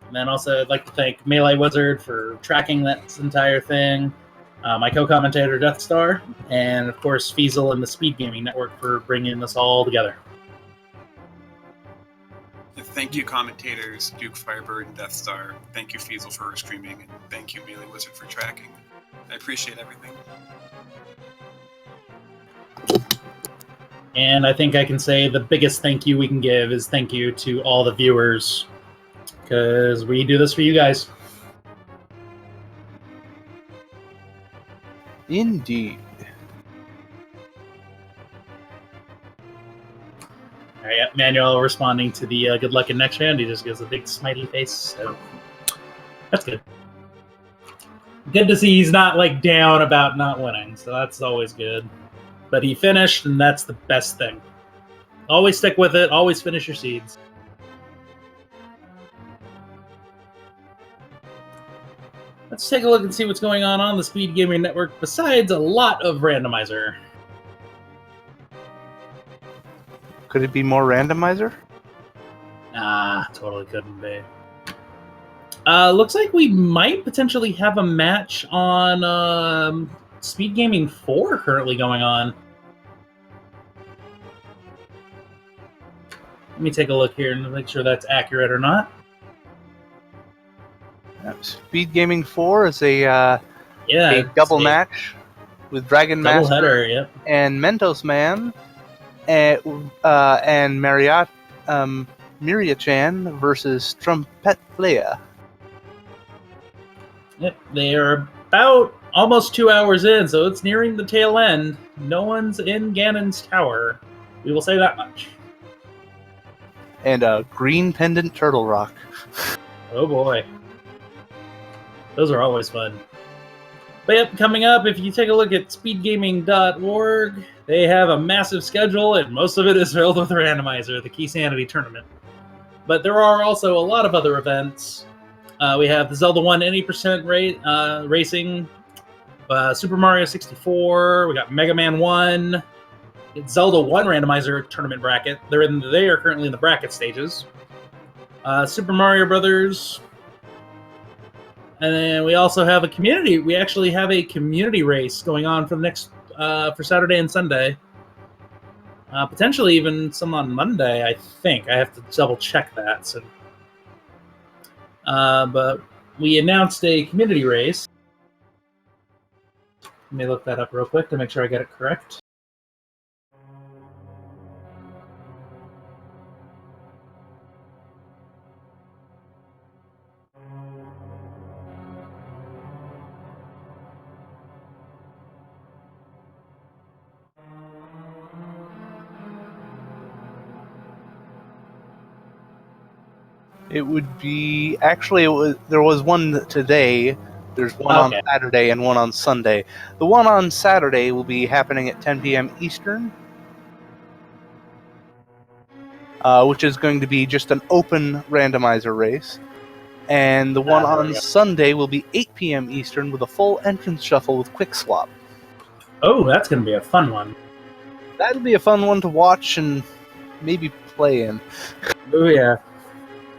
And then also I'd like to thank Melee Wizard for tracking that entire thing, my co-commentator Death Star, and of course Fiesel and the Speed Gaming Network for bringing this all together. Thank you, commentators, Duke Firebird and Death Star. Thank you, Feasel, for streaming, and thank you, Melee Wizard, for tracking. I appreciate everything. And I think I can say the biggest thank you we can give is thank you to all the viewers, because we do this for you guys. Indeed. All right, Manuel responding to the good luck in next round. He just gives a big smiley face, so that's good. Good to see he's not like down about not winning, so that's always good. But he finished, and that's the best thing. Always stick with it. Always finish your seeds. Let's take a look and see what's going on the Speed Gaming Network besides a lot of Randomizer. Could it be more Randomizer? Nah, totally couldn't be. Looks like we might potentially have a match on Speed Gaming 4 currently going on. Let me take a look here and make sure that's accurate or not. Speed Gaming 4 is a double match with Dragon double Master header, yep. and Mentos Man and Miria-chan versus Trumpet Player. Yep, they are about almost 2 hours in, so it's nearing the tail end. No one's in Ganon's Tower. We will say that much. And a Green Pendant Turtle Rock. Oh boy. Those are always fun. But yep, coming up, if you take a look at speedgaming.org, they have a massive schedule, and most of it is filled with Randomizer, the Keysanity tournament. But there are also a lot of other events. We have the Zelda 1 any% racing, Super Mario 64, we got Mega Man 1, it's Zelda 1 Randomizer tournament bracket. They are currently in the bracket stages. Super Mario Brothers. And then we also have a community. We actually have a community race going on for the next for Saturday and Sunday. Potentially even some on Monday, I think. I have to double check that. So, but we announced a community race. Let me look that up real quick to make sure I get it correct. It would be there was one today. There's one on Saturday and one on Sunday. The one on Saturday will be happening at 10 p.m. Eastern, which is going to be just an open randomizer race. And the one on Sunday will be 8 p.m. Eastern with a full entrance shuffle with quick swap. Oh, that's going to be a fun one. That'll be a fun one to watch and maybe play in. Oh yeah.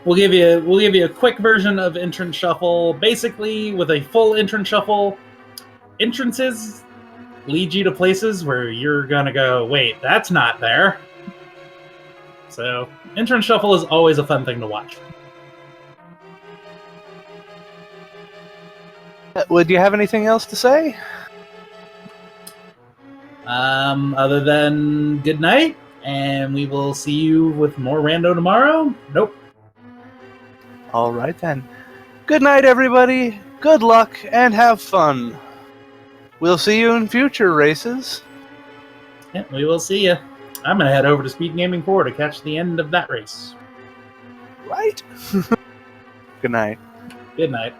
We'll give you a quick version of entrance shuffle. Basically, with a full entrance shuffle, entrances lead you to places where you're gonna go, wait, that's not there. So, entrance shuffle is always a fun thing to watch. Would you have anything else to say? Other than good night, and we will see you with more rando tomorrow. Nope. All right then. Good night, everybody. Good luck and have fun. We'll see you in future races. Yeah, we will see you. I'm gonna head over to Speed Gaming 4 to catch the end of that race. Right. Good night. Good night.